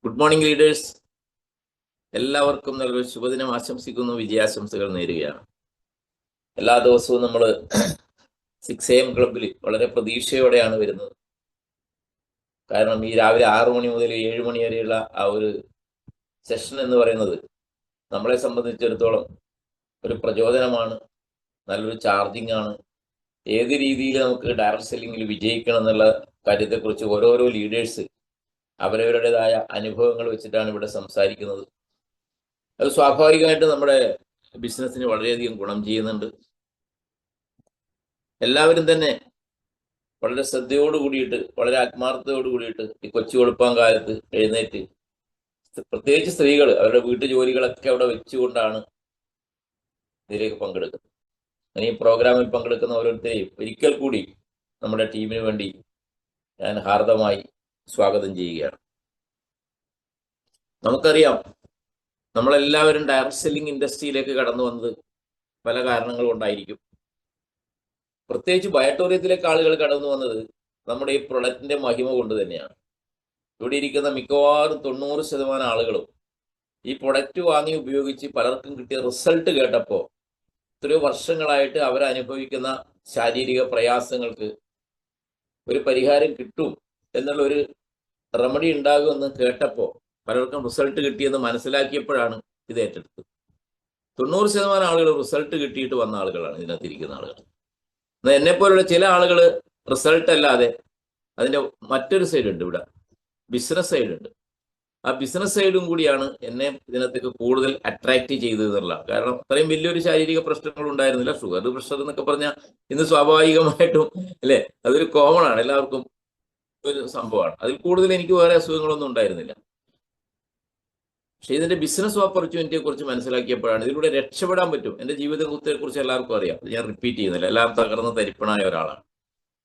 Good morning leaders. എല്ലാവർക്കും നല്ലൊരു ശുഭദിനം ആശംസിക്കുന്നു, വിജയാശംസകൾ നേരുകയാണ്. എല്ലാ ദിവസവും നമ്മൾ 6 AM ക്ലബിൽ വളരെ പ്രതീക്ഷയോടെയാണ് വരുന്നത്. കാരണം ഈ രാവിലെ 6 മണി മുതൽ 7 മണി വരെയുള്ള ആ ഒരു സെഷൻ എന്ന് പറയുന്നത് നമ്മളെ സംബന്ധിച്ചിടത്തോളം ഒരു പ്രചോദനമാണ്, നല്ലൊരു ചാർജിങ് ആണ്. ഏത് രീതിയിൽ നമുക്ക് ഡയറക്റ്റ് സെല്ലിങ്ങിൽ വിജയിക്കണം എന്നുള്ള കാര്യത്തെക്കുറിച്ച് ഓരോരോ ലീഡേഴ്സ് അവരവരുടേതായ അനുഭവങ്ങൾ വെച്ചിട്ടാണ് ഇവിടെ സംസാരിക്കുന്നത്. അത് സ്വാഭാവികമായിട്ട് നമ്മുടെ ബിസിനസ്സിന് വളരെയധികം ഗുണം ചെയ്യുന്നുണ്ട്. എല്ലാവരും തന്നെ വളരെ ശ്രദ്ധയോട് കൂടിയിട്ട്, വളരെ ആത്മാർത്ഥതയോട് കൂടിയിട്ട് ഈ കൊച്ചു വെളുപ്പാൻ കാലത്ത് എഴുന്നേറ്റ്, പ്രത്യേകിച്ച് സ്ത്രീകൾ അവരുടെ വീട്ടു ജോലികളൊക്കെ അവിടെ വെച്ചുകൊണ്ടാണ് ഇതിലേക്ക് പങ്കെടുക്കുന്നത്. ഈ പ്രോഗ്രാമിൽ പങ്കെടുക്കുന്ന ഓരോരുത്തരെയും ഒരിക്കൽ കൂടി നമ്മുടെ ടീമിന് വേണ്ടി ഞാൻ ഹാർദമായി സ്വാഗതം ചെയ്യുകയാണ്. നമുക്കറിയാം, നമ്മളെല്ലാവരും ഡയറക്റ്റ് സെല്ലിംഗ് ഇൻഡസ്ട്രിയിലേക്ക് കടന്നു വന്നത് പല കാരണങ്ങൾ കൊണ്ടായിരിക്കും. പ്രത്യേകിച്ച് ബയോട്ടോറിയത്തിലേക്ക് ആളുകൾ കടന്നു വന്നത് നമ്മുടെ ഈ പ്രൊഡക്റ്റിന്റെ മഹിമ കൊണ്ട് തന്നെയാണ്. ഇവിടെ ഇരിക്കുന്ന മിക്കവാറും 90% ആളുകളും ഈ പ്രൊഡക്റ്റ് വാങ്ങി ഉപയോഗിച്ച് പലർക്കും കിട്ടിയ റിസൾട്ട് കേട്ടപ്പോൾ എത്രയോ വർഷങ്ങളായിട്ട് അവരനുഭവിക്കുന്ന ശാരീരിക പ്രയാസങ്ങൾക്ക് ഒരു പരിഹാരം കിട്ടും എന്നുള്ള ഒരു റെമഡി ഉണ്ടാകുമെന്ന് കേട്ടപ്പോൾ പലർക്കും റിസൾട്ട് കിട്ടിയെന്ന് മനസ്സിലാക്കിയപ്പോഴാണ് ഇത് ഏറ്റെടുത്തത്. 90% ആളുകൾ റിസൾട്ട് കിട്ടിയിട്ട് വന്ന ആളുകളാണ് ഇതിനകത്തിരിക്കുന്ന ആളുകൾ. എന്നാൽ എന്നെപ്പോലുള്ള ചില ആളുകൾ റിസൾട്ട് അല്ലാതെ അതിൻ്റെ മറ്റൊരു സൈഡ് ഉണ്ട്, ഇവിടെ ബിസിനസ് സൈഡ് ഉണ്ട്. ആ ബിസിനസ് സൈഡും കൂടിയാണ് എന്നെ ഇതിനകത്തേക്ക് കൂടുതൽ അട്രാക്റ്റ് ചെയ്തതെന്നുള്ള. കാരണം അത്രയും വലിയൊരു ശാരീരിക പ്രശ്നങ്ങൾ ഉണ്ടായിരുന്നില്ല. ഷുഗർ പ്രഷർ എന്നൊക്കെ പറഞ്ഞാൽ ഇന്ന് സ്വാഭാവികമായിട്ടും അല്ലേ, അതൊരു കോമൺ ആണ്, എല്ലാവർക്കും ഒരു സംഭവമാണ്. അതിൽ കൂടുതൽ എനിക്ക് വേറെ അസുഖങ്ങളൊന്നും ഉണ്ടായിരുന്നില്ല. പക്ഷെ ഇതിന്റെ ബിസിനസ് ഓപ്പർച്യൂണിറ്റിയെ കുറിച്ച് മനസ്സിലാക്കിയപ്പോഴാണ് ഇതിലൂടെ രക്ഷപ്പെടാൻ പറ്റും. എൻ്റെ ജീവിതത്തെ കുറിച്ച് എല്ലാവർക്കും അറിയാം, ഞാൻ റിപ്പീറ്റ് ചെയ്യുന്നില്ല. എല്ലാം തകർന്ന് തരിപ്പണായ ഒരാളാണ്.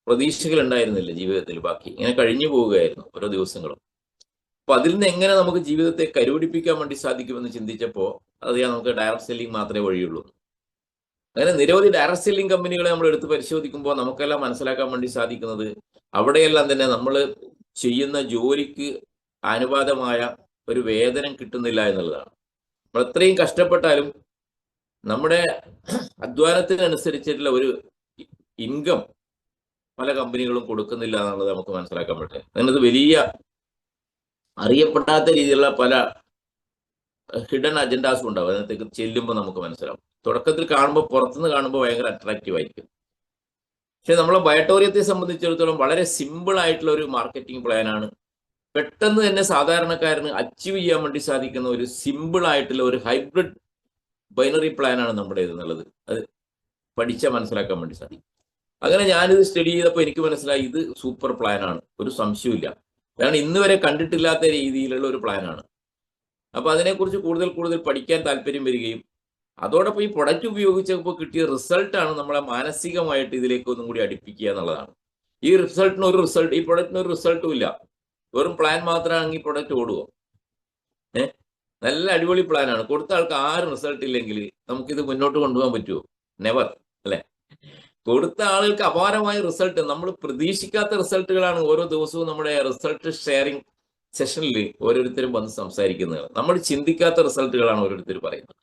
പ്രതീക്ഷകൾ ഉണ്ടായിരുന്നില്ല ജീവിതത്തിൽ, ബാക്കി ഇങ്ങനെ കഴിഞ്ഞു പോവുകയായിരുന്നു ഓരോ ദിവസങ്ങളും. അപ്പൊ അതിൽ നിന്ന് എങ്ങനെ നമുക്ക് ജീവിതത്തെ കരുപിടിപ്പിക്കാൻ വേണ്ടി സാധിക്കുമെന്ന് ചിന്തിച്ചപ്പോൾ അറിയാം, നമുക്ക് ഡയറക്റ്റ് സെല്ലിംഗ് മാത്രമേ വഴിയുള്ളൂ. അങ്ങനെ നിരവധി ഡയറക്റ്റ് സെല്ലിംഗ് കമ്പനികളെ നമ്മൾ എടുത്ത് പരിശോധിക്കുമ്പോൾ നമുക്കെല്ലാം മനസ്സിലാക്കാൻ വേണ്ടി സാധിക്കുന്നത് അവിടെയെല്ലാം തന്നെ നമ്മൾ ചെയ്യുന്ന ജോലിക്ക് അനുപാതമായ ഒരു വേതനം കിട്ടുന്നില്ല എന്നുള്ളതാണ്. നമ്മൾ എത്രയും കഷ്ടപ്പെട്ടാലും നമ്മുടെ അധ്വാനത്തിനനുസരിച്ചിട്ടുള്ള ഒരു ഇൻകം പല കമ്പനികളും കൊടുക്കുന്നില്ല എന്നുള്ളത് നമുക്ക് മനസ്സിലാക്കാൻ പറ്റും. അങ്ങനത് വലിയ അറിയപ്പെടാത്ത രീതിയിലുള്ള പല ഹിഡൻ അജണ്ടാസും ഉണ്ടാവും. അതിനകത്തേക്ക് ചെല്ലുമ്പോൾ നമുക്ക് മനസ്സിലാവും. തുടക്കത്തിൽ കാണുമ്പോൾ, പുറത്തുനിന്ന് കാണുമ്പോൾ ഭയങ്കര അട്രാക്റ്റീവ് ആയിരിക്കും. പക്ഷെ നമ്മളെ ബയോട്ടോറിയത്തെ സംബന്ധിച്ചിടത്തോളം വളരെ സിമ്പിൾ ആയിട്ടുള്ള ഒരു മാർക്കറ്റിംഗ് പ്ലാനാണ്. പെട്ടെന്ന് തന്നെ സാധാരണക്കാരന് അച്ചീവ് ചെയ്യാൻ വേണ്ടി സാധിക്കുന്ന ഒരു സിമ്പിൾ ആയിട്ടുള്ള ഒരു ഹൈബ്രിഡ് ബൈനറി പ്ലാനാണ് നമ്മുടേത് എന്നുള്ളത് അത് പഠിച്ചാൽ മനസ്സിലാക്കാൻ വേണ്ടി സാധിക്കും. അങ്ങനെ ഞാനിത് സ്റ്റഡി ചെയ്തപ്പോൾ എനിക്ക് മനസ്സിലായി, ഇത് സൂപ്പർ പ്ലാനാണ്, ഒരു സംശയമില്ല. കാരണം ഇന്ന് വരെ കണ്ടിട്ടില്ലാത്ത രീതിയിലുള്ള ഒരു പ്ലാനാണ്. അപ്പൊ അതിനെക്കുറിച്ച് കൂടുതൽ പഠിക്കാൻ താല്പര്യം വരികയും അതോടൊപ്പം ഈ പ്രൊഡക്റ്റ് ഉപയോഗിച്ചപ്പോൾ കിട്ടിയ റിസൾട്ടാണ് നമ്മളെ മാനസികമായിട്ട് ഇതിലേക്ക് ഒന്നും കൂടി അടുപ്പിക്കുക എന്നുള്ളതാണ്. ഈ പ്രൊഡക്റ്റിന് ഒരു റിസൾട്ടും ഇല്ല. വെറും പ്ലാൻ മാത്രമാണെങ്കിൽ പ്രൊഡക്റ്റ് ഓടുവോ? നല്ല അടിപൊളി പ്ലാനാണ്, കൊടുത്ത ആൾക്ക് ആരും റിസൾട്ട് ഇല്ലെങ്കിൽ നമുക്കിത് മുന്നോട്ട് കൊണ്ടുപോകാൻ പറ്റുമോ? നെവർ, അല്ലെ? കൊടുത്ത ആളുകൾക്ക് അപാരമായ റിസൾട്ട്, നമ്മൾ പ്രതീക്ഷിക്കാത്ത റിസൾട്ടുകളാണ് ഓരോ ദിവസവും നമ്മുടെ റിസൾട്ട് ഷെയറിംഗ് സെഷനിൽ ഓരോരുത്തരും വന്ന് സംസാരിക്കുന്നത്. നമ്മൾ ചിന്തിക്കാത്ത റിസൾട്ടുകളാണ് ഓരോരുത്തർ പറയുന്നത്.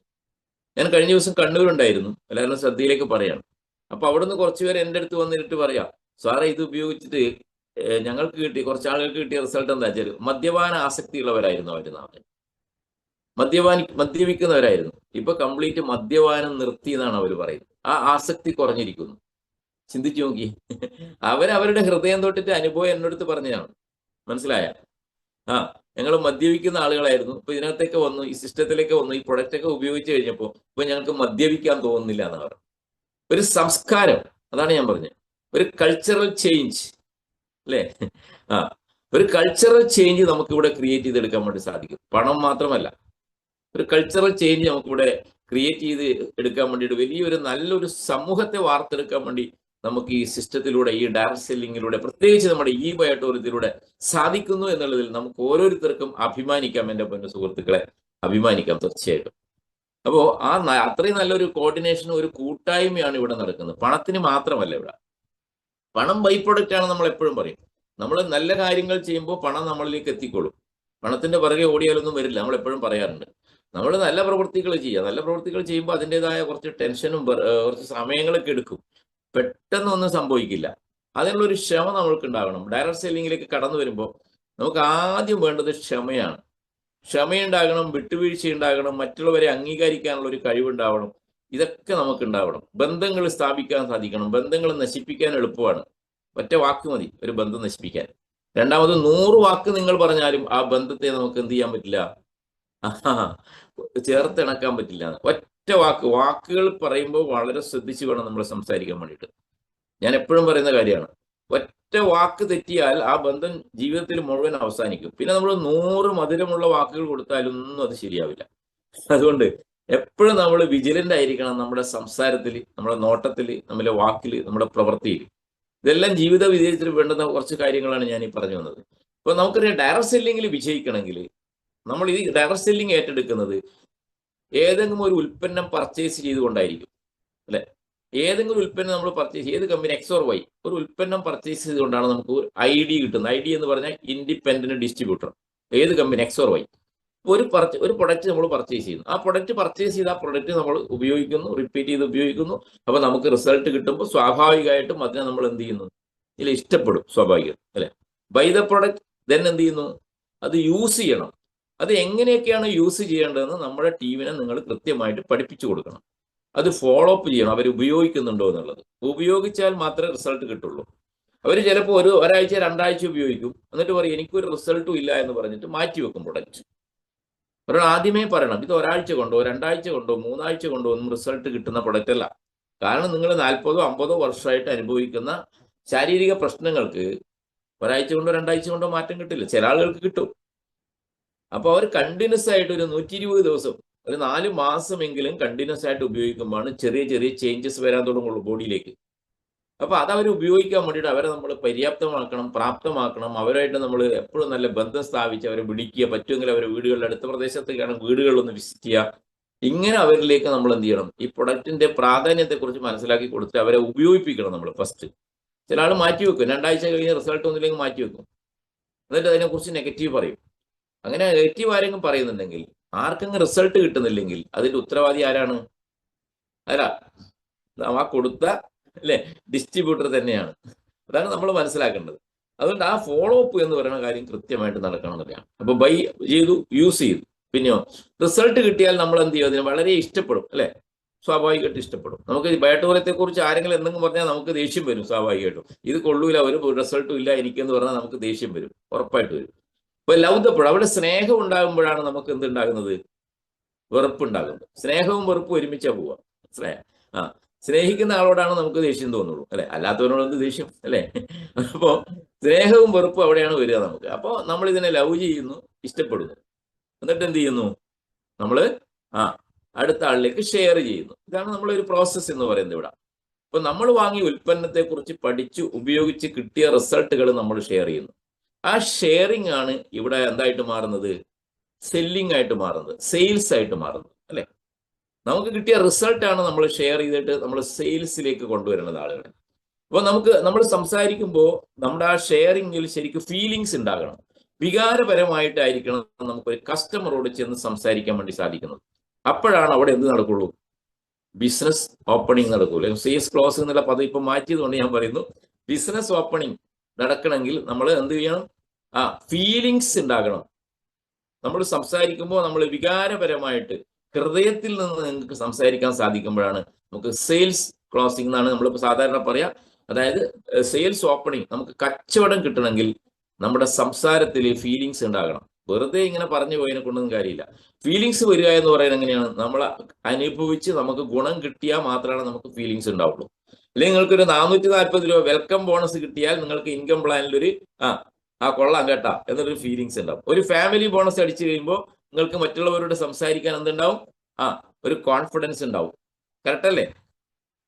ഞാൻ കഴിഞ്ഞ ദിവസം കണ്ണൂരുണ്ടായിരുന്നു, എല്ലാവരും ശ്രദ്ധയിലേക്ക് പറയാണ്. അപ്പൊ അവിടുന്ന് കുറച്ചുപേർ എൻ്റെ അടുത്ത് വന്നിട്ട് പറയാം, സാറേ ഇത് ഉപയോഗിച്ചിട്ട് ഞങ്ങൾക്ക് കിട്ടി, കുറച്ച് ആളുകൾക്ക് കിട്ടിയ റിസൾട്ട് എന്താ വെച്ചാൽ മദ്യപാന ആസക്തിയുള്ളവരായിരുന്നു അവർ. മദ്യപിക്കുന്നവരായിരുന്നു. ഇപ്പൊ കംപ്ലീറ്റ് മദ്യപാനം നിർത്തി എന്നാണ് അവർ പറയുന്നത്. ആ ആസക്തി കുറഞ്ഞിരിക്കുന്നു. ചിന്തിച്ചു നോക്കി. അവരവരുടെ ഹൃദയം തൊട്ടിട്ട് അനുഭവം എന്നോടത്ത് പറഞ്ഞതാണ്. മനസ്സിലായ? ഞങ്ങൾ മദ്യപിക്കുന്ന ആളുകളായിരുന്നു, ഇപ്പൊ ഇതിനകത്തേക്ക് വന്നു, ഈ സിസ്റ്റത്തിലേക്ക് വന്നു, ഈ പ്രൊഡക്റ്റൊക്കെ ഉപയോഗിച്ച് കഴിഞ്ഞപ്പോൾ ഇപ്പൊ ഞങ്ങൾക്ക് മദ്യപിക്കാൻ തോന്നുന്നില്ല എന്ന് പറഞ്ഞു. ഒരു സംസ്കാരം, അതാണ് ഞാൻ പറഞ്ഞത്, ഒരു കൾച്ചറൽ ചേഞ്ച്, അല്ലേ? ഒരു കൾച്ചറൽ ചേഞ്ച് നമുക്കിവിടെ ക്രിയേറ്റ് ചെയ്തെടുക്കാൻ വേണ്ടി സാധിക്കും. പണം മാത്രമല്ല, ഒരു കൾച്ചറൽ ചേഞ്ച് നമുക്കിവിടെ ക്രിയേറ്റ് ചെയ്ത് എടുക്കാൻ വേണ്ടിയിട്ട് വലിയൊരു നല്ലൊരു സമൂഹത്തെ വാർത്തെടുക്കാൻ വേണ്ടി നമുക്ക് ഈ സിസ്റ്റത്തിലൂടെ, ഈ ഡയറക്റ്റ് സെല്ലിങ്ങിലൂടെ, പ്രത്യേകിച്ച് നമ്മുടെ ഈ ബയോട്ടോറിയത്തിലൂടെ സാധിക്കുന്നു എന്നുള്ളതിൽ നമുക്ക് ഓരോരുത്തർക്കും അഭിമാനിക്കാം. എൻ്റെ പൊന്നു സുഹൃത്തുക്കളെ, അഭിമാനിക്കാം തീർച്ചയായിട്ടും. അപ്പോൾ അത്രയും നല്ലൊരു കോർഡിനേഷനും ഒരു കൂട്ടായ്മയാണ് ഇവിടെ നടക്കുന്നത്. പണത്തിന് മാത്രമല്ല ഇവിടെ. പണം ബൈ പ്രൊഡക്റ്റ് ആണ്, നമ്മൾ എപ്പോഴും പറയും. നമ്മൾ നല്ല കാര്യങ്ങൾ ചെയ്യുമ്പോൾ പണം നമ്മളിലേക്ക് എത്തിക്കൊള്ളും. പണത്തിന്റെ പുറകെ ഓടിയാലൊന്നും വരില്ല. നമ്മൾ എപ്പോഴും പറയാറുണ്ട്. നമ്മൾ നല്ല പ്രവൃത്തികൾ ചെയ്യുക. നല്ല പ്രവൃത്തികൾ ചെയ്യുമ്പോൾ അതിൻ്റെതായ കുറച്ച് ടെൻഷനും കുറച്ച് സമയങ്ങളൊക്കെ എടുക്കും. പെട്ടെന്നൊന്നും സംഭവിക്കില്ല. അതിനുള്ളൊരു ക്ഷമ നമ്മൾക്ക് ഉണ്ടാകണം. ഡയറക്റ്റ് സെല്ലിങ്ങിലേക്ക് കടന്നു വരുമ്പോൾ നമുക്ക് ആദ്യം വേണ്ടത് ക്ഷമയാണ്. ക്ഷമയുണ്ടാകണം, വിട്ടുവീഴ്ച ഉണ്ടാകണം, മറ്റുള്ളവരെ അംഗീകരിക്കാനുള്ള ഒരു കഴിവുണ്ടാവണം. ഇതൊക്കെ നമുക്ക് ഉണ്ടാവണം. ബന്ധങ്ങൾ സ്ഥാപിക്കാൻ സാധിക്കണം. ബന്ധങ്ങൾ നശിപ്പിക്കാൻ എളുപ്പമാണ്. ഒറ്റ വാക്ക് മതി ഒരു ബന്ധം നശിപ്പിക്കാൻ. രണ്ടാമത് 100 വാക്ക് നിങ്ങൾ പറഞ്ഞാലും ആ ബന്ധത്തെ നമുക്ക് എന്ത് ചെയ്യാൻ പറ്റില്ല, ചേർത്തിണക്കാൻ പറ്റില്ല. ഒറ്റ വാക്കുകൾ പറയുമ്പോൾ വളരെ ശ്രദ്ധിച്ചു വേണം നമ്മൾ സംസാരിക്കാൻ വേണ്ടിയിട്ട്. ഞാൻ എപ്പോഴും പറയുന്ന കാര്യമാണ്. ഒറ്റ വാക്ക് തെറ്റിയാൽ ആ ബന്ധം ജീവിതത്തിൽ മുഴുവൻ അവസാനിക്കും. പിന്നെ നമ്മൾ 100 മധുരമുള്ള വാക്കുകൾ കൊടുത്താലൊന്നും അത് ശരിയാവില്ല. അതുകൊണ്ട് എപ്പോഴും നമ്മൾ വിജിലന്റ് ആയിരിക്കണം നമ്മുടെ സംസാരത്തിൽ, നമ്മുടെ നോട്ടത്തിൽ, നമ്മുടെ വാക്കിൽ, നമ്മുടെ പ്രവൃത്തിയിൽ. ഇതെല്ലാം ജീവിത വിജയത്തിൽ വേണ്ടുന്ന കുറച്ച് കാര്യങ്ങളാണ് ഞാൻ ഈ പറഞ്ഞു വന്നത്. ഇപ്പൊ നമുക്കറിയാം, ഡയറക്റ്റ് സെല്ലിങ്ങിൽ വിജയിക്കണമെങ്കിൽ നമ്മൾ ഈ ഡയറക്റ്റ് സെല്ലിംഗ് ഏറ്റെടുക്കുന്നത് ഏതെങ്കിലും ഒരു ഉൽപ്പന്നം പർച്ചേസ് ചെയ്തുകൊണ്ടായിരിക്കും, അല്ലെ? ഏതെങ്കിലും ഉൽപ്പന്നം നമ്മൾ പർച്ചേസ്, ഏത് കമ്പനി എക്സ് ഓർ വൈ ഒരു ഉൽപ്പന്നം പർച്ചേസ് ചെയ്തുകൊണ്ടാണ് നമുക്ക് ID കിട്ടുന്നത്. ID എന്ന് പറഞ്ഞാൽ ഇൻഡിപെൻഡന്റ് ഡിസ്ട്രിബ്യൂട്ടർ. ഏത് കമ്പനി എക്സ് ഓർ വൈ ഒരു പ്രൊഡക്റ്റ് നമ്മൾ പർച്ചേസ് ചെയ്യുന്നു. ആ പ്രൊഡക്റ്റ് പർച്ചേസ് ചെയ്ത് ആ പ്രൊഡക്റ്റ് നമ്മൾ ഉപയോഗിക്കുന്നു, റിപ്പീറ്റ് ചെയ്ത് ഉപയോഗിക്കുന്നു. അപ്പൊ നമുക്ക് റിസൾട്ട് കിട്ടുമ്പോൾ സ്വാഭാവികമായിട്ടും അതിനെ നമ്മൾ എന്ത് ചെയ്യുന്നു, ഇതിൽ ഇഷ്ടപ്പെടും, സ്വാഭാവികം, അല്ലെ? By the product. ദെൻ എന്ത് ചെയ്യുന്നു, അത് യൂസ് ചെയ്യണം. അത് എങ്ങനെയൊക്കെയാണ് യൂസ് ചെയ്യേണ്ടതെന്ന് നമ്മുടെ ടീമിനെ നിങ്ങൾ കൃത്യമായിട്ട് പഠിപ്പിച്ചു കൊടുക്കണം. അത് ഫോളോ അപ്പ് ചെയ്യണം. അവർ ഉപയോഗിക്കുന്നുണ്ടോ എന്നുള്ളത്. ഉപയോഗിച്ചാൽ മാത്രമേ റിസൾട്ട് കിട്ടുള്ളൂ. അവർ ചിലപ്പോൾ ഒരാഴ്ച 2 ആഴ്ച ഉപയോഗിക്കും, എന്നിട്ട് പറയും എനിക്കൊരു റിസൾട്ടും ഇല്ല എന്ന് പറഞ്ഞിട്ട് മാറ്റി വെക്കും പ്രൊഡക്റ്റ്. ഒരാൾ ആദ്യമേ പറയണം, ഇത് ഒരാഴ്ച കൊണ്ടോ 2 ആഴ്ച കൊണ്ടോ 3 ആഴ്ച കൊണ്ടോ ഒന്നും റിസൾട്ട് കിട്ടുന്ന പ്രൊഡക്റ്റ് അല്ല. കാരണം നിങ്ങൾ 40 50 വർഷമായിട്ട് അനുഭവിക്കുന്ന ശാരീരിക പ്രശ്നങ്ങൾക്ക് ഒരാഴ്ച കൊണ്ടോ 2 ആഴ്ച കൊണ്ടോ മാറ്റം കിട്ടില്ല. ചില ആളുകൾക്ക് കിട്ടും. അപ്പോൾ അവർ കണ്ടിന്യൂസ് ആയിട്ട് ഒരു 120 ദിവസം, ഒരു 4 മാസമെങ്കിലും കണ്ടിന്യൂസ് ആയിട്ട് ഉപയോഗിക്കുമ്പോഴാണ് ചെറിയ ചെറിയ ചേഞ്ചസ് വരാൻ തുടങ്ങുള്ളൂ ബോഡിയിലേക്ക്. അപ്പൊ അത് അവർ ഉപയോഗിക്കാൻ വേണ്ടിയിട്ട് അവരെ നമ്മൾ പര്യാപ്തമാക്കണം, പ്രാപ്തമാക്കണം. അവരായിട്ട് നമ്മൾ എപ്പോഴും നല്ല ബന്ധം സ്ഥാപിച്ച് അവരെ വിളിക്കുക, പറ്റുമെങ്കിൽ അവരെ വീടുകളിൽ, അടുത്ത പ്രദേശത്തേക്കാണ് വീടുകളിലൊന്ന് വിസിറ്റ് ചെയ്യുക. ഇങ്ങനെ അവരിലേക്ക് നമ്മൾ എന്ത് ചെയ്യണം, ഈ പ്രൊഡക്റ്റിന്റെ പ്രാധാന്യത്തെക്കുറിച്ച് മനസ്സിലാക്കി കൊടുത്തിട്ട് അവരെ ഉപയോഗിപ്പിക്കണം നമ്മൾ ഫസ്റ്റ്. ചില ആൾ മാറ്റി വെക്കും, 2 ആഴ്ച കഴിഞ്ഞ് റിസൾട്ട് ഒന്നില്ലെങ്കിൽ മാറ്റി വെക്കും, എന്നിട്ട് അതിനെക്കുറിച്ച് നെഗറ്റീവ് പറയും. അങ്ങനെ നെഗറ്റീവ് ആരെങ്കിലും പറയുന്നുണ്ടെങ്കിൽ, ആർക്കെങ്കിലും റിസൾട്ട് കിട്ടുന്നില്ലെങ്കിൽ അതിന്റെ ഉത്തരവാദി ആരാണ്? അല്ല, ആ കൊടുത്ത, അല്ലെ, ഡിസ്ട്രിബ്യൂട്ടർ തന്നെയാണ്. അതാണ് നമ്മൾ മനസ്സിലാക്കേണ്ടത്. അതുകൊണ്ട് ആ ഫോളോ അപ്പ് എന്ന് പറയുന്ന കാര്യം കൃത്യമായിട്ട് നടക്കണം എന്നറിയാം. അപ്പൊ ബൈ ചെയ്തു, യൂസ് ചെയ്തു, പിന്നെയോ റിസൾട്ട് കിട്ടിയാൽ നമ്മൾ എന്ത് ചെയ്യും, അതിന് വളരെ ഇഷ്ടപ്പെടും, അല്ലെ? സ്വാഭാവികമായിട്ട് ഇഷ്ടപ്പെടും. നമുക്ക് ബയോടൂറിയത്തെ കുറിച്ച് ആരെങ്കിലും എന്തെങ്കിലും പറഞ്ഞാൽ നമുക്ക് ദേഷ്യം വരും സ്വാഭാവികമായിട്ടും. ഇത് കൊള്ളൂല, ഒരു റിസൾട്ടും ഇല്ല എനിക്കെന്ന് പറഞ്ഞാൽ നമുക്ക് ദേഷ്യം വരും, ഉറപ്പായിട്ട് വരും. ഇപ്പൊ ലവ് ദ പ്രൊഡക്റ്റ്, അവിടെ സ്നേഹം ഉണ്ടാകുമ്പോഴാണ് നമുക്ക് എന്തുണ്ടാകുന്നത്, വെറുപ്പുണ്ടാകുന്നത്. സ്നേഹവും വെറുപ്പും ഒരുമിച്ചാ പോവുക. സ്നേഹിക്കുന്ന ആളോടാണ് നമുക്ക് ദേഷ്യം തോന്നുള്ളൂ, അല്ലെ? അല്ലാത്തവരോട് എന്ത് ദേഷ്യം, അല്ലെ? അപ്പോ സ്നേഹവും വെറുപ്പും അവിടെയാണ് വരിക നമുക്ക്. അപ്പോൾ നമ്മൾ ഇതിനെ ലവ് ചെയ്യുന്നു, ഇഷ്ടപ്പെടുന്നു, എന്നിട്ട് എന്ത് ചെയ്യുന്നു, നമ്മൾ അടുത്ത ആളിലേക്ക് ഷെയർ ചെയ്യുന്നു. ഇതാണ് നമ്മളൊരു പ്രോസസ്സ് എന്ന് പറയുന്നത് ഇവിടെ. അപ്പൊ നമ്മൾ വാങ്ങിയ ഉൽപ്പന്നത്തെ കുറിച്ച് പഠിച്ചു ഉപയോഗിച്ച് കിട്ടിയ റിസൾട്ടുകൾ നമ്മൾ ഷെയർ ചെയ്യുന്നു. ആ ഷെയറിംഗ് ആണ് ഇവിടെ എന്തായിട്ട് മാറുന്നത്, സെല്ലിംഗ് ആയിട്ട് മാറുന്നത്, സെയിൽസ് ആയിട്ട് മാറുന്നത്, അല്ലെ? നമുക്ക് കിട്ടിയ റിസൾട്ടാണ് നമ്മൾ ഷെയർ ചെയ്തിട്ട് നമ്മൾ സെയിൽസിലേക്ക് കൊണ്ടുവരുന്നത് ആളുകളെ. അപ്പോൾ നമ്മൾ സംസാരിക്കുമ്പോൾ നമ്മുടെ ആ ഷെയറിങ്ങിൽ ശരിക്കും ഫീലിങ്സ് ഉണ്ടാകണം. വികാരപരമായിട്ടായിരിക്കണം നമുക്കൊരു കസ്റ്റമറോട് ചെന്ന് സംസാരിക്കാൻ വേണ്ടി സാധിക്കുന്നത്. അപ്പോഴാണ് അവിടെ എന്ത് നടക്കുള്ളൂ, ബിസിനസ് ഓപ്പണിംഗ് നടക്കൂല. സെയിൽസ് ക്ലോസ് എന്നുള്ള പദം ഇപ്പം മാറ്റിയതുകൊണ്ട് ഞാൻ പറയുന്നു, ബിസിനസ് ഓപ്പണിംഗ് നടക്കണമെങ്കിൽ നമ്മൾ എന്ത് ചെയ്യണം, ഫീലിങ്സ് ഉണ്ടാകണം. നമ്മൾ സംസാരിക്കുമ്പോൾ നമ്മൾ വികാരപരമായിട്ട് ഹൃദയത്തിൽ നിന്ന് നിങ്ങൾക്ക് സംസാരിക്കാൻ സാധിക്കുമ്പോഴാണ് നമുക്ക് സെയിൽസ് ക്ലോസിംഗ് എന്നാണ് നമ്മളിപ്പോൾ സാധാരണ പറയാ. അതായത് സെയിൽസ് ഓപ്പണിംഗ്. നമുക്ക് കച്ചവടം കിട്ടണമെങ്കിൽ നമ്മുടെ സംസാരത്തിൽ ഫീലിങ്സ് ഉണ്ടാകണം. വെറുതെ ഇങ്ങനെ പറഞ്ഞു പോയതിനെ കൊണ്ടൊന്നും കാര്യമില്ല. ഫീലിങ്സ് വരിക എന്ന് പറയുന്നത് എങ്ങനെയാണ്, നമ്മൾ അനുഭവിച്ച് നമുക്ക് ഗുണം കിട്ടിയാൽ മാത്രമാണ് നമുക്ക് ഫീലിങ്സ് ഉണ്ടാവുള്ളൂ. അല്ലെങ്കിൽ നിങ്ങൾക്കൊരു 440 രൂപ വെൽക്കം ബോണസ് കിട്ടിയാൽ നിങ്ങൾക്ക് ഇൻകം പ്ലാനിലൊരു കൊള്ളാം കേട്ടാ എന്നൊരു ഫീലിങ്സ് ഉണ്ടാവും. ഒരു ഫാമിലി ബോണസ് അടിച്ചു കഴിയുമ്പോൾ നിങ്ങൾക്ക് മറ്റുള്ളവരോട് സംസാരിക്കാൻ എന്തുണ്ടാവും, ഒരു കോൺഫിഡൻസ് ഉണ്ടാവും. കറക്റ്റ് അല്ലേ?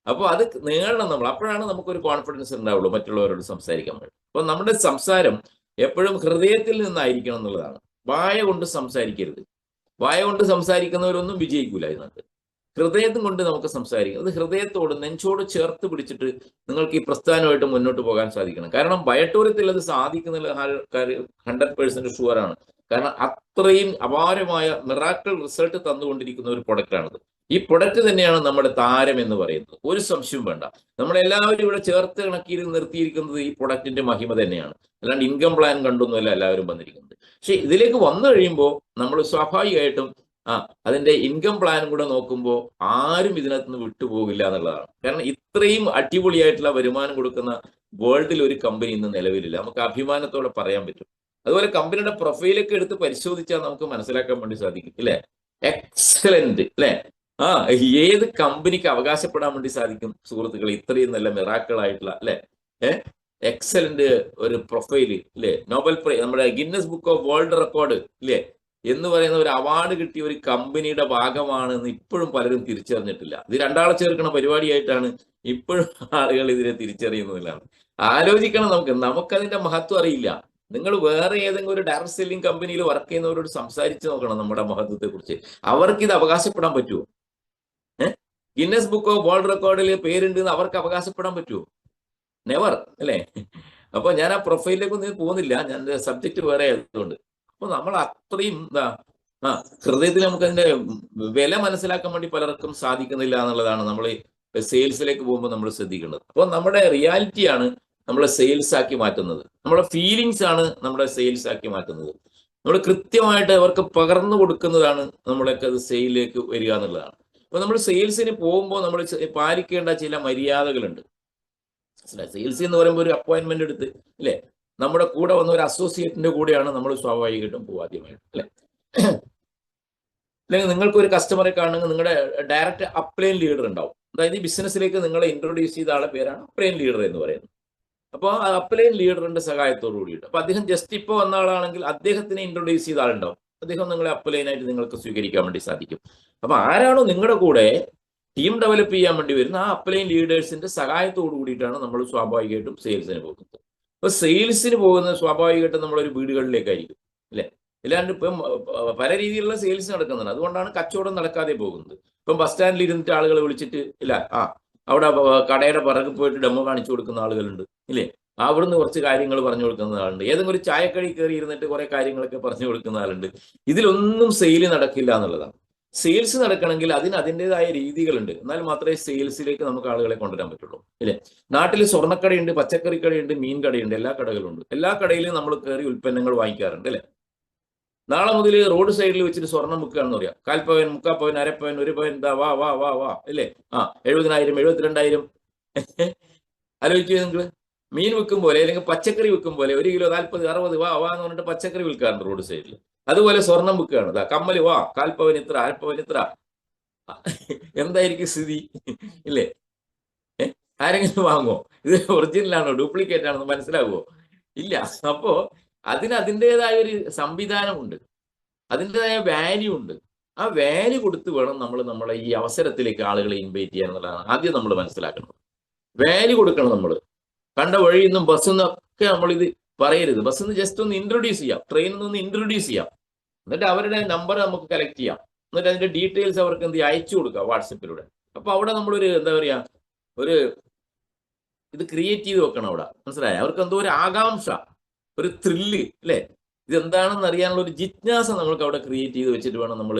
അപ്പോൾ അത് നേടണം നമ്മൾ. അപ്പോഴാണ് നമുക്കൊരു കോൺഫിഡൻസ് ഉണ്ടാവുള്ളൂ മറ്റുള്ളവരോട് സംസാരിക്കാൻ വേണ്ടി. അപ്പോൾ നമ്മുടെ സംസാരം എപ്പോഴും ഹൃദയത്തിൽ നിന്നായിരിക്കണം എന്നുള്ളതാണ്. വായ കൊണ്ട് സംസാരിക്കരുത്. വായ കൊണ്ട് സംസാരിക്കുന്നവരൊന്നും വിജയിക്കൂല ഇതിനകത്ത്. ഹൃദയം കൊണ്ട് നമുക്ക് സംസാരിക്കാം. അത് ഹൃദയത്തോട് നെഞ്ചോട് ചേർത്ത് പിടിച്ചിട്ട് നിങ്ങൾക്ക് ഈ പ്രസ്ഥാനമായിട്ട് മുന്നോട്ട് പോകാൻ സാധിക്കണം. കാരണം ബയട്ടോറിയത്തിൽ അത് സാധിക്കുന്നുള്ള 100% ഷുവറാണ്. കാരണം അത്രയും അപാരമായ മിറാക്കിൾ റിസൾട്ട് തന്നുകൊണ്ടിരിക്കുന്ന ഒരു പ്രൊഡക്റ്റാണിത്. ഈ പ്രൊഡക്റ്റ് തന്നെയാണ് നമ്മുടെ താരം എന്ന് പറയുന്നത്, ഒരു സംശയവും വേണ്ട. നമ്മളെല്ലാവരും ഇവിടെ ചേർത്ത് കണക്കി നിർത്തിയിരിക്കുന്നത് ഈ പ്രൊഡക്റ്റിന്റെ മഹിമ തന്നെയാണ്. അല്ലാണ്ട് ഇൻകം പ്ലാൻ കണ്ടൊന്നുമല്ല എല്ലാവരും വന്നിരിക്കുന്നത്. പക്ഷെ ഇതിലേക്ക് വന്നു കഴിയുമ്പോൾ നമ്മൾ സ്വാഭാവികമായിട്ടും അതിന്റെ ഇൻകം പ്ലാനും കൂടെ നോക്കുമ്പോൾ ആരും ഇതിനകത്ത് നിന്ന് വിട്ടുപോകില്ല എന്നുള്ളതാണ്. കാരണം ഇത്രയും അടിപൊളിയായിട്ടുള്ള വരുമാനം കൊടുക്കുന്ന വേൾഡിൽ ഒരു കമ്പനി ഇന്ന് നിലവിലില്ല. നമുക്ക് അഭിമാനത്തോടെ പറയാൻ പറ്റും. അതുപോലെ കമ്പനിയുടെ പ്രൊഫൈലൊക്കെ എടുത്ത് പരിശോധിച്ചാൽ നമുക്ക് മനസ്സിലാക്കാൻ വേണ്ടി സാധിക്കും, ഇല്ലേ? എക്സലന്റ്, അല്ലെ? ഏത് കമ്പനിക്ക് അവകാശപ്പെടാൻ വേണ്ടി സാധിക്കും സുഹൃത്തുക്കളെ? ഇത്രയും നല്ല മിറാക്കിളായിട്ടുള്ള, അല്ലെ, എക്സലന്റ് ഒരു പ്രൊഫൈല്, ഇല്ലേ? നോബൽ പ്രൈസ്, നമ്മുടെ Guinness book of world record, ഇല്ലേ, എന്ന് പറയുന്ന ഒരു അവാർഡ് കിട്ടിയ ഒരു കമ്പനിയുടെ ഭാഗമാണെന്ന് ഇപ്പോഴും പലരും തിരിച്ചറിഞ്ഞിട്ടില്ല. ഇത് രണ്ടാളെ ചേർക്കുന്ന പരിപാടിയായിട്ടാണ് ഇപ്പോഴും ആളുകൾ ഇതിനെ തിരിച്ചറിയുന്നതിലാണ്. ആലോചിക്കണം, നമുക്കതിന്റെ മഹത്വം അറിയില്ല. നിങ്ങൾ വേറെ ഏതെങ്കിലും ഒരു ഡയറക്ട് സെല്ലിംഗ് കമ്പനിയിൽ വർക്ക് ചെയ്യുന്നവരോട് സംസാരിച്ച് നോക്കണം നമ്മുടെ മഹത്വത്തെ കുറിച്ച്. അവർക്ക് ഇത് അവകാശപ്പെടാൻ പറ്റുമോ? ഗിന്നസ് ബുക്ക് ഓഫ് വേൾഡ് റെക്കോർഡിൽ പേരുണ്ട് എന്ന് അവർക്ക് അവകാശപ്പെടാൻ പറ്റുമോ? നെവർ, അല്ലേ? അപ്പൊ ഞാൻ ആ പ്രൊഫൈലിലേക്കൊന്നും പോകുന്നില്ല, ഞാൻ സബ്ജക്ട് വേറെ ആയതുകൊണ്ട്. അപ്പൊ നമ്മൾ അത്രയും ഹൃദയത്തിൽ നമുക്ക് അതിന്റെ വില മനസ്സിലാക്കാൻ വേണ്ടി പലർക്കും സാധിക്കുന്നില്ല എന്നുള്ളതാണ് നമ്മൾ സെയിൽസിലേക്ക് പോകുമ്പോൾ നമ്മൾ ശ്രദ്ധിക്കേണ്ടത്. അപ്പോൾ നമ്മുടെ റിയാലിറ്റിയാണ് നമ്മളെ സെയിൽസ് ആക്കി മാറ്റുന്നത്. നമ്മുടെ ഫീലിങ്സ് ആണ് നമ്മുടെ സെയിൽസ് ആക്കി മാറ്റുന്നത്. നമ്മൾ കൃത്യമായിട്ട് അവർക്ക് പകർന്നു കൊടുക്കുന്നതാണ് നമ്മളൊക്കെ അത് സെയിലിലേക്ക് വരിക എന്നുള്ളതാണ്. അപ്പൊ നമ്മൾ സെയിൽസിന് പോകുമ്പോൾ നമ്മൾ പാലിക്കേണ്ട ചില മര്യാദകളുണ്ട്. സെയിൽസ് എന്ന് പറയുമ്പോൾ ഒരു അപ്പോയിന്റ്മെന്റ് എടുത്ത്, അല്ലെ, നമ്മുടെ കൂടെ വന്ന ഒരു അസോസിയേറ്റിന്റെ കൂടെയാണ് നമ്മൾ സ്വാഭാവികമായിട്ടും പോകുക ആദ്യമായിട്ട്, അല്ലെ? അല്ലെങ്കിൽ നിങ്ങൾക്ക് ഒരു കസ്റ്റമറെ കാണണമെങ്കിൽ നിങ്ങളുടെ ഡയറക്റ്റ് അപ്ലൈൻ ലീഡർ ഉണ്ടാവും. അതായത് ഈ ബിസിനസ്സിലേക്ക് നിങ്ങളെ ഇൻട്രൊഡ്യൂസ് ചെയ്ത ആളെ പേരാണ് അപ്ലൈൻ ലീഡർ എന്ന് പറയുന്നത്. അപ്പോൾ ആ അപ്ലൈൻ ലീഡറിന്റെ സഹായത്തോടു കൂടിയിട്ട്, അപ്പൊ അദ്ദേഹം ജസ്റ്റ് ഇപ്പോൾ വന്ന ആളാണെങ്കിൽ അദ്ദേഹത്തിനെ ഇൻട്രൊഡ്യൂസ് ചെയ്ത ആളുണ്ടാവും. അദ്ദേഹം നിങ്ങളെ അപ്ലൈനായിട്ട് നിങ്ങൾക്ക് സ്വീകരിക്കാൻ വേണ്ടി സാധിക്കും. അപ്പൊ ആരാണോ നിങ്ങളുടെ കൂടെ ടീം ഡെവലപ്പ് ചെയ്യാൻ വേണ്ടി വരുന്ന ആ അപ്ലൈൻ ലീഡേഴ്സിന്റെ സഹായത്തോടു കൂടിയിട്ടാണ് നമ്മൾ സ്വാഭാവികമായിട്ടും സെയിൽസിന് പോകുന്നത്. അപ്പൊ സെയിൽസിന് പോകുന്നത് സ്വാഭാവികമായിട്ടും നമ്മളൊരു വീടുകളിലേക്കായിരിക്കും, അല്ലെ? ഇല്ലാണ്ട് ഇപ്പം പല രീതിയിലുള്ള സെയിൽസ് നടക്കുന്നുണ്ട്. അതുകൊണ്ടാണ് കച്ചവടം നടക്കാതെ പോകുന്നത്. ഇപ്പം ബസ് സ്റ്റാൻഡിൽ ഇരുന്നിട്ട് ആളുകളെ വിളിച്ചിട്ട്, ഇല്ല, അവിടെ കടയുടെ പിറകെ പോയിട്ട് ഡെമോ കാണിച്ചു കൊടുക്കുന്ന ആളുകളുണ്ട്, ഇല്ലേ? അവിടുന്ന് കുറച്ച് കാര്യങ്ങൾ പറഞ്ഞു കൊടുക്കുന്ന ആളുണ്ട്. ഏതെങ്കിലും ഒരു ചായക്കടി കയറി ഇരുന്നിട്ട് കുറെ കാര്യങ്ങളൊക്കെ പറഞ്ഞു കൊടുക്കുന്ന ആളുണ്ട്. ഇതിലൊന്നും സെയിൽ നടക്കില്ല എന്നുള്ളതാണ്. സെയിൽസ് നടക്കണമെങ്കിൽ അതിന് അതിൻ്റെതായ രീതികളുണ്ട്. എന്നാൽ മാത്രമേ സെയിൽസിലേക്ക് നമുക്ക് ആളുകളെ കൊണ്ടുവരാൻ പറ്റുള്ളൂ, ഇല്ലേ? നാട്ടിൽ സ്വർണ്ണക്കടയുണ്ട്, പച്ചക്കറി കടയുണ്ട്, മീൻ കടയുണ്ട്, എല്ലാ കടകളുണ്ട്. എല്ലാ കടയിലും നമ്മൾ കയറി ഉൽപ്പന്നങ്ങൾ വാങ്ങിക്കാറുണ്ട്, അല്ലെ? നാളെ മുതൽ റോഡ് സൈഡിൽ വെച്ചിട്ട് സ്വർണ്ണം മുക്കുകയാണെന്ന് പറയാം. 1/4 പവൻ, 3/4 പവൻ, 1/2 പവൻ, 1 പവൻ, വാ വാ വാ വാ, അല്ലേ? 70,000, 72,000. ആലോചിക്കുക നിങ്ങൾ. മീൻ വിൽക്കും പോലെ, അല്ലെങ്കിൽ പച്ചക്കറി വിൽക്കും പോലെ 1 കിലോ 40, 60, വാ വാ എന്ന് പറഞ്ഞിട്ട് പച്ചക്കറി വിൽക്കാറുണ്ട് റോഡ് സൈഡിൽ. അതുപോലെ സ്വർണം വിൽക്കുകയാണ്. കമ്മല്, വാ, 1/4 പവൻ ഇത്ര, 1/2 പവൻ ഇത്ര. എന്തായിരിക്കും സ്ഥിതി, ഇല്ലേ? ആരെങ്കിലും വാങ്ങോ? ഇത് ഒറിജിനലാണോ ഡ്യൂപ്ലിക്കേറ്റ് ആണെന്ന് മനസ്സിലാകുമോ? ഇല്ല. അപ്പോ അതിൻ്റെതായ ഒരു സംവിധാനമുണ്ട്, അതിൻ്റെതായ വാല്യൂ ഉണ്ട്. ആ വാല്യൂ കൊടുത്ത് വേണം നമ്മളെ ഈ അവസരത്തിലേക്ക് ആളുകളെ ഇൻവൈറ്റ് ചെയ്യാൻ എന്നുള്ളതാണ് ആദ്യം നമ്മൾ മനസ്സിലാക്കുന്നത്. വാല്യൂ കൊടുക്കണം. നമ്മൾ കണ്ട വഴിയിൽ നിന്നും ബസ്സിൽ നിന്നൊക്കെ നമ്മളിത് പറയരുത്. ബസ്സിൽ നിന്ന് ജസ്റ്റ് ഒന്ന് ഇൻട്രൊഡ്യൂസ് ചെയ്യാം, ട്രെയിനിൽ നിന്ന് ഇൻട്രൊഡ്യൂസ് ചെയ്യാം, എന്നിട്ട് അവരുടെ നമ്പർ നമുക്ക് കളക്ട് ചെയ്യാം, എന്നിട്ട് അതിന്റെ ഡീറ്റെയിൽസ് അവർക്ക് അയച്ചു കൊടുക്കുക വാട്സപ്പിലൂടെ. അപ്പൊ അവിടെ നമ്മളൊരു എന്താ പറയാ, ഒരു ഇത് ക്രിയേറ്റ് ചെയ്ത് വെക്കണം അവിടെ, മനസ്സിലായ? അവർക്ക് എന്തോ ഒരു ആകാംക്ഷ, ഒരു ത്രില്ല്, അല്ലെ? ഇതെന്താണെന്ന് അറിയാനുള്ള ഒരു ജിജ്ഞാസ നമ്മൾക്ക് അവിടെ ക്രിയേറ്റ് ചെയ്ത് വെച്ചിട്ട് വേണം നമ്മൾ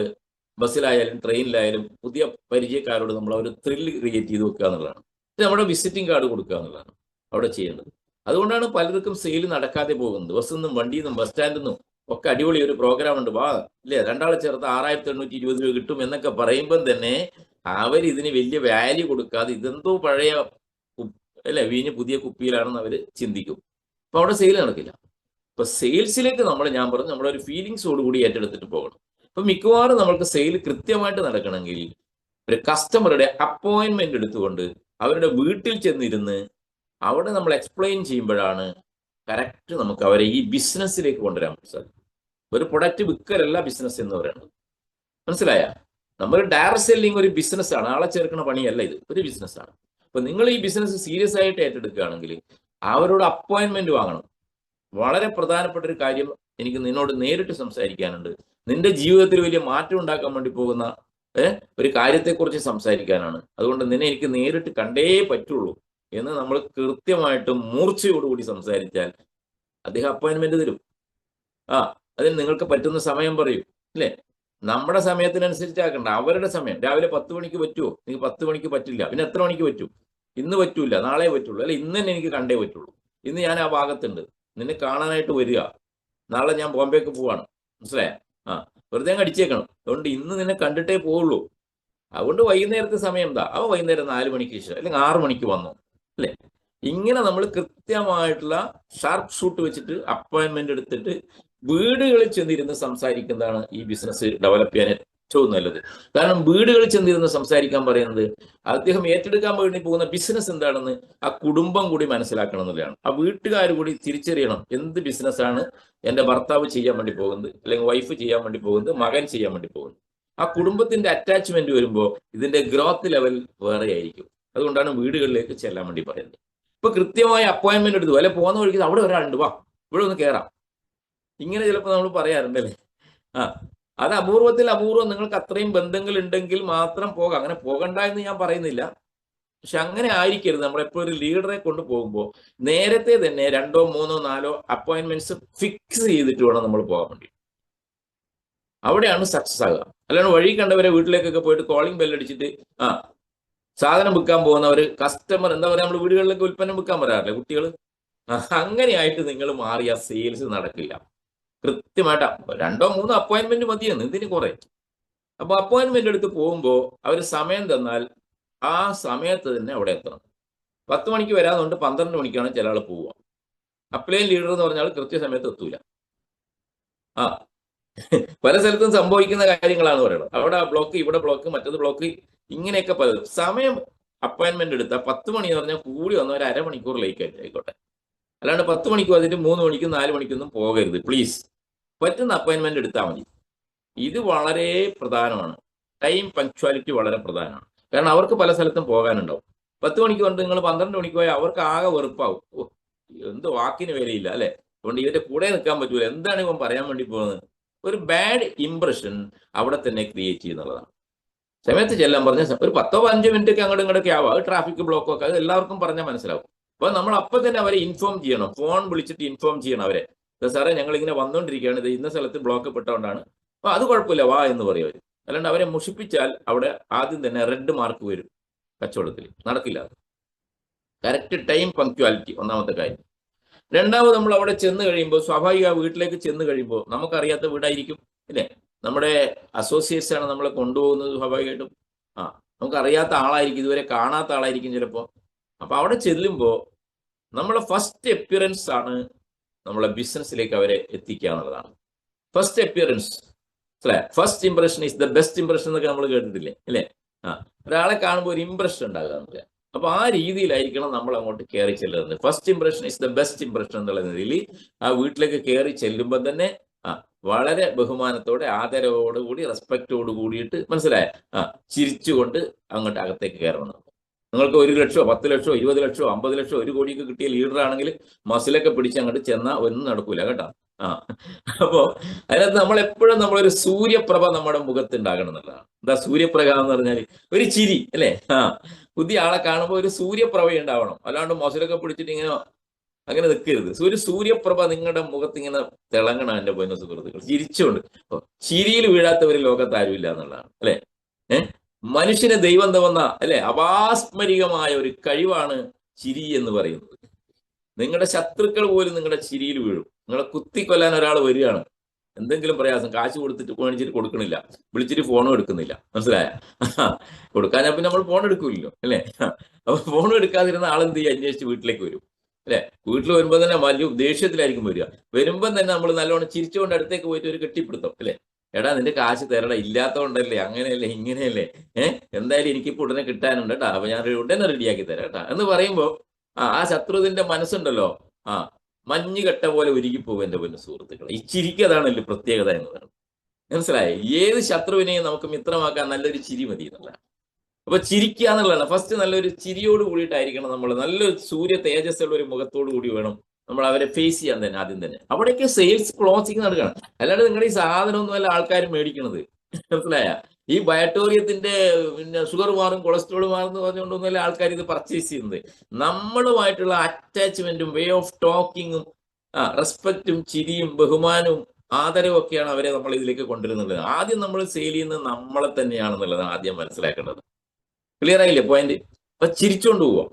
ബസ്സിലായാലും ട്രെയിനിലായാലും പുതിയ പരിചയക്കാരോട് നമ്മൾ ഒരു ത്രില്ല് ക്രിയേറ്റ് ചെയ്ത് വെക്കുക എന്നുള്ളതാണ്. ഇത് നമ്മുടെ വിസിറ്റിംഗ് കാർഡ് കൊടുക്കുക എന്നുള്ളതാണ് അവിടെ ചെയ്യേണ്ടത്. അതുകൊണ്ടാണ് പലർക്കും സെയിൽ നടക്കാതെ പോകുന്നത്. ബസ്സിൽ നിന്നും വണ്ടിയിൽ നിന്നും ബസ് സ്റ്റാൻഡിൽ നിന്നും ഒക്കെ അടിപൊളി ഒരു പ്രോഗ്രാം ഉണ്ട്, വാ, ഇല്ലേ, 2 ആളെ ചേർത്ത് 6,820 രൂപ കിട്ടും എന്നൊക്കെ പറയുമ്പം തന്നെ ഇതിന് വലിയ വാല്യൂ കൊടുക്കാതെ ഇതെന്തോ പഴയ, അല്ലെ, വീഞ്ഞ് പുതിയ കുപ്പിയിലാണെന്ന് അവർ ചിന്തിക്കും. അപ്പൊ അവിടെ സെയിൽ നടക്കില്ല. അപ്പൊ സെയിൽസിലേക്ക് ഞാൻ പറഞ്ഞു നമ്മളൊരു ഫീലിങ്സോട് കൂടി ഏറ്റെടുത്തിട്ട് പോകണം. അപ്പൊ മിക്കവാറും നമ്മൾക്ക് സെയിൽ കൃത്യമായിട്ട് നടക്കണമെങ്കിൽ ഒരു കസ്റ്റമറുടെ അപ്പോയിന്റ്മെന്റ് എടുത്തുകൊണ്ട് അവരുടെ വീട്ടിൽ ചെന്നിരുന്ന് അവിടെ നമ്മൾ എക്സ്പ്ലെയിൻ ചെയ്യുമ്പോഴാണ് കറക്റ്റ് നമുക്ക് അവരെ ഈ ബിസിനസ്സിലേക്ക് കൊണ്ടുവരാൻ സാധിക്കും. ഒരു പ്രൊഡക്റ്റ് വിൽക്കലല്ല ബിസിനസ് എന്ന് പറയുന്നത്, മനസ്സിലായ? നമ്മൾ ഡയറക്ട് സെല്ലിംഗ് ഒരു ബിസിനസ്സാണ്, ആളെ ചേർക്കുന്ന പണിയല്ല, ഇത് ഒരു ബിസിനസ്സാണ്. അപ്പൊ നിങ്ങൾ ഈ ബിസിനസ് സീരിയസ് ആയിട്ട് ഏറ്റെടുക്കുകയാണെങ്കിൽ അവരോട് അപ്പോയിന്റ്മെന്റ് വാങ്ങണം. വളരെ പ്രധാനപ്പെട്ട ഒരു കാര്യം എനിക്ക് നിന്നോട് നേരിട്ട് സംസാരിക്കാനുണ്ട്. നിന്റെ ജീവിതത്തിൽ വലിയ മാറ്റം ഉണ്ടാക്കാൻ വേണ്ടി പോകുന്ന ഒരു കാര്യത്തെക്കുറിച്ച് സംസാരിക്കാനാണ്. അതുകൊണ്ട് നിന്നെ എനിക്ക് നേരിട്ട് കണ്ടേ പറ്റുള്ളൂ എന്ന് നമ്മൾ കൃത്യമായിട്ട് മൂർച്ചയോടുകൂടി സംസാരിച്ചാൽ അദ്ദേഹം അപ്പോയിന്റ്മെന്റ് തരും. അതിന് നിങ്ങൾക്ക് പറ്റുന്ന സമയം പറയൂ, അല്ലേ? നമ്മുടെ സമയത്തിനനുസരിച്ചാക്കണ്ട, അവരുടെ സമയം. രാവിലെ 10 മണിക്ക് പറ്റുമോ? നിങ്ങൾക്ക് 10 മണിക്ക് പറ്റില്ല, പിന്നെ എത്ര മണിക്ക് പറ്റും? ഇന്ന് പറ്റൂല, നാളെ പറ്റുള്ളൂ, അല്ലെ ഇന്ന് തന്നെ എനിക്ക് കണ്ടേ പറ്റുള്ളൂ. ഇന്ന് ഞാൻ ആ ഭാഗത്തുണ്ട്, നിന്നെ കാണാനായിട്ട് വരിക. നാളെ ഞാൻ ബോംബെക്ക് പോവാണ്, മനസ്സിലായ? വെറുതെ അടിച്ചേക്കണം. അതുകൊണ്ട് ഇന്ന് നിന്നെ കണ്ടിട്ടേ പോവുള്ളൂ. അതുകൊണ്ട് വൈകുന്നേരത്തെ സമയം എന്താ? അവ വൈകുന്നേരം 4 മണിക്ക് ശേഷം അല്ലെങ്കിൽ 6 മണിക്ക് വന്നു, അല്ലേ? ഇങ്ങനെ നമ്മൾ കൃത്യമായിട്ടുള്ള ഷാർപ്പ് ഷൂട്ട് വെച്ചിട്ട് അപ്പോയിന്റ്മെന്റ് എടുത്തിട്ട് വീടുകളിൽ ചെന്നിരുന്ന് സംസാരിക്കുന്നതാണ് ഈ ബിസിനസ് ഡെവലപ്പ് ചെയ്യാൻ ഏറ്റവും നല്ലത്. കാരണം വീടുകളിൽ ചെന്നിരുന്ന് സംസാരിക്കാൻ പറയുന്നത് അദ്ദേഹം ഏറ്റെടുക്കാൻ വേണ്ടി പോകുന്ന ബിസിനസ് എന്താണെന്ന് ആ കുടുംബം കൂടി മനസ്സിലാക്കണം എന്നുള്ളതാണ്. ആ വീട്ടുകാർ കൂടി തിരിച്ചറിയണം എന്ത് ബിസിനസ്സാണ് എൻ്റെ ഭർത്താവ് ചെയ്യാൻ വേണ്ടി പോകുന്നത്, അല്ലെങ്കിൽ വൈഫ് ചെയ്യാൻ വേണ്ടി പോകുന്നത്, മകൻ ചെയ്യാൻ വേണ്ടി പോകുന്നത്. ആ കുടുംബത്തിന്റെ അറ്റാച്ച്മെന്റ് വരുമ്പോൾ ഇതിന്റെ ഗ്രോത്ത് ലെവൽ വേറെ ആയിരിക്കും. അതുകൊണ്ടാണ് വീടുകളിലേക്ക് ചെല്ലാൻ വേണ്ടി പറയുന്നത്. ഇപ്പൊ കൃത്യമായ അപ്പോയിന്റ്മെന്റ് എടുത്തു, അല്ലെ പോകുന്ന വഴിക്ക് അവിടെ ഒരാളുണ്ട്, വാ ഇവിടെ ഒന്ന് കയറാം, ഇങ്ങനെ ചിലപ്പോൾ നമ്മൾ പറയാറുണ്ടല്ലേ. അത് അപൂർവത്തിൽ അപൂർവം നിങ്ങൾക്ക് അത്രയും ബന്ധങ്ങൾ ഉണ്ടെങ്കിൽ മാത്രം പോകാം. അങ്ങനെ പോകണ്ട എന്ന് ഞാൻ പറയുന്നില്ല, പക്ഷെ അങ്ങനെ ആയിരിക്കരുത്. നമ്മളെപ്പോഴും ഒരു ലീഡറെ കൊണ്ട് പോകുമ്പോൾ നേരത്തെ തന്നെ 2, 3, 4 അപ്പോയിന്റ്മെന്റ്സ് ഫിക്സ് ചെയ്തിട്ട് വേണം നമ്മൾ പോകാൻ വേണ്ടി. അവിടെയാണ് സക്സസ് ആകുക. അല്ലാണ്ട് വഴി കണ്ടവരെ വീട്ടിലേക്കൊക്കെ പോയിട്ട് കോളിംഗ് ബെല്ലടിച്ചിട്ട് സാധനം വിൽക്കാൻ പോകുന്നവര് കസ്റ്റമർ എന്താ പറയാ, നമ്മൾ വീടുകളിലേക്ക് ഉൽപ്പന്നം വിൽക്കാൻ പറയാറില്ലേ കുട്ടികൾ, അങ്ങനെയായിട്ട് നിങ്ങൾ മാറിയ സെയിൽസ് നടക്കില്ല. കൃത്യമായിട്ട് 2, 3 അപ്പോയിന്റ്മെന്റ് മതിയെന്ന്, ഇതിന് കുറെ. അപ്പൊ അപ്പോയിന്റ്മെന്റ് എടുത്ത് പോകുമ്പോൾ അവർ സമയം തന്നാൽ ആ സമയത്ത് തന്നെ അവിടെ എത്തണം. 10 മണിക്ക് വരാതുകൊണ്ട് 12 മണിക്കാണ് ചില ആൾ പോവുക. അപ്ലൈൻ ലീഡർ എന്ന് പറഞ്ഞാൽ കൃത്യസമയത്ത് എത്തൂല. പല സ്ഥലത്തും സംഭവിക്കുന്ന കാര്യങ്ങളാണ് പറയുന്നത്. അവിടെ ബ്ലോക്ക്, ഇവിടെ ബ്ലോക്ക്, മറ്റത് ബ്ലോക്ക്, ഇങ്ങനെയൊക്കെ പലതും. സമയം അപ്പോയിന്റ്മെന്റ് എടുത്താൽ 10 മണി എന്ന് പറഞ്ഞാൽ കൂടി വന്ന ഒരു അരമണിക്കൂർ ലേറ്റ് ആയിക്കോട്ടെ. അല്ലാണ്ട് 10 മണിക്ക് വന്നിട്ട് 3 മണിക്കും 4 മണിക്കൊന്നും പോകരുത് പ്ലീസ്. പറ്റുന്ന അപ്പോയിന്റ്മെന്റ് എടുത്താൽ മതി. ഇത് വളരെ പ്രധാനമാണ്. ടൈം പങ്ക്ച്വാലിറ്റി വളരെ പ്രധാനമാണ്. കാരണം അവർക്ക് പല സ്ഥലത്തും പോകാനുണ്ടാവും. 10 മണിക്ക് വന്നിട്ട് നിങ്ങൾ 12 മണിക്ക് പോയാൽ അവർക്ക് ആകെ വെറുപ്പാവും. എന്ത് വാക്കിന് വിലയില്ല, അല്ലെ? അതുകൊണ്ട് ഇവരുടെ കൂടെ നിൽക്കാൻ പറ്റൂല. എന്താണ് ഇവൻ പറയാൻ വേണ്ടി പോകുന്നത്? ഒരു ബാഡ് ഇംപ്രഷൻ അവിടെ തന്നെ ക്രിയേറ്റ് ചെയ്യുന്നുള്ളതാണ്. സമയത്ത് ചെല്ലാൻ പറഞ്ഞ ഒരു 10-15 മിനിറ്റ് ഒക്കെ അങ്ങോട്ടും ഇങ്ങോട്ടൊക്കെ ആവാം. ട്രാഫിക് ബ്ലോക്കും ഒക്കെ അത് എല്ലാവർക്കും പറഞ്ഞാൽ മനസ്സിലാവും. അപ്പൊ നമ്മൾ അപ്പൊ തന്നെ അവരെ ഇൻഫോം ചെയ്യണം, ഫോൺ വിളിച്ചിട്ട് ഇൻഫോം ചെയ്യണം അവരെ. സാറേ ഞങ്ങൾ ഇങ്ങനെ വന്നുകൊണ്ടിരിക്കുകയാണ്, ഇത് ഇന്ന സ്ഥലത്ത് ബ്ലോക്ക് പെട്ടുകൊണ്ടാണ്, അപ്പൊ അത് കുഴപ്പമില്ല വാ എന്ന് പറയും അവർ. അല്ലാണ്ട് അവരെ മുഷിപ്പിച്ചാൽ അവിടെ ആദ്യം തന്നെ റെഡ് മാർക്ക് വരും, കച്ചവടത്തിൽ നടക്കില്ല. കറക്റ്റ് ടൈം പങ്ക്ച്വാലിറ്റി ഒന്നാമത്തെ കാര്യം. രണ്ടാമത് നമ്മൾ അവിടെ ചെന്ന് കഴിയുമ്പോൾ സ്വാഭാവിക വീട്ടിലേക്ക് ചെന്ന് കഴിയുമ്പോൾ നമുക്കറിയാത്ത വീടായിരിക്കും, ഇല്ലേ? നമ്മുടെ അസോസിയേറ്റ്സ് ആണ് നമ്മളെ കൊണ്ടുപോകുന്നത്. സ്വാഭാവികമായിട്ടും നമുക്കറിയാത്ത ആളായിരിക്കും, ഇതുവരെ കാണാത്ത ആളായിരിക്കും ചിലപ്പോൾ. അപ്പൊ അവിടെ ചെല്ലുമ്പോൾ നമ്മളെ ഫസ്റ്റ് അപ്പിയറൻസ് ആണ് നമ്മളെ ബിസിനസ്സിലേക്ക് അവരെ എത്തിക്കുക എന്നുള്ളതാണ്. First appearance, first impression is the best impression എന്നൊക്കെ നമ്മൾ കേട്ടിട്ടില്ലേ, അല്ലേ? ഒരാളെ കാണുമ്പോൾ ഒരു ഇംപ്രഷൻ ഉണ്ടാകുക എന്നില്ല. അപ്പൊ ആ രീതിയിലായിരിക്കണം നമ്മൾ അങ്ങോട്ട് കയറി ചെല്ലുന്നത്. First impression is the best impression എന്നുള്ള നിലയിൽ ആ വീട്ടിലേക്ക് കയറി ചെല്ലുമ്പോൾ തന്നെ വളരെ ബഹുമാനത്തോടെ, ആദരവോടുകൂടി, റെസ്പെക്റ്റോട് കൂടിയിട്ട്, മനസ്സിലായ, ചിരിച്ചുകൊണ്ട് അങ്ങോട്ട് അകത്തേക്ക് കയറണം. നിങ്ങൾക്ക് 1 ലക്ഷമോ 10 ലക്ഷമോ 20 ലക്ഷമോ 50 ലക്ഷമോ 1 കോടിയൊക്കെ കിട്ടിയ ലീഡർ ആണെങ്കിൽ മസിലൊക്കെ പിടിച്ച് അങ്ങോട്ട് ചെന്നാൽ ഒന്നും നടക്കൂല കേട്ടോ. അപ്പോ അതിനകത്ത് നമ്മൾ എപ്പോഴും നമ്മളൊരു സൂര്യപ്രഭ നമ്മുടെ മുഖത്ത് ഉണ്ടാകണം എന്നുള്ളതാണ്. എന്താ സൂര്യപ്രഭ എന്ന് പറഞ്ഞാൽ? ഒരു ചിരി, അല്ലേ? പുതിയ ആളെ കാണുമ്പോൾ ഒരു സൂര്യപ്രഭ ഉണ്ടാവണം. അല്ലാണ്ട് മസിലൊക്കെ പിടിച്ചിട്ട് ഇങ്ങനെ അങ്ങനെ നിൽക്കരുത്. ഒരു സൂര്യപ്രഭ നിങ്ങളുടെ മുഖത്ത് ഇങ്ങനെ തിളങ്ങണം എൻ്റെ പൊന്ന സുഹൃത്തുക്കൾ, ചിരിച്ചുകൊണ്ട്. ചിരിയിൽ വീഴാത്തവർ ലോകത്ത് ആരുമില്ല എന്നുള്ളതാണ്, അല്ലെ? മനുഷ്യന് ദൈവം തന്ന, അല്ലെ, അപാസ്മരികമായ ഒരു കഴിവാണ് ചിരി എന്ന് പറയുന്നത്. നിങ്ങളുടെ ശത്രുക്കൾ പോലും നിങ്ങളുടെ ചിരിയിൽ വീഴും. നിങ്ങളെ കുത്തിക്കൊല്ലാൻ ഒരാൾ വരികയാണ്, എന്തെങ്കിലും പ്രയാസം, കാശ് കൊടുത്തിട്ട് മേടിച്ചിട്ട് കൊടുക്കണില്ല, വിളിച്ചിട്ട് ഫോണും എടുക്കുന്നില്ല, മനസ്സിലായ? കൊടുക്കാൻ പിന്നെ നമ്മൾ ഫോൺ എടുക്കൂല്ലോ, അല്ലേ? അപ്പൊ ഫോൺ എടുക്കാതിരുന്ന ആളെന്ത് ചെയ്യും? അന്വേഷിച്ച് വീട്ടിലേക്ക് വരും, അല്ലെ? വീട്ടിൽ വരുമ്പോൾ തന്നെ വലിയ ദേഷ്യത്തിലായിരിക്കും വരിക. വരുമ്പം തന്നെ നമ്മൾ നല്ലോണം ചിരിച്ചുകൊണ്ട് അടുത്തേക്ക് പോയിട്ട് ഒരു കെട്ടിപ്പിടുത്തം, അല്ലെ? എടാ നിന്റെ കാശ് തരടാ, ഇല്ലാത്തതുകൊണ്ടല്ലേ, അങ്ങനെയല്ലേ, ഇങ്ങനെയല്ലേ, എന്തായാലും എനിക്കിപ്പോൾ ഉടനെ കിട്ടാനുണ്ട് കേട്ടാ, അപ്പൊ ഞാൻ ഉടനെ റെഡിയാക്കി തരാം കേട്ടാ എന്ന് പറയുമ്പോൾ ആ ശത്രുവിന്റെ മനസ്സുണ്ടല്ലോ, മഞ്ഞ് കെട്ട പോലെ ഒരുങ്ങിപ്പോകും എൻ്റെ പൊന്നു സുഹൃത്തുക്കളെ. ഈ ചിരിക്കതാണല്ലോ പ്രത്യേകത എന്ന് പറയുന്നത്, മനസ്സിലായേ? ഏത് ശത്രുവിനെയും നമുക്ക് മിത്രമാക്കാൻ നല്ലൊരു ചിരി മതി എന്നുള്ളതാണ്. അപ്പൊ ചിരിക്കുക എന്നുള്ളതാണ് ഫസ്റ്റ്. നല്ലൊരു ചിരിയോട് കൂടിയിട്ടായിരിക്കണം നമ്മൾ, നല്ലൊരു സൂര്യ തേജസ്സുള്ള ഒരു മുഖത്തോടു കൂടി വേണം നമ്മൾ അവരെ ഫേസ് ചെയ്യാൻ തന്നെ. ആദ്യം തന്നെ അവിടേക്ക് സെയിൽസ് ക്ലോസിങ് നടക്കണം. അല്ലാണ്ട് നിങ്ങളുടെ ഈ സാധനമൊന്നും അല്ല ആൾക്കാർ മേടിക്കണത്, മനസ്സിലായ? ഈ ബയട്ടോറിയത്തിന്റെ പിന്നെ ഷുഗർ മാറും കൊളസ്ട്രോൾ മാറും എന്ന് പറഞ്ഞുകൊണ്ടൊന്നുമല്ല ആൾക്കാർ ഇത് പർച്ചേസ് ചെയ്യുന്നത്. നമ്മളുമായിട്ടുള്ള അറ്റാച്ച്മെന്റും വേ ഓഫ് ടോക്കിങ്ങും റെസ്പെക്റ്റും ചിരിയും ബഹുമാനവും ആദരവും ഒക്കെയാണ് അവരെ നമ്മൾ ഇതിലേക്ക് കൊണ്ടുവരുന്നത്. ആദ്യം നമ്മൾ സെയിൽ ചെയ്യുന്നത് നമ്മളെ തന്നെയാണെന്നുള്ളതാണ് ആദ്യം മനസ്സിലാക്കേണ്ടത്. ക്ലിയർ ആയില്ലേ പോയിന്റ്? അപ്പൊ ചിരിച്ചോണ്ട് പോവാം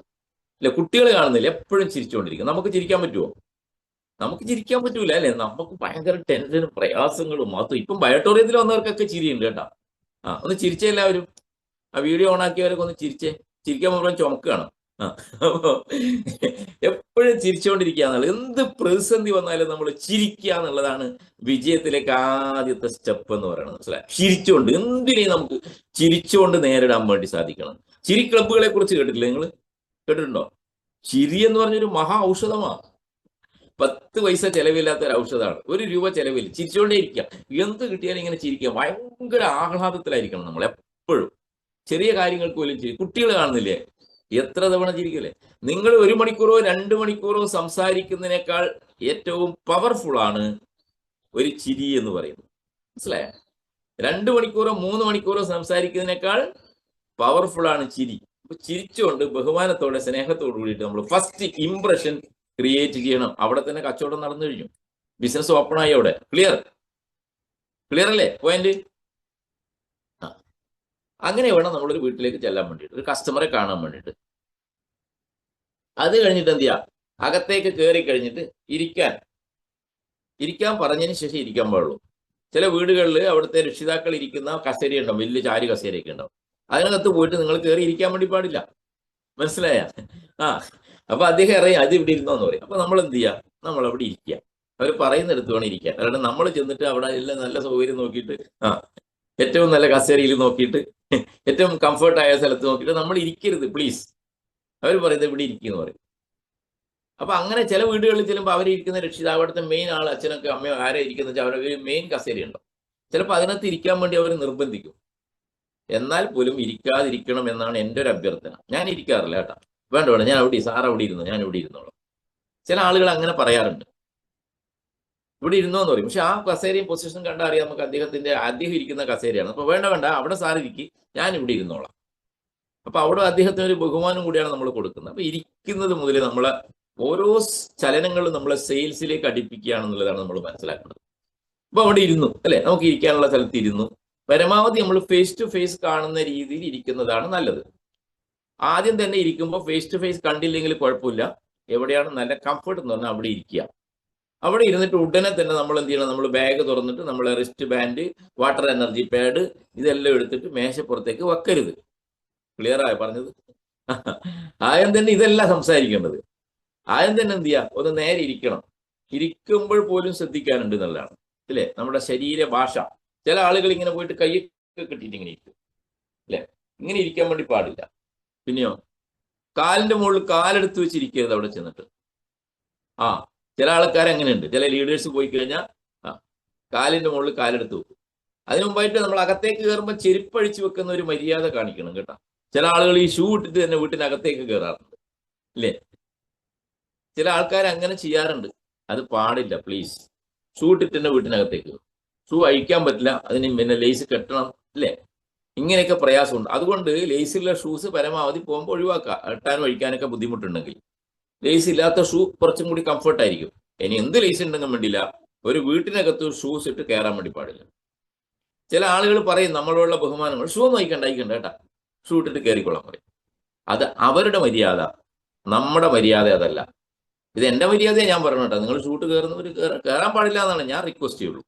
അല്ലെ? കുട്ടികൾ കാണുന്നില്ല, എപ്പോഴും ചിരിച്ചുകൊണ്ടിരിക്കും. നമുക്ക് ചിരിക്കാൻ പറ്റുമോ? നമുക്ക് ചിരിക്കാൻ പറ്റൂല അല്ലെ? നമുക്ക് ഭയങ്കര ടെൻഷനും പ്രയാസങ്ങളും മാത്രം. ഇപ്പം ബയോട്ടോറിയത്തിൽ വന്നവർക്കൊക്കെ ചിരിയുണ്ട് കേട്ടോ. ഒന്ന് ചിരിച്ചേ എല്ലാവരും. ആ വീഡിയോ ഓൺ ആക്കിയവരൊക്കെ ഒന്ന് ചിരിച്ചേ. ചിരിക്കാൻ മുഴുവൻ ചുമക്കുകയാണ്. അപ്പോ എപ്പോഴും ചിരിച്ചുകൊണ്ടിരിക്കുക എന്നുള്ളത്, എന്ത് പ്രതിസന്ധി വന്നാലും നമ്മൾ ചിരിക്കുക എന്നുള്ളതാണ് വിജയത്തിലേക്ക് ആദ്യത്തെ സ്റ്റെപ്പ് എന്ന് പറയുന്നത്. മനസ്സിലായി? ചിരിച്ചുകൊണ്ട് എന്തിനേയും നമുക്ക് ചിരിച്ചുകൊണ്ട് നേരിടാൻ വേണ്ടി സാധിക്കണം. ചിരി ക്ലബ്ബുകളെ കുറിച്ച് കേട്ടിട്ടില്ലേ നിങ്ങൾ? കേട്ടിട്ടുണ്ടോ? ചിരി എന്ന് പറഞ്ഞൊരു മഹാ ഔഷധമാണ്. 10 പൈസ ചെലവില്ലാത്ത ഒരു ഔഷധമാണ്. 1 രൂപ ചെലവില്ല. ചിരിച്ചുകൊണ്ടേ ഇരിക്കുക. എന്ത് കിട്ടിയാലും ഇങ്ങനെ ചിരിക്കുക. ഭയങ്കര ആഹ്ലാദത്തിലായിരിക്കണം നമ്മൾ എപ്പോഴും. ചെറിയ കാര്യങ്ങൾക്ക് പോലും ചിരി. കുട്ടികൾ കാണുന്നില്ലേ എത്ര തവണ ചിരിക്കല്ലേ? നിങ്ങൾ 1 മണിക്കൂറോ 2 മണിക്കൂറോ സംസാരിക്കുന്നതിനേക്കാൾ ഏറ്റവും പവർഫുൾ ആണ് ഒരു ചിരി എന്ന് പറയുന്നത്. മനസ്സിലായോ? 2 മണിക്കൂറോ 3 മണിക്കൂറോ സംസാരിക്കുന്നതിനേക്കാൾ പവർഫുൾ ആണ് ചിരി. അപ്പൊ ചിരിച്ചുകൊണ്ട് ബഹുമാനത്തോടെ സ്നേഹത്തോടു കൂടിയിട്ട് നമ്മൾ ഫസ്റ്റ് ഇംപ്രഷൻ ക്രിയേറ്റ് ചെയ്യണം. അവിടെ തന്നെ കച്ചവടം നടന്നു കഴിഞ്ഞു. ബിസിനസ് ഓപ്പൺ ആയി അവിടെ. ക്ലിയർ അല്ലേ പോയിന്റ്? അങ്ങനെ വേണം നമ്മളൊരു വീട്ടിലേക്ക് ചെല്ലാൻ വേണ്ടിയിട്ട്, ഒരു കസ്റ്റമറെ കാണാൻ വേണ്ടിയിട്ട്. അത് കഴിഞ്ഞിട്ട് എന്ത് ചെയ്യാ? അകത്തേക്ക് കയറി കഴിഞ്ഞിട്ട് ഇരിക്കാൻ പറഞ്ഞതിന് ശേഷം ഇരിക്കാൻ പാടുള്ളൂ. ചില വീടുകളിൽ അവിടുത്തെ രക്ഷിതാക്കൾ ഇരിക്കുന്ന കസേര ഉണ്ടാവും, വലിയ ചാരി കസേരയൊക്കെ ഉണ്ടാവും. അതിനകത്ത് പോയിട്ട് നിങ്ങൾ കയറി ഇരിക്കാൻ വേണ്ടി പാടില്ല. മനസ്സിലായ? അപ്പൊ അദ്ദേഹം അറിയാം അത് ഇവിടെ ഇരുന്നോന്ന് പറയും. അപ്പൊ നമ്മൾ എന്ത് ചെയ്യുക? നമ്മൾ അവിടെ ഇരിക്കുക. അവർ പറയുന്നിടത്ത് വേണം ഇരിക്കുക. കാരണം നമ്മൾ ചെന്നിട്ട് അവിടെ എല്ലാം നല്ല സൗകര്യം നോക്കിയിട്ട് ഏറ്റവും നല്ല കസേരയിൽ നോക്കിയിട്ട് ഏറ്റവും കംഫർട്ടായ സ്ഥലത്ത് നോക്കിയിട്ട് നമ്മൾ ഇരിക്കരുത് പ്ലീസ്. അവർ പറയുന്നത് ഇവിടെ ഇരിക്കുന്നു പറയും. അപ്പൊ അങ്ങനെ ചില വീടുകളിൽ ചെല്ലുമ്പോൾ അവരിയ്ക്കുന്ന രക്ഷിതാവ്, അവിടുത്തെ മെയിൻ ആൾ, അച്ഛനൊക്കെ അമ്മയോ ആരെ ഇരിക്കുന്ന വെച്ചാൽ അവരുടെ മെയിൻ കസേരയുണ്ടോ. ചിലപ്പോൾ അതിനകത്ത് ഇരിക്കാൻ വേണ്ടി അവർ നിർബന്ധിക്കും. എന്നാൽ പോലും ഇരിക്കാതിരിക്കണം എന്നാണ് എൻ്റെ ഒരു അഭ്യർത്ഥന. ഞാൻ ഇരിക്കാറില്ല കേട്ടോ. വേണ്ട ഞാൻ സാർ അവിടെ ഇരുന്നു, ഞാൻ ഇവിടെ ഇരുന്നോളാം. ചില ആളുകൾ അങ്ങനെ പറയാറുണ്ട്, ഇവിടെ ഇരുന്നോന്ന് പറയും. പക്ഷെ ആ കസേരയും പൊസിഷനും കണ്ടാൽ അറിയാം നമുക്ക് അദ്ദേഹം ഇരിക്കുന്ന കസേരയാണ്. അപ്പൊ വേണ്ട അവിടെ സാർ ഇരിക്കും, ഞാൻ ഇവിടെ ഇരുന്നോളാം. അപ്പൊ അവിടെ അദ്ദേഹത്തിന് ഒരു ബഹുമാനം കൂടിയാണ് നമ്മൾ കൊടുക്കുന്നത്. അപ്പൊ ഇരിക്കുന്നത് മുതൽ നമ്മളെ ഓരോ ചലനങ്ങളും നമ്മളെ സെയിൽസിലേക്ക് അടുപ്പിക്കുകയാണെന്നുള്ളതാണ് നമ്മൾ മനസ്സിലാക്കുന്നത്. അപ്പൊ അവിടെ ഇരുന്നു അല്ലെ, നമുക്ക് ഇരിക്കാനുള്ള സ്ഥലത്ത് ഇരുന്നു. പരമാവധി നമ്മൾ ഫേസ് ടു ഫേസ് കാണുന്ന രീതിയിൽ ഇരിക്കുന്നതാണ് നല്ലത്. ആദ്യം തന്നെ ഇരിക്കുമ്പോൾ ഫേസ് ടു ഫേസ് കണ്ടില്ലെങ്കിൽ കുഴപ്പമില്ല. എവിടെയാണ് നല്ല കംഫർട്ട് എന്ന് പറഞ്ഞാൽ അവിടെ ഇരിക്കുക. അവിടെ ഇരുന്നിട്ട് ഉടനെ തന്നെ നമ്മൾ എന്ത് ചെയ്യണം? നമ്മൾ ബാഗ് തുറന്നിട്ട് നമ്മളെ wrist band, water energy pad ഇതെല്ലാം എടുത്തിട്ട് മേശപ്പുറത്തേക്ക് വെക്കരുത്. ക്ലിയർ ആയോ പറഞ്ഞത്? ആദ്യം തന്നെ ഇതല്ല സംസാരിക്കേണ്ടത്. ആദ്യം തന്നെ എന്ത് ചെയ്യുക? ഒന്ന് നേരെ ഇരിക്കണം. ഇരിക്കുമ്പോൾ പോലും ശ്രദ്ധിക്കാനുണ്ട് എന്നുള്ളതാണ് അല്ലേ നമ്മുടെ ശരീര ഭാഷ. ചില ആളുകൾ ഇങ്ങനെ പോയിട്ട് കൈയൊക്കെ കെട്ടിയിട്ട് ഇങ്ങനെ ഇരിക്കും അല്ലെ, ഇങ്ങനെ ഇരിക്കാൻ വേണ്ടി പാടില്ല. പിന്നെയോ കാലിന്റെ മുകളിൽ കാലെടുത്ത് വെച്ചിരിക്കരുത് അവിടെ ചെന്നിട്ട്. ചില ആൾക്കാർ അങ്ങനെയുണ്ട്. ചില ലീഡേഴ്സ് പോയി കഴിഞ്ഞാൽ കാലിന്റെ മുകളിൽ കാലെടുത്ത് വെക്കും. അതിനു മുമ്പായിട്ട് നമ്മൾ അകത്തേക്ക് കയറുമ്പോൾ ചെരുപ്പഴിച്ച് വെക്കുന്ന ഒരു മര്യാദ കാണിക്കണം കേട്ടോ. ചില ആളുകൾ ഈ ഷൂ ഇട്ടിട്ട് തന്നെ വീട്ടിനകത്തേക്ക് കയറാറുണ്ട് അല്ലേ. ചില ആൾക്കാർ അങ്ങനെ ചെയ്യാറുണ്ട്. അത് പാടില്ല പ്ലീസ്. ഷൂ ഇട്ടിട്ട് തന്നെ വീട്ടിനകത്തേക്ക് കയറും. ഷൂ അഴിക്കാൻ പറ്റില്ല, അതിന് പിന്നെ ലേസ് കെട്ടണം അല്ലേ. ഇങ്ങനെയൊക്കെ പ്രയാസമുണ്ട്. അതുകൊണ്ട് ലേസിലുള്ള ഷൂസ് പരമാവധി പോകുമ്പോൾ ഒഴിവാക്കുക. ഇട്ടാനും അഴിക്കാനൊക്കെ ബുദ്ധിമുട്ടുണ്ടെങ്കിൽ. ലേസ് ഇല്ലാത്ത ഷൂ കുറച്ചും കൂടി കംഫർട്ടായിരിക്കും. ഇനി എന്ത് ലേസ് ഉണ്ടെങ്കിലും വേണ്ടില്ല, ഒരു വീട്ടിനകത്ത് ഷൂസ് ഇട്ട് കയറാൻ വേണ്ടി പാടില്ല. ചില ആളുകൾ പറയും നമ്മളോടുള്ള ബഹുമാനങ്ങൾ, ഷൂ ഒന്നും അയക്കണ്ട കേട്ടാ, ഷൂ ഇട്ടിട്ട് കയറിക്കൊള്ളാൻ പറയും. അത് അവരുടെ മര്യാദ, നമ്മുടെ മര്യാദ അതല്ല. ഇത് എൻ്റെ മര്യാദയെ ഞാൻ പറഞ്ഞു കേട്ടോ. നിങ്ങൾ ഷൂ ഇട്ട് കയറുന്നവർ കയറാൻ പാടില്ല എന്നാണ് ഞാൻ റിക്വസ്റ്റ് ചെയ്യുള്ളൂ.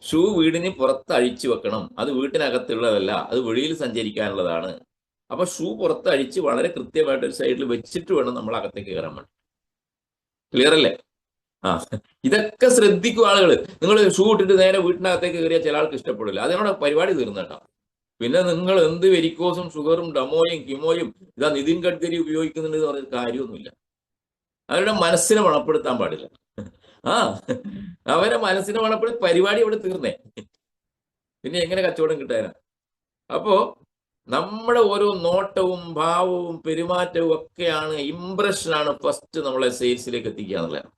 ഷൂ വീടിന് പുറത്ത് അഴിച്ചു വെക്കണം. അത് വീട്ടിനകത്തുള്ളതല്ല, അത് വെളിയിൽ സഞ്ചരിക്കാനുള്ളതാണ്. അപ്പൊ ഷൂ പുറത്ത് അഴിച്ച് വളരെ കൃത്യമായിട്ട് ഒരു സൈഡിൽ വെച്ചിട്ട് വേണം നമ്മൾ അകത്തേക്ക് കയറാൻ വേണ്ടി. ക്ലിയർ അല്ലേ? ഇതൊക്കെ ശ്രദ്ധിക്കും ആളുകൾ. നിങ്ങൾ ഷൂ ഇട്ടിട്ട് നേരെ വീട്ടിനകത്തേക്ക് കയറിയാൽ ചില ആൾക്ക് ഇഷ്ടപ്പെടില്ല. അതിനോട് പരിപാടി തീർന്നേട്ടാ. പിന്നെ നിങ്ങൾ എന്ത് വെരിക്കോസും ഷുഗറും ഡമോയും കിമോയും ഇതാ നിതിൻ ഗഡ്കരി ഉപയോഗിക്കുന്നുണ്ട് എന്ന് പറഞ്ഞ കാര്യമൊന്നുമില്ല. അവരുടെ മനസ്സിനെ മണപ്പെടുത്താൻ പാടില്ല. അവരെ മനസ്സിനെ മണപ്പെടുത്തി പരിപാടി അവിടെ തീർന്നേ. പിന്നെ എങ്ങനെ കച്ചവടം കിട്ടാനാ? അപ്പോ നമ്മുടെ ഓരോ നോട്ടവും ഭാവവും പെരുമാറ്റവും ഒക്കെയാണ്, ഇംപ്രഷനാണ് ഫസ്റ്റ് നമ്മളെ സെയിൽസിലേക്ക് എത്തിക്കുക എന്നുള്ളതാണ്.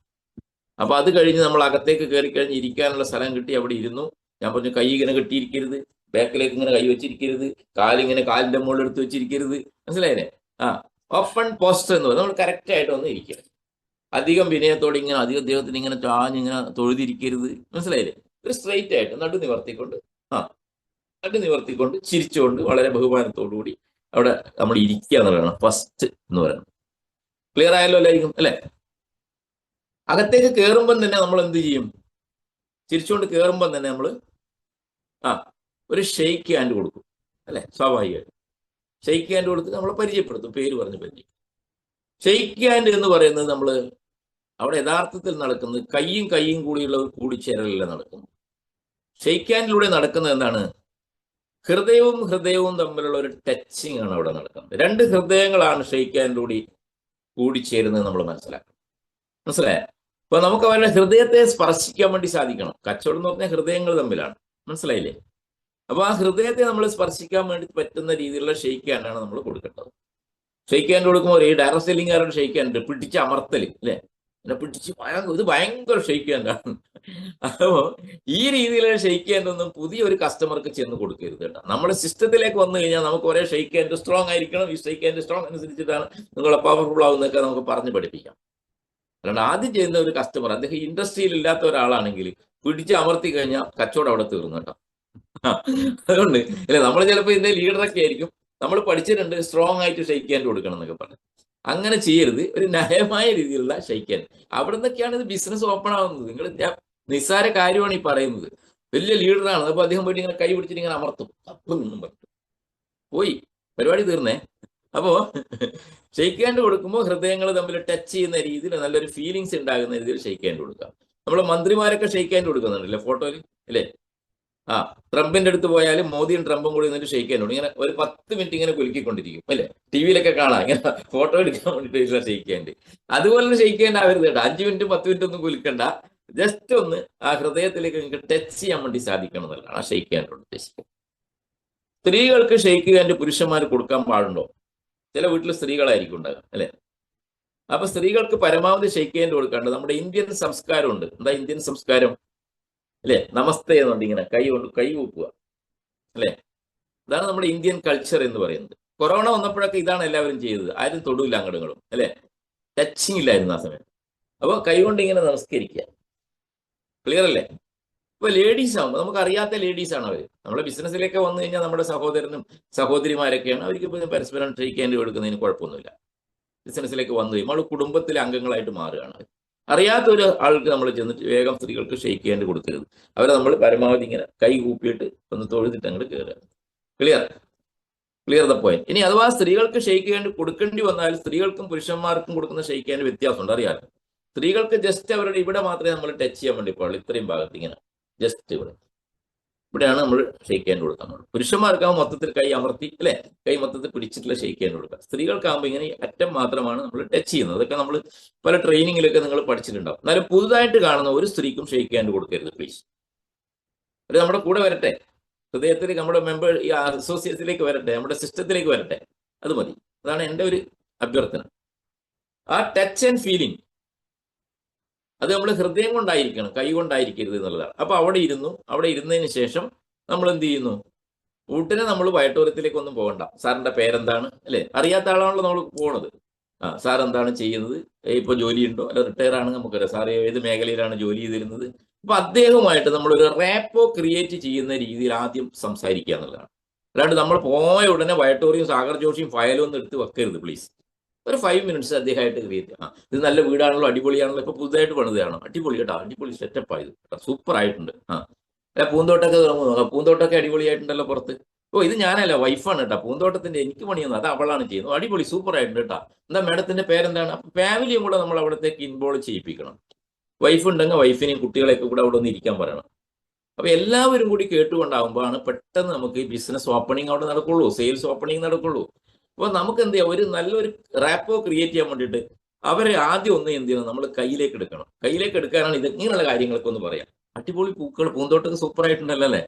അപ്പൊ അത് കഴിഞ്ഞ് നമ്മൾ അകത്തേക്ക് കയറി കഴിഞ്ഞ് ഇരിക്കാനുള്ള സ്ഥലം കിട്ടി അവിടെ ഇരുന്നു. ഞാൻ പറഞ്ഞു കൈ ഇങ്ങനെ കെട്ടിയിരിക്കരുത്, ബാക്കിലേക്ക് ഇങ്ങനെ കൈ വെച്ചിരിക്കരുത്, കാലിങ്ങനെ കാലിന്റെ മുകളിൽ എടുത്ത് വെച്ചിരിക്കരുത്. മനസ്സിലായില്ലേ? ഓപ്പൺ പോസ്റ്റർ എന്ന് പറയുന്നത് നമ്മൾ കറക്റ്റ് ആയിട്ട് ഒന്ന് ഇരിക്കുക. അധികം വിനയത്തോടെ ഇങ്ങനെ അധികം ദേഹത്തിന് ഇങ്ങനെ ചാഞ്ഞിങ്ങനെ തൊഴുതിരിക്കരുത്. മനസ്സിലായില്ലേ? ഒരു സ്ട്രെയിറ്റ് ആയിട്ട് നടു നിവർത്തിക്കൊണ്ട് നടു നിവർത്തിക്കൊണ്ട് ചിരിച്ചുകൊണ്ട് വളരെ ബഹുമാനത്തോടു കൂടി അവിടെ നമ്മൾ ഇരിക്കുക എന്നുള്ളതാണ് ഫസ്റ്റ് എന്ന് പറയുന്നത്. ക്ലിയർ ആയല്ലോ എല്ലാവർക്കും അല്ലെ? അകത്തേക്ക് കയറുമ്പം തന്നെ നമ്മൾ എന്ത് ചെയ്യും? ചിരിച്ചുകൊണ്ട് കയറുമ്പം തന്നെ നമ്മൾ ഒരു ഷെയ്ക്ക് ഹാൻഡ് കൊടുക്കും അല്ലെ? സ്വാഭാവികമായിട്ട് ഷെയ്ക്ക് ഹാൻഡ് കൊടുത്ത് നമ്മളെ പരിചയപ്പെടുത്തും, പേര് പറഞ്ഞ് പരിചയം. ഷെയ്ക്ക് ഹാൻഡ് എന്ന് പറയുന്നത് നമ്മൾ അവിടെ യഥാർത്ഥത്തിൽ നടക്കുന്നത് കയ്യും കൂടിയുള്ള ഒരു കൂടിച്ചേരലല്ല നടക്കുന്നത്. ഷെയ്ക്ക് ഹാൻഡിലൂടെ നടക്കുന്നത് എന്താണ്? ഹൃദയവും തമ്മിലുള്ള ഒരു ടച്ചിങ് ആണ് അവിടെ നടക്കുന്നത്. രണ്ട് ഹൃദയങ്ങളാണ് ഷെയ്ക്ക് ഹാൻഡിലൂടെ കൂടിച്ചേരുന്നത് നമ്മൾ മനസ്സിലാക്കണം. മനസ്സിലായോ? അപ്പൊ നമുക്ക് അവരുടെ ഹൃദയത്തെ സ്പർശിക്കാൻ വേണ്ടി സാധിക്കണം. കച്ചവടം എന്ന് പറഞ്ഞാൽ ഹൃദയങ്ങൾ തമ്മിലാണ്. മനസ്സിലായില്ലേ? അപ്പൊ ആ ഹൃദയത്തെ നമ്മൾ സ്പർശിക്കാൻ വേണ്ടി പറ്റുന്ന രീതിയിലുള്ള ഷെയ്ക്ക് ഹാൻഡാണ് നമ്മൾ കൊടുക്കേണ്ടത്. ഷെയ്ക്ക് ഹാൻഡ് കൊടുക്കുമ്പോൾ ഈ ഡയറക്ട് സെല്ലിംഗുകാരുടെ ഷെയ്ക്ക് ഹാൻഡ് പിടിച്ച് അമർത്തല് അല്ലെ? പിന്നെ പിടിച്ച് ഇത് ഭയങ്കര ഷെയ്ക്ക് ഹാൻഡാണ്. അപ്പോ ഈ രീതിയിലുള്ള ഷെയ്ക്ക് ഹാൻഡ് ഒന്നും പുതിയൊരു കസ്റ്റമർക്ക് ചെന്ന് കൊടുക്കരുത് കേട്ടോ. നമ്മുടെ സിസ്റ്റത്തിലേക്ക് വന്നു കഴിഞ്ഞാൽ നമുക്ക് ഒരേ ഷെയ്ക്ക് ഹാൻഡ് സ്ട്രോങ് ആയിരിക്കണം. ഈ ഷെയ്ക്ക് ഹാൻഡ് സ്ട്രോങ് അനുസരിച്ചിട്ടാണ് നിങ്ങളെ പവർഫുൾ ആവുന്നതൊക്കെ നമുക്ക് പറഞ്ഞു പഠിപ്പിക്കാം. അല്ലാണ്ട് ആദ്യം ചെയ്യുന്ന ഒരു കസ്റ്റമർ അദ്ദേഹം ഇൻഡസ്ട്രിയിൽ ഇല്ലാത്ത ഒരാളാണെങ്കിൽ പിടിച്ച് അമർത്തി കഴിഞ്ഞാൽ കച്ചവടം അവിടെ തീർന്നു കേട്ടോ. അതുകൊണ്ട് അല്ലെ, നമ്മൾ ചിലപ്പോൾ ഇതിന്റെ ലീഡറൊക്കെ ആയിരിക്കും, നമ്മൾ പഠിച്ചിട്ടുണ്ട് സ്ട്രോങ് ആയിട്ട് ഷെയ്ക്ക് ഹാൻഡ് കൊടുക്കണം എന്നൊക്കെ പറഞ്ഞു. അങ്ങനെ ചെയ്യരുത്. ഒരു ന്യായമായ രീതിയിലുള്ള ഷെയ്ക്ക് ഹാൻഡ്. അവിടെ നിന്നൊക്കെയാണ് ഇത് ബിസിനസ് ഓപ്പൺ ആവുന്നത്. നിങ്ങൾ നിസ്സാര കാര്യമാണ് ഈ പറയുന്നത്. വലിയ ലീഡറാണ്, അപ്പൊ അദ്ദേഹം പോയിട്ട് ഇങ്ങനെ കൈ പിടിച്ചിട്ട് ഇങ്ങനെ അമർത്തും, അപ്പം നിന്നും പറഞ്ഞു പോയി, പരിപാടി തീർന്നേ. അപ്പോ ഷെയ്ക്ക് ഹാൻഡ് കൊടുക്കുമ്പോൾ ഹൃദയങ്ങൾ തമ്മിൽ ടച്ച് ചെയ്യുന്ന രീതിയിൽ നല്ലൊരു ഫീലിങ്സ് ഉണ്ടാകുന്ന രീതിയിൽ ഷെയ്ക്ക് ഹാൻഡ് കൊടുക്കാം. നമ്മൾ മന്ത്രിമാരൊക്കെ ഷെയ്ക്ക് ഹാൻഡ് കൊടുക്കുന്നുണ്ടല്ലേ ഫോട്ടോയിൽ അല്ലേ? ട്രംപിന്റെ അടുത്ത് പോയാലും മോദിയും ട്രംപും കൂടി നിന്നിട്ട് ഷെയ്ക്ക് ഹാൻഡ് കൊടുക്കും. ഇങ്ങനെ ഒരു 10 മിനിറ്റ് ഇങ്ങനെ കുലുക്കിക്കൊണ്ടിരിക്കും അല്ലെ? ടിവിയിലൊക്കെ കാണാം, ഇങ്ങനെ ഫോട്ടോ എടുക്കാൻ വേണ്ടിയിട്ട് ഷെയ്ക്ക് ഹാൻഡ്. അതുപോലെ ഷെയ്ക്ക് ഹാൻഡ് ആവരുത് കേട്ടോ. 5 മിനിറ്റ് 10 മിനിറ്റ് ഒന്നും കുലുക്കണ്ട. ജസ്റ്റ് ഒന്ന് ആ ഹൃദയത്തിലേക്ക് നിങ്ങൾക്ക് ടച്ച് ചെയ്യാൻ വേണ്ടി സാധിക്കണം എന്നുള്ളതാണ് ആ ഷെയ്ക്ക് ഹാൻഡ് കൊണ്ട് ഉദ്ദേശിക്കുന്നത്. സ്ത്രീകൾക്ക് ഷെയ്ക്ക് ഹാൻഡ് പുരുഷന്മാർ കൊടുക്കാൻ പാടുണ്ടോ? ചില വീട്ടിൽ സ്ത്രീകളായിരിക്കും ഉണ്ടാകും അല്ലെ? അപ്പൊ സ്ത്രീകൾക്ക് പരമാവധി ഷെയ്ക്ക് ഹാൻഡ് കൊടുക്കാണ്ട് നമ്മുടെ ഇന്ത്യൻ സംസ്കാരമുണ്ട്. എന്താ ഇന്ത്യൻ സംസ്കാരം അല്ലെ? നമസ്തേ എന്നുണ്ട്, ഇങ്ങനെ കൈ ഊക്കുക അല്ലെ? ഇതാണ് നമ്മുടെ ഇന്ത്യൻ കൾച്ചർ എന്ന് പറയുന്നത്. കൊറോണ വന്നപ്പോഴൊക്കെ ഇതാണ് എല്ലാവരും ചെയ്തത്. ആരും തൊടുമില്ല അങ്ങോട്ടും അല്ലെ? ടച്ചിങ് ഇല്ലായിരുന്നു ആ സമയത്ത്. അപ്പൊ കൈകൊണ്ട് ഇങ്ങനെ നമസ്കരിക്കുക. ക്ലിയർ അല്ലേ? ഇപ്പൊ ലേഡീസ് ആകുമ്പോൾ നമുക്ക് അറിയാത്ത ലേഡീസ് ആണ് അവർ. നമ്മുടെ ബിസിനസ്സിലേക്ക് വന്നു കഴിഞ്ഞാൽ നമ്മുടെ സഹോദരനും സഹോദരിമാരൊക്കെയാണ്. അവർക്ക് ഇപ്പൊ പരസ്പരം ഷെയ്ക്ക് ഹാൻഡ് കൊടുക്കുന്നതിന് കുഴപ്പമൊന്നുമില്ല. ബിസിനസ്സിലേക്ക് വന്നു കഴിയുമ്പോൾ നമ്മൾ കുടുംബത്തിലെ അംഗങ്ങളായിട്ട് മാറുകയാണ്. അറിയാത്ത ഒരു ആൾക്ക് നമ്മൾ ചെന്നിട്ട് വേഗം സ്ത്രീകൾക്ക് ഷെയ്ക്ക് ഹാൻഡ് കൊടുക്കരുത്. അവരെ നമ്മൾ പരമാവധി ഇങ്ങനെ കൈ കൂപ്പിയിട്ട് ഒന്ന് തൊഴുതിട്ട് അങ്ങോട്ട് കയറുക. Clear the point. ഇനി അഥവാ സ്ത്രീകൾക്ക് ഷെയ്ക്ക് ഹാൻഡ് കൊടുക്കേണ്ടി വന്നാൽ സ്ത്രീകൾക്കും പുരുഷന്മാർക്കും കൊടുക്കുന്ന ഷെയ്ക്ക് ഹാൻഡ് വ്യത്യാസമുണ്ട്, അറിയാലോ. സ്ത്രീകൾക്ക് ജസ്റ്റ് അവരുടെ ഇവിടെ മാത്രമേ നമ്മൾ ടച്ച് ചെയ്യാൻ വേണ്ടി പാടുള്ളൂ. ഇത്രയും ഭാഗത്ത് ഇങ്ങനെ ജസ്റ്റ് ഇവിടെയാണ് നമ്മൾ ഷെയ്ക്ക് ഹാൻഡ് കൊടുക്കാൻ പാടുള്ളൂ. പുരുഷന്മാർക്കാവുമ്പോൾ മൊത്തത്തിൽ കൈ അമർത്തി അല്ലെ? കൈ മൊത്തത്തിൽ പിടിച്ചിട്ടുള്ള ഷെയ്ക്ക് ഹാൻഡ് കൊടുക്കുക. സ്ത്രീകൾക്കാകുമ്പോൾ ഇങ്ങനെ അറ്റം മാത്രമാണ് നമ്മൾ ടച്ച് ചെയ്യുന്നത്. അതൊക്കെ നമ്മൾ പല ട്രെയിനിങ്ങിലൊക്കെ നിങ്ങൾ പഠിച്ചിട്ടുണ്ടാവും. എന്നാലും പുതുതായിട്ട് കാണുന്ന ഒരു സ്ത്രീക്കും ഷെയ്ക്ക് ഹാൻഡ് കൊടുക്കരുത് പ്ലീസ്. അത് നമ്മുടെ കൂടെ വരട്ടെ, ഹൃദയത്തിലേക്ക് നമ്മുടെ മെമ്പർ ഈ അസോസിയേഷനിലേക്ക് വരട്ടെ, നമ്മുടെ സിസ്റ്റത്തിലേക്ക് വരട്ടെ, അത് മതി. അതാണ് എൻ്റെ ഒരു അഭ്യർത്ഥന. ആ ടച്ച് ആൻഡ് ഫീലിംഗ് അത് നമ്മൾ ഹൃദയം കൊണ്ടായിരിക്കണം, കൈ കൊണ്ടായിരിക്കരുത് എന്നുള്ളതാണ്. അപ്പൊ അവിടെ ഇരുന്നതിന് ശേഷം നമ്മൾ എന്ത് ചെയ്യുന്നു? ഊട്ടിനെ നമ്മൾ വയട്ടൂരത്തിലേക്ക് ഒന്നും പോകണ്ട. സാറിന്റെ പേരെന്താണ് അല്ലെ? അറിയാത്ത ആളാണല്ലോ നമ്മൾ പോണത്. സാർ എന്താണ് ചെയ്യുന്നത്, ഇപ്പൊ ജോലിയുണ്ടോ, അല്ല റിട്ടയർ ആണ്, നമുക്കറിയാം സാർ ഏത് മേഖലയിലാണ് ജോലി ചെയ്തിരുന്നത്. അപ്പൊ അദ്ദേഹവുമായിട്ട് നമ്മളൊരു റാപ്പോ ക്രിയേറ്റ് ചെയ്യുന്ന രീതിയിൽ ആദ്യം സംസാരിക്കുക എന്നുള്ളതാണ്. അല്ലാണ്ട് നമ്മൾ പോയ ഉടനെ വയട്ടൂറിയും സാഗർ ജോഷിയും ഫയലും ഒന്നും എടുത്ത് വെക്കരുത് പ്ലീസ്. ഒരു 5 മിനിറ്റ്സ് അദ്ദേഹമായിട്ട് ക്രിയേറ്റ്. ഇത് നല്ല വീടാണല്ലോ, അടിപൊളിയാണല്ലോ, ഇപ്പൊ പുതുതായിട്ട് പണിതാണോ, അടിപൊളി കേട്ടോ, അടിപൊളി സെറ്റപ്പ് ആയത്, സൂപ്പർ ആയിട്ടുണ്ട്. പൂന്തോട്ടമൊക്കെ തുടങ്ങുന്നു, പൂന്തോട്ടമൊക്കെ അടിപൊളിയായിട്ടുണ്ടല്ലോ പുറത്ത്. ഇത് ഞാനല്ല, വൈഫാണ് കേട്ടോ, പൂന്തോട്ടത്തിന്റെ എനിക്ക് പണിയൊന്നും, അത് അവളാണ് ചെയ്യുന്നത്, അടിപൊളി സൂപ്പർ ആയിട്ടുണ്ട് കേട്ടോ. എന്താ മാഡത്തിന്റെ പേരെന്താണ്? അപ്പൊ ഫാമിലിയും കൂടെ നമ്മൾ അവിടത്തേക്ക് ഇൻവോൾവ് ചെയ്യിപ്പിക്കണം. വൈഫ് ഉണ്ടെങ്കിൽ വൈഫിനെയും കുട്ടികളെയൊക്കെ കൂടെ അവിടെ ഒന്ന് ഇരിക്കാൻ പറയണം. അപ്പൊ എല്ലാവരും കൂടി കേട്ടുകൊണ്ടാകുമ്പോഴാണ് പെട്ടെന്ന് നമുക്ക് ഈ ബിസിനസ് ഓപ്പണിംഗ് അവിടെ നടക്കുള്ളൂ, സെയിൽസ് ഓപ്പണിംഗ് നടക്കുള്ളൂ. അപ്പോൾ നമുക്ക് എന്ത് ചെയ്യാം, ഒരു നല്ലൊരു റാപ്പോ ക്രിയേറ്റ് ചെയ്യാൻ വേണ്ടിയിട്ട് അവരെ ആദ്യം ഒന്ന് എന്ത് ചെയ്യണം, നമ്മൾ കയ്യിലേക്ക് എടുക്കണം. കയ്യിലേക്ക് എടുക്കാനാണ് ഇത് ഇങ്ങനെയുള്ള കാര്യങ്ങളൊക്കെ ഒന്ന് പറയാം. അടിപൊളി പൂക്കൾ, പൂന്തോട്ടൊക്കെ സൂപ്പർ ആയിട്ടുണ്ടല്ലോ അല്ലേ?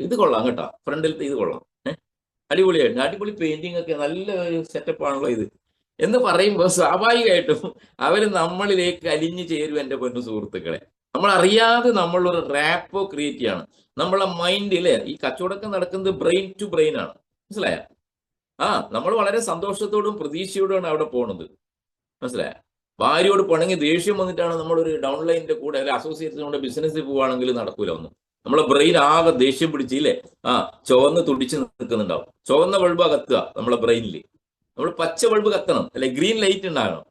ഇത് കൊള്ളാം കേട്ടോ, ഫ്രണ്ടിലത്തെ ഇത് കൊള്ളാം, അടിപൊളിയായിട്ടുണ്ട്, അടിപൊളി പെയിന്റിംഗ് ഒക്കെ, നല്ല ഒരു സെറ്റപ്പ് ആണല്ലോ ഇത് എന്ന് പറയുമ്പോൾ സ്വാഭാവികമായിട്ടും അവർ നമ്മളിലേക്ക് അലിഞ്ഞു ചേരും എൻ്റെ പൊന്നു സുഹൃത്തുക്കളെ. നമ്മൾ അറിയാതെ നമ്മളൊരു റാപ്പോ ക്രിയേറ്റ് ചെയ്യാണ്. നമ്മളെ മൈൻഡില് ഈ കച്ചവടമൊക്കെ നടക്കുന്നത് ബ്രെയിൻ ടു ബ്രെയിൻ ആണ്. മനസ്സിലായ? നമ്മൾ വളരെ സന്തോഷത്തോടും പ്രതീക്ഷയോടുമാണ് അവിടെ പോണത്. മനസ്സിലായ? ഭാര്യയോട് പിണങ്ങി ദേഷ്യം വന്നിട്ടാണ് നമ്മളൊരു ഡൗൺലൈനിന്റെ കൂടെ അല്ലെങ്കിൽ അസോസിയേറ്റ്സിന്റെ ബിസിനസ്സിൽ പോവുകയാണെങ്കിൽ നടക്കൂല ഒന്നും. നമ്മളെ ബ്രെയിൻ ആകെ ദേഷ്യം പിടിച്ചില്ലേ, ചുവന്ന് തുടിച്ച് നിൽക്കുന്നുണ്ടാവും. ചുവന്ന ബൾബ് കത്തുക നമ്മളെ ബ്രെയിനിൽ. നമ്മൾ പച്ച ബൾബ് കത്തണം, അല്ലെ ഗ്രീൻ ലൈറ്റ് ഉണ്ടാകണം.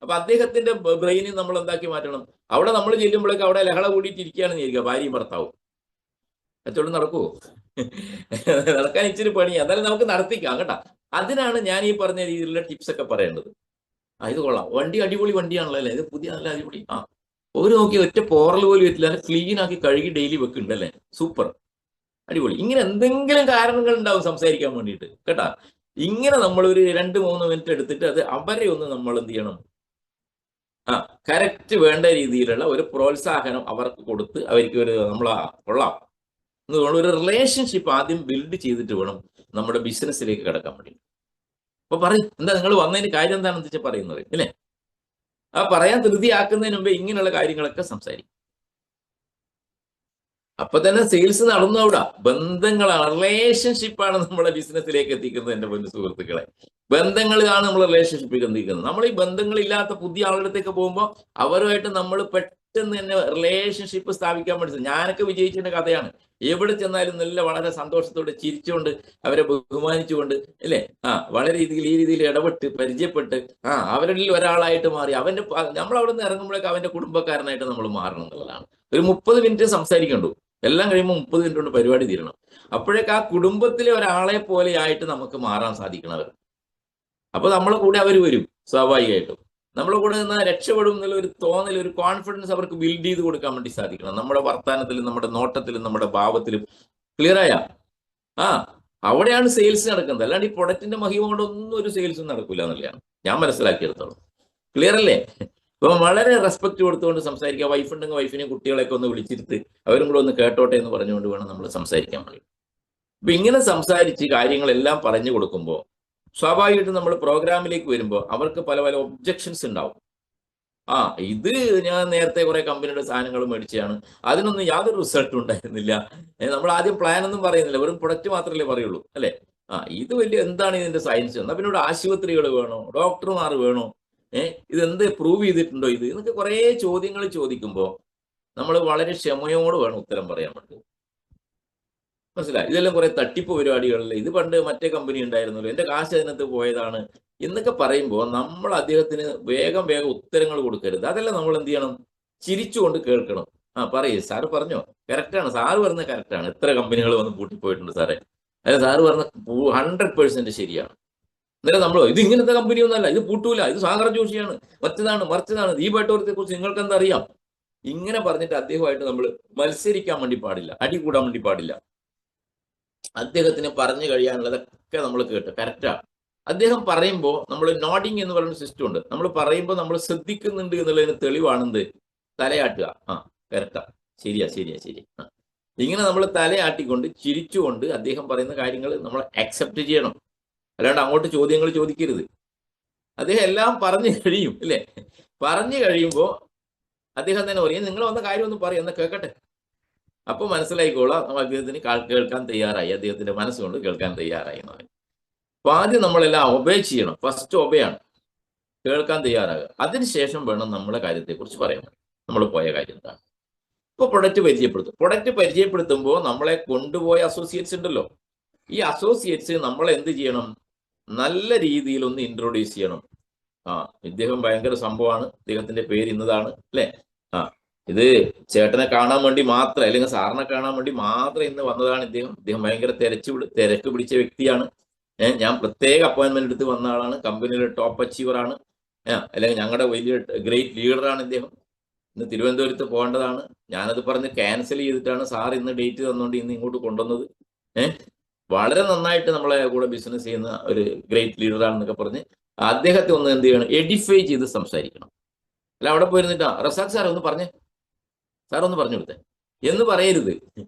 അപ്പൊ അദ്ദേഹത്തിന്റെ ബ്രെയിനിൽ നമ്മൾ എന്താക്കി മാറ്റണം? അവിടെ നമ്മൾ ചെല്ലുമ്പോഴേക്ക് അവിടെ ലഹള കൂടിയിട്ട് ഇരിക്കുകയാണെന്ന് വിചാരിക്കുക, ഭാര്യയും ഭർത്താവും. കച്ചവടം നടക്കുവോ? നടക്കാൻ ഇച്ചിരി പണിയാ. എന്നാലും നമുക്ക് നടത്തിക്കാം കേട്ടാ. അതിനാണ് ഞാൻ ഈ പറഞ്ഞ രീതിയിലുള്ള ടിപ്സ് ഒക്കെ പറയേണ്ടത്. ഇത് കൊള്ളാം, വണ്ടി അടിപൊളി വണ്ടിയാണല്ലോ അല്ലേ, ഇത് പുതിയ നല്ല അടിപൊളി. ഒരു നോക്കി ഒറ്റ പോറൽ പോലും പറ്റില്ല, ക്ലീൻ ആക്കി കഴുകി ഡെയിലി വെക്കുന്നുണ്ടല്ലേ, സൂപ്പർ, അടിപൊളി. ഇങ്ങനെ എന്തെങ്കിലും കാരണങ്ങൾ ഉണ്ടാവും സംസാരിക്കാൻ വേണ്ടിയിട്ട് കേട്ടാ. ഇങ്ങനെ നമ്മൾ ഒരു 2-3 മിനിറ്റ് എടുത്തിട്ട് അത് അവരെ ഒന്ന് നമ്മൾ എന്ത് ചെയ്യണം, കറക്റ്റ് വേണ്ട രീതിയിലുള്ള ഒരു പ്രോത്സാഹനം അവർക്ക് കൊടുത്ത് അവർക്ക് ഒരു കൊള്ളാം എന്നുള്ള ഒരു റിലേഷൻഷിപ്പ് ആദ്യം ബിൽഡ് ചെയ്തിട്ട് വേണം നമ്മുടെ ബിസിനസ്സിലേക്ക് കിടക്കാൻ വേണ്ടി. അപ്പൊ പറയും, എന്താ നിങ്ങൾ വന്നതിന് കാര്യം എന്താണെന്ന് വെച്ചാൽ പറയുന്നത് അല്ലേ. പറയാൻ ധൃതിയാക്കുന്നതിന് മുമ്പേ ഇങ്ങനെയുള്ള കാര്യങ്ങളൊക്കെ സംസാരിക്കും. അപ്പൊ തന്നെ സെയിൽസ് നടന്നു. അവിടെ ബന്ധങ്ങളാണ്, റിലേഷൻഷിപ്പാണ് നമ്മളെ ബിസിനസ്സിലേക്ക് എത്തിക്കുന്നത്. എന്റെ പൊന്നു സുഹൃത്തുക്കളെ, ബന്ധങ്ങളാണ് നമ്മൾ റിലേഷൻഷിപ്പിൽ എത്തിക്കുന്നത്. നമ്മൾ ഈ ബന്ധങ്ങളില്ലാത്ത പുതിയ ആളുടെ അടുത്തേക്ക് പോകുമ്പോൾ അവരുമായിട്ട് നമ്മൾ പെട്ടെന്ന് തന്നെ റിലേഷൻഷിപ്പ് സ്ഥാപിക്കാൻ വേണ്ടി, ഞാനൊക്കെ വിജയിച്ചതിന്റെ കഥയാണ്. എവിടെ ചെന്നാലും നല്ല വളരെ സന്തോഷത്തോടെ ചിരിച്ചുകൊണ്ട് അവരെ ബഹുമാനിച്ചുകൊണ്ട് അല്ലേ, വളരെ രീതിയിൽ ഈ രീതിയിൽ ഇടപെട്ട് പരിചയപ്പെട്ട് അവരിൽ ഒരാളായിട്ട് മാറി നമ്മൾ അവിടെ നിന്ന് ഇറങ്ങുമ്പോഴേക്ക് അവന്റെ കുടുംബക്കാരനായിട്ട് നമ്മൾ മാറണം എന്നുള്ളതാണ്. ഒരു 30 മിനിറ്റ് സംസാരിക്കണ്ടു, എല്ലാം കഴിയുമ്പോൾ 30 മിനിറ്റ് കൊണ്ട് പരിപാടി തീരണം. അപ്പോഴേക്ക് ആ കുടുംബത്തിലെ ഒരാളെ പോലെ ആയിട്ട് നമുക്ക് മാറാൻ സാധിക്കണം അവർ. അപ്പൊ നമ്മളെ കൂടെ അവർ വരും സ്വാഭാവികമായിട്ടും. നമ്മളെ കൂടെ നിന്ന് രക്ഷപ്പെടും എന്നുള്ള ഒരു തോന്നൽ, ഒരു കോൺഫിഡൻസ് അവർക്ക് ബിൽഡ് ചെയ്ത് കൊടുക്കാൻ വേണ്ടി സാധിക്കണം. നമ്മുടെ വർത്താനത്തിലും നമ്മുടെ നോട്ടത്തിലും നമ്മുടെ ഭാവത്തിലും. ക്ലിയറായ? അവിടെയാണ് സെയിൽസ് നടക്കുന്നത്. അല്ലാണ്ട് ഈ പ്രൊഡക്റ്റിന്റെ മഹിമ കൊണ്ടൊന്നും ഒരു സെയിൽസും നടക്കില്ല എന്നുള്ളതാണ് ഞാൻ മനസ്സിലാക്കിയെടുത്തോളം. ക്ലിയർ അല്ലേ? അപ്പൊ വളരെ റെസ്പെക്ട് കൊടുത്തുകൊണ്ട് സംസാരിക്കുക. വൈഫ് ഉണ്ടെങ്കിൽ വൈഫിനെയും കുട്ടികളെയൊക്കെ ഒന്ന് വിളിച്ചിരുത്ത് അവരും കൂടെ ഒന്ന് കേട്ടോട്ടെ എന്ന് പറഞ്ഞുകൊണ്ട് വേണം നമ്മൾ സംസാരിക്കാൻ പറയും. അപ്പൊ ഇങ്ങനെ സംസാരിച്ച് കാര്യങ്ങളെല്ലാം പറഞ്ഞു കൊടുക്കുമ്പോൾ സ്വാഭാവികമായിട്ടും നമ്മൾ പ്രോഗ്രാമിലേക്ക് വരുമ്പോൾ അവർക്ക് പല പല ഒബ്ജക്ഷൻസ് ഉണ്ടാവും. ഇത് ഞാൻ നേരത്തെ കുറെ കമ്പനിയുടെ സാധനങ്ങൾ മേടിച്ചാണ്, അതിനൊന്നും യാതൊരു റിസൾട്ടും ഉണ്ടായിരുന്നില്ല. നമ്മൾ ആദ്യം പ്ലാൻ ഒന്നും പറയുന്നില്ല, വെറും പ്രൊഡക്റ്റ് മാത്രമല്ലേ പറയുള്ളൂ അല്ലെ. ഇത് വലിയ എന്താണ് ഇതിന്റെ സയൻസ്? എന്നാ പിന്നെ ഇവിടെ ആശുപത്രികൾ വേണോ, ഡോക്ടർമാർ വേണോ, ഇതെന്ത് പ്രൂവ് ചെയ്തിട്ടുണ്ടോ ഇത് എന്നൊക്കെ കുറെ ചോദ്യങ്ങൾ ചോദിക്കുമ്പോൾ നമ്മൾ വളരെ ക്ഷമയോട് വേണം ഉത്തരം പറയാൻ വേണ്ടി. മനസ്സിലായി? ഇതെല്ലാം കുറെ തട്ടിപ്പ് പരിപാടികളിൽ, ഇത് പണ്ട് മറ്റേ കമ്പനി ഉണ്ടായിരുന്നല്ലോ, എന്റെ കാശ് അതിനകത്ത് പോയതാണ് എന്നൊക്കെ പറയുമ്പോൾ നമ്മൾ അദ്ദേഹത്തിന് വേഗം വേഗം ഉത്തരങ്ങൾ കൊടുക്കരുത്. അതെല്ലാം നമ്മൾ എന്ത് ചെയ്യണം? ചിരിച്ചുകൊണ്ട് കേൾക്കണം. പറയേ സാറ് പറഞ്ഞോ, കറക്റ്റാണ്, സാറ് പറഞ്ഞ കറക്റ്റാണ്. എത്ര കമ്പനികൾ വന്ന് പൂട്ടിപ്പോയിട്ടുണ്ട് സാറേ, അതായത് സാറ് പറഞ്ഞ 100% ശരിയാണ്. അന്നേരം നമ്മളോ ഇത് ഇങ്ങനത്തെ കമ്പനിയൊന്നുമല്ല, ഇത് പൂട്ടൂല, ഇത് സാഗർ ജോഷിയാണ്, മറ്റതാണ് മറിച്ചതാണ്, ഈ ബട്ടോറത്തെ കുറിച്ച് നിങ്ങൾക്ക് എന്താ അറിയാം, ഇങ്ങനെ പറഞ്ഞിട്ട് അദ്ദേഹമായിട്ട് നമ്മൾ മത്സരിക്കാൻ വേണ്ടി പാടില്ല, അടി കൂടാൻ വേണ്ടി പാടില്ല. അദ്ദേഹത്തിന് പറഞ്ഞു കഴിയാനുള്ളതൊക്കെ നമ്മൾ കേട്ട് കറക്റ്റാ. അദ്ദേഹം പറയുമ്പോൾ നമ്മൾ നോഡിങ് എന്ന് പറയുന്ന സിസ്റ്റം ഉണ്ട്. നമ്മൾ പറയുമ്പോൾ നമ്മൾ ശ്രദ്ധിക്കുന്നുണ്ട് എന്നുള്ളതിന് തെളിവാണെന്ത്? തലയാട്ടുക. കറക്റ്റാ, ശരിയാ ശരിയാ ശരി. ഇങ്ങനെ നമ്മൾ തലയാട്ടിക്കൊണ്ട് ചിരിച്ചുകൊണ്ട് അദ്ദേഹം പറയുന്ന കാര്യങ്ങൾ നമ്മൾ അക്സെപ്റ്റ് ചെയ്യണം. അല്ലാണ്ട് അങ്ങോട്ട് ചോദ്യങ്ങൾ ചോദിക്കരുത്. അദ്ദേഹം എല്ലാം പറഞ്ഞു കഴിയും അല്ലേ. പറഞ്ഞു കഴിയുമ്പോൾ അദ്ദേഹം തന്നെ പറയും, നിങ്ങൾ വന്ന കാര്യം ഒന്ന് പറയും, എന്നാ കേൾക്കട്ടെ. അപ്പൊ മനസ്സിലായിക്കോളാം അദ്ദേഹത്തിന് കേൾക്കാൻ തയ്യാറായി, അദ്ദേഹത്തിന്റെ മനസ്സുകൊണ്ട് കേൾക്കാൻ തയ്യാറായി എന്ന് പറയും. അപ്പൊ ആദ്യം നമ്മളെല്ലാം ഒബേ ചെയ്യണം. ഫസ്റ്റ് ഒബേയാണ്, കേൾക്കാൻ തയ്യാറാകുക. അതിനുശേഷം വേണം നമ്മളെ കാര്യത്തെക്കുറിച്ച് പറയാൻ. നമ്മൾ പോയ കാര്യം എന്താണ്. ഇപ്പൊ പ്രൊഡക്റ്റ് പരിചയപ്പെടുത്തും. പ്രൊഡക്റ്റ് പരിചയപ്പെടുത്തുമ്പോൾ നമ്മളെ കൊണ്ടുപോയ അസോസിയേറ്റ്സ് ഉണ്ടല്ലോ, ഈ അസോസിയേറ്റ്സ് നമ്മൾ എന്ത് ചെയ്യണം? നല്ല രീതിയിൽ ഒന്ന് ഇൻട്രൊഡ്യൂസ് ചെയ്യണം. ഇദ്ദേഹം ഭയങ്കര സംഭവമാണ്, ഇദ്ദേഹത്തിന്റെ പേര് ഇന്നതാണ് അല്ലെ. ഇത് ചേട്ടനെ കാണാൻ വേണ്ടി മാത്രം, അല്ലെങ്കിൽ സാറിനെ കാണാൻ വേണ്ടി മാത്രം ഇന്ന് വന്നതാണ് ഇദ്ദേഹം. ഇദ്ദേഹം ഭയങ്കര തിരക്ക് പിടിച്ച വ്യക്തിയാണ്. ഞാൻ പ്രത്യേക അപ്പോയിന്റ്മെന്റ് എടുത്ത് വന്ന ആളാണ്. കമ്പനിയുടെ ടോപ്പ് അച്ചീവർ ആണ്, അല്ലെങ്കിൽ ഞങ്ങളുടെ വലിയ ഗ്രേറ്റ് ലീഡറാണ് ഇദ്ദേഹം. ഇന്ന് തിരുവനന്തപുരത്ത് പോകേണ്ടതാണ്, ഞാനത് പറഞ്ഞ് ക്യാൻസൽ ചെയ്തിട്ടാണ് സാർ ഇന്ന് ഡേറ്റ് തന്നുകൊണ്ട് ഇന്ന് ഇങ്ങോട്ട് കൊണ്ടുവന്നത്. വളരെ നന്നായിട്ട് നമ്മളെ കൂടെ ബിസിനസ് ചെയ്യുന്ന ഒരു ഗ്രേറ്റ് ലീഡറാണെന്നൊക്കെ പറഞ്ഞ് അദ്ദേഹത്തെ ഒന്ന് എന്ത് ചെയ്യണം? എഡിഫൈ ചെയ്ത് സംസാരിക്കണം. അല്ല അവിടെ പോയിരുന്നിട്ടാ റസാഖ് സാർ ഒന്ന് പറഞ്ഞേ, സാർ ഒന്ന് പറഞ്ഞു കൊടുത്തേ എന്ന് പറയരുത്.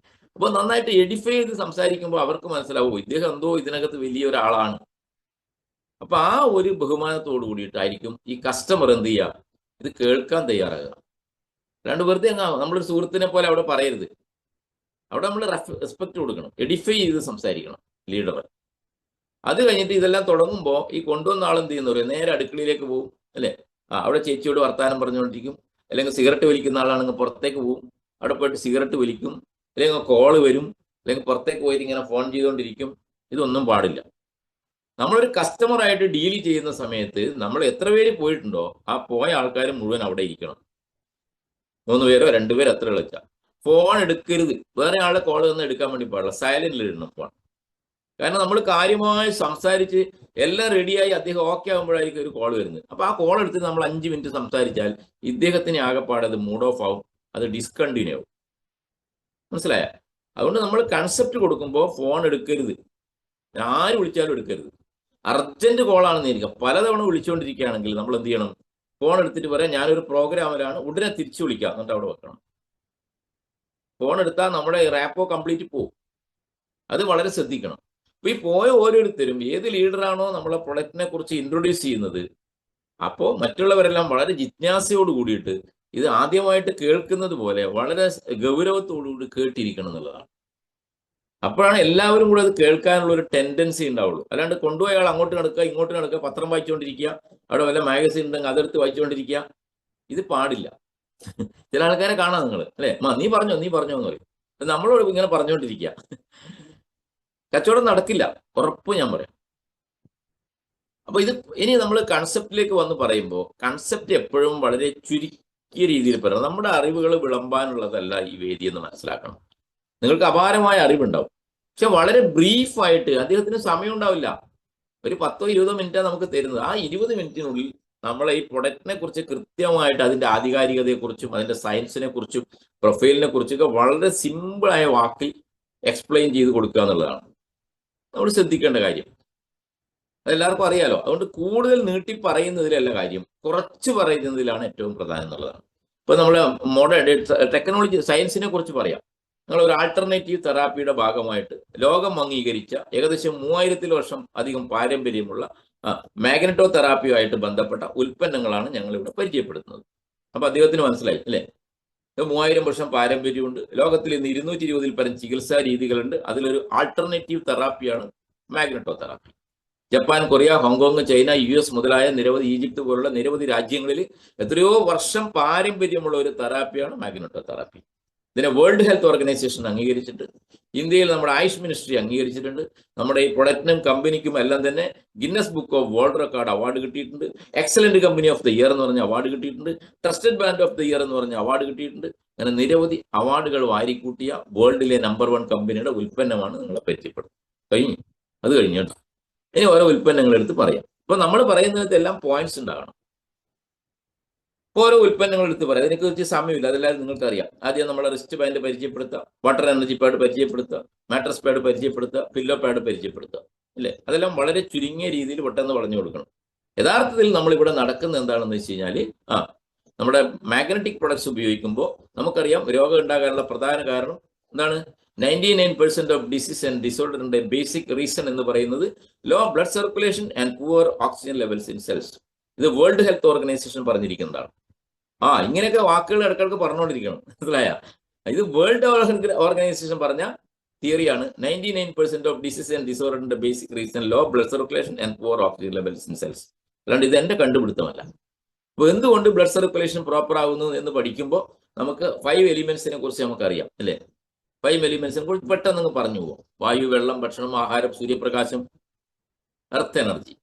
അപ്പൊ നന്നായിട്ട് എഡിഫൈ ചെയ്ത് സംസാരിക്കുമ്പോൾ അവർക്ക് മനസ്സിലാവും ഇദ്ദേഹം എന്തോ ഇതിനകത്ത് വലിയൊരാളാണ്. അപ്പൊ ആ ഒരു ബഹുമാനത്തോടു കൂടിയിട്ടായിരിക്കും ഈ കസ്റ്റമർ എന്ത് ചെയ്യുക? ഇത് കേൾക്കാൻ തയ്യാറാകുക. അല്ലാണ്ട് വെറുതെ നമ്മളൊരു സുഹൃത്തിനെ പോലെ അവിടെ പറയരുത്. അവിടെ നമ്മൾ റെസ്പെക്ട് കൊടുക്കണം, എഡിഫൈ ചെയ്ത് സംസാരിക്കണം ലീഡർ. അത് കഴിഞ്ഞിട്ട് ഇതെല്ലാം തുടങ്ങുമ്പോൾ ഈ കൊണ്ടുവന്ന ആളെന്ത് ചെയ്യുന്ന പറയും, നേരെ അടുക്കളയിലേക്ക് പോകും അല്ലേ. അവിടെ ചേച്ചിയോട് വർത്താനം പറഞ്ഞുകൊണ്ടിരിക്കും, അല്ലെങ്കിൽ സിഗരറ്റ് വലിക്കുന്ന ആളാണെങ്കിൽ പുറത്തേക്ക് പോകും, അവിടെ പോയിട്ട് സിഗരറ്റ് വലിക്കും, അല്ലെങ്കിൽ കോള് വരും, അല്ലെങ്കിൽ പുറത്തേക്ക് പോയിട്ട് ഇങ്ങനെ ഫോൺ ചെയ്തുകൊണ്ടിരിക്കും. ഇതൊന്നും പാടില്ല. നമ്മളൊരു കസ്റ്റമറായിട്ട് ഡീൽ ചെയ്യുന്ന സമയത്ത് നമ്മൾ എത്ര പേര് പോയിട്ടുണ്ടോ ആ പോയ ആൾക്കാർ മുഴുവൻ അവിടെ ഇരിക്കണം. 3 പേരോ 2 പേരോ എത്ര കളിച്ചാൽ ഫോൺ എടുക്കരുത്. വേറെ ആളെ കോൾ ഒന്ന് എടുക്കാൻ വേണ്ടി പാടില്ല, സൈലന്റിൽ ഇടണം ഫോൺ. കാരണം നമ്മൾ കാര്യമായി സംസാരിച്ച് എല്ലാം റെഡിയായി അദ്ദേഹം ഓക്കെ ആകുമ്പോഴായിരിക്കും ഒരു കോൾ വരുന്നത്. അപ്പൊ ആ കോൾ എടുത്തിട്ട് നമ്മൾ 5 മിനിറ്റ് സംസാരിച്ചാൽ ഇദ്ദേഹത്തിന് ആകെപ്പാടെ അത് മൂഡ് ഓഫ് ആവും, അത് ഡിസ്കണ്ടിന്യൂ ആവും. മനസ്സിലായ? അതുകൊണ്ട് നമ്മൾ കൺസെപ്റ്റ് കൊടുക്കുമ്പോൾ ഫോൺ എടുക്കരുത്, ആര് വിളിച്ചാലും എടുക്കരുത്. അർജന്റ് കോളാണെന്ന് ഇരിക്കുക, പലതവണ വിളിച്ചുകൊണ്ടിരിക്കുകയാണെങ്കിൽ നമ്മൾ എന്ത് ചെയ്യണം, ഫോൺ എടുത്തിട്ട് പറയാം ഞാനൊരു പ്രോഗ്രാമിലാണ്, ഉടനെ തിരിച്ചു വിളിക്കാം എന്നിട്ട് അവിടെ വെക്കണം. ഫോൺ എടുത്താൽ നമ്മുടെ റാപ്പോ കംപ്ലീറ്റ് പോകും. അത് വളരെ ശ്രദ്ധിക്കണം. അപ്പൊ ഈ പോയ ഓരോരുത്തരും ഏത് ലീഡറാണോ നമ്മളെ പ്രൊഡക്റ്റിനെ കുറിച്ച് ഇൻട്രൊഡ്യൂസ് ചെയ്യുന്നത്, അപ്പോൾ മറ്റുള്ളവരെല്ലാം വളരെ ജിജ്ഞാസയോട് കൂടിയിട്ട് ഇത് ആദ്യമായിട്ട് കേൾക്കുന്നത് പോലെ വളരെ ഗൗരവത്തോടുകൂടി കേട്ടിരിക്കണം എന്നുള്ളതാണ്. അപ്പോഴാണ് എല്ലാവരും കൂടെ അത് കേൾക്കാനുള്ള ഒരു ടെൻഡൻസി ഉണ്ടാവുള്ളൂ. അല്ലാണ്ട് കൊണ്ടുപോയ ആൾ അങ്ങോട്ട് നടക്കുക ഇങ്ങോട്ട് നടക്കുക, പത്രം വായിച്ചുകൊണ്ടിരിക്കുക, അവിടെ വല്ല മാഗസിൻ ഉണ്ടെങ്കിൽ അതെടുത്ത് വായിച്ചുകൊണ്ടിരിക്കുക, ഇത് പാടില്ല. ചില ആൾക്കാരെ കാണാം നിങ്ങൾ അല്ലെ, നീ പറഞ്ഞോ എന്ന് പറയും. നമ്മളോട് ഇങ്ങനെ പറഞ്ഞുകൊണ്ടിരിക്കുക, കച്ചവടം നടക്കില്ല, ഉറപ്പ് ഞാൻ പറയാം. അപ്പൊ ഇത് ഇനി നമ്മൾ കൺസെപ്റ്റിലേക്ക് വന്ന് പറയുമ്പോൾ കൺസെപ്റ്റ് എപ്പോഴും വളരെ ചുരുക്കിയ രീതിയിൽ പറയണം. നമ്മുടെ അറിവുകൾ വിളമ്പാനുള്ളതല്ല ഈ വേദി എന്ന് മനസ്സിലാക്കണം. നിങ്ങൾക്ക് അപാരമായ അറിവുണ്ടാവും, പക്ഷെ വളരെ ബ്രീഫായിട്ട്, അദ്ദേഹത്തിന് സമയം ഉണ്ടാവില്ല. ഒരു 10-20 മിനിറ്റാണ് നമുക്ക് തരുന്നത്. ആ 20 മിനിറ്റിനുള്ളിൽ നമ്മളെ ഈ പ്രൊഡക്റ്റിനെ കുറിച്ച് കൃത്യമായിട്ട് അതിന്റെ ആധികാരികതയെക്കുറിച്ചും അതിന്റെ സയൻസിനെ കുറിച്ചും പ്രൊഫൈലിനെ കുറിച്ചൊക്കെ വളരെ സിമ്പിളായ വാക്കിൽ എക്സ്പ്ലെയിൻ ചെയ്ത് കൊടുക്കുക എന്നുള്ളതാണ് നമ്മൾ ശ്രദ്ധിക്കേണ്ട കാര്യം. അതെല്ലാവർക്കും അറിയാലോ. അതുകൊണ്ട് കൂടുതൽ നീട്ടി പറയുന്നതിലല്ല കാര്യം, കുറച്ച് പറയുന്നതിലാണ് ഏറ്റവും പ്രധാനം എന്നുള്ളതാണ്. ഇപ്പൊ നമ്മൾ മോഡേൺ ടെക്നോളജി സയൻസിനെ കുറിച്ച് പറയാം. നിങ്ങൾ ഒരു ആൾട്ടർനേറ്റീവ് തെറാപ്പിയുടെ ഭാഗമായിട്ട് ലോകം അംഗീകരിച്ച ഏകദേശം 3000 വർഷം അധികം പാരമ്പര്യമുള്ള മാഗ്നറ്റോ തെറാപ്പിയുമായിട്ട് ബന്ധപ്പെട്ട ഉൽപ്പന്നങ്ങളാണ് ഞങ്ങൾ ഇവിടെ പരിചയപ്പെടുത്തുന്നത്. അപ്പൊ അദ്ദേഹത്തിന് മനസ്സിലായി അല്ലേ, 3000 വർഷം പാരമ്പര്യമുണ്ട്. ലോകത്തിൽ ഇന്ന് 220-ൽ പരം ചികിത്സാ രീതികളുണ്ട്. അതിലൊരു ആൾട്ടർനേറ്റീവ് തെറാപ്പിയാണ് magneto therapy. Japan, Korea, Hong Kong, China, US മുതലായ നിരവധി, ഈജിപ്ത് പോലുള്ള നിരവധി രാജ്യങ്ങളിൽ എത്രയോ വർഷം പാരമ്പര്യമുള്ള ഒരു തെറാപ്പിയാണ് മാഗ്നറ്റോ തെറാപ്പി. ഇതിനെ വേൾഡ് ഹെൽത്ത് ഓർഗനൈസേഷൻ അംഗീകരിച്ചിട്ട്, ഇന്ത്യയിൽ നമ്മുടെ ആയുഷ് മിനിസ്ട്രി അംഗീകരിച്ചിട്ടുണ്ട്. നമ്മുടെ ഈ പ്രൊഡക്റ്റിനും കമ്പനിക്കും എല്ലാം തന്നെ Guinness book of world record award കിട്ടിയിട്ടുണ്ട്. Excellent company of the year എന്ന് പറഞ്ഞ അവാർഡ് കിട്ടിയിട്ടുണ്ട്. Trusted brand of the year എന്ന് പറഞ്ഞ അവാർഡ് കിട്ടിയിട്ടുണ്ട്. അങ്ങനെ നിരവധി അവാർഡുകൾ വാരിക്കൂട്ടിയ വേൾഡിലെ നമ്പർ 1 കമ്പനിയുടെ ഉൽപ്പന്നമാണ് നിങ്ങളെ പരിചയപ്പെടുന്നത്. കഴിഞ്ഞു, അത് കഴിഞ്ഞു. ഇനി ഓരോ ഉൽപ്പന്നങ്ങൾ എടുത്ത് പറയാം. ഇപ്പൊ നമ്മൾ പറയുന്നതെല്ലാം പോയിന്റ്സ് ഉണ്ടാകണം. ഓരോ ഉൽപ്പന്നങ്ങൾ എടുത്ത് പറയാം, അതിനെക്കുറിച്ച് സമയമില്ല, അതെല്ലാവരും നിങ്ങൾക്കറിയാം. ആദ്യം നമ്മളെ റിസ്റ്റ് ബാൻഡ് പരിചയപ്പെടുത്തുക, വാട്ടർ എനർജി പാഡ് പരിചയപ്പെടുത്തുക, മാട്രസ് പാഡ് പരിചയപ്പെടുത്തുക, പില്ലോ പാഡ് പരിചയപ്പെടുത്തുക, അല്ലേ? അതെല്ലാം വളരെ ചുരുങ്ങിയ രീതിയിൽ പെട്ടെന്ന് പറഞ്ഞു കൊടുക്കണം. യഥാർത്ഥത്തിൽ നമ്മളിവിടെ നടക്കുന്നത് എന്താണെന്ന് വെച്ച് കഴിഞ്ഞാൽ, നമ്മുടെ മാഗ്നറ്റിക് പ്രൊഡക്ട്സ് ഉപയോഗിക്കുമ്പോൾ നമുക്കറിയാം രോഗം ഉണ്ടാകാനുള്ള പ്രധാന കാരണം എന്താണ്? 99% ഓഫ് ഡിസീസ് ആൻഡ് ഡിസോർഡറിന്റെ ബേസിക് റീസൺ എന്ന് പറയുന്നത് low blood circulation and poor oxygen levels in cells. ഇത് വേൾഡ് ഹെൽത്ത് ഓർഗനൈസേഷൻ പറഞ്ഞിരിക്കുന്നതാണ്. ഇങ്ങനെയൊക്കെ വാക്കുകൾ ഇടയ്ക്കിടയ്ക്ക് പറഞ്ഞുകൊണ്ടിരിക്കണം, മനസ്സിലായ? ഇത് വേൾഡ് ഓർഗനൈസേഷൻ പറഞ്ഞ തിയറിയാണ്. 99% ഓഫ് ഡിസീസ് ആൻഡ് ഡിസോർഡറിന്റെ basic reason low blood circulation and poor oxygen levels in cells. അല്ലാണ്ട് ഇത് എന്റെ കണ്ടുപിടുത്തമല്ല. അപ്പൊ എന്തുകൊണ്ട് ബ്ലഡ് സർക്കുലേഷൻ പ്രോപ്പർ ആകുന്നു എന്ന് പഠിക്കുമ്പോൾ നമുക്ക് 5 എലിമെന്റ്സിനെ കുറിച്ച് നമുക്കറിയാം അല്ലേ? 5 എലിമെന്റ്സിനെ കുറിച്ച് പെട്ടെന്ന് പറഞ്ഞു പോകും. വായു, വെള്ളം, ഭക്ഷണം, ആഹാരം, സൂര്യപ്രകാശം, എർത്ത് എനർജി.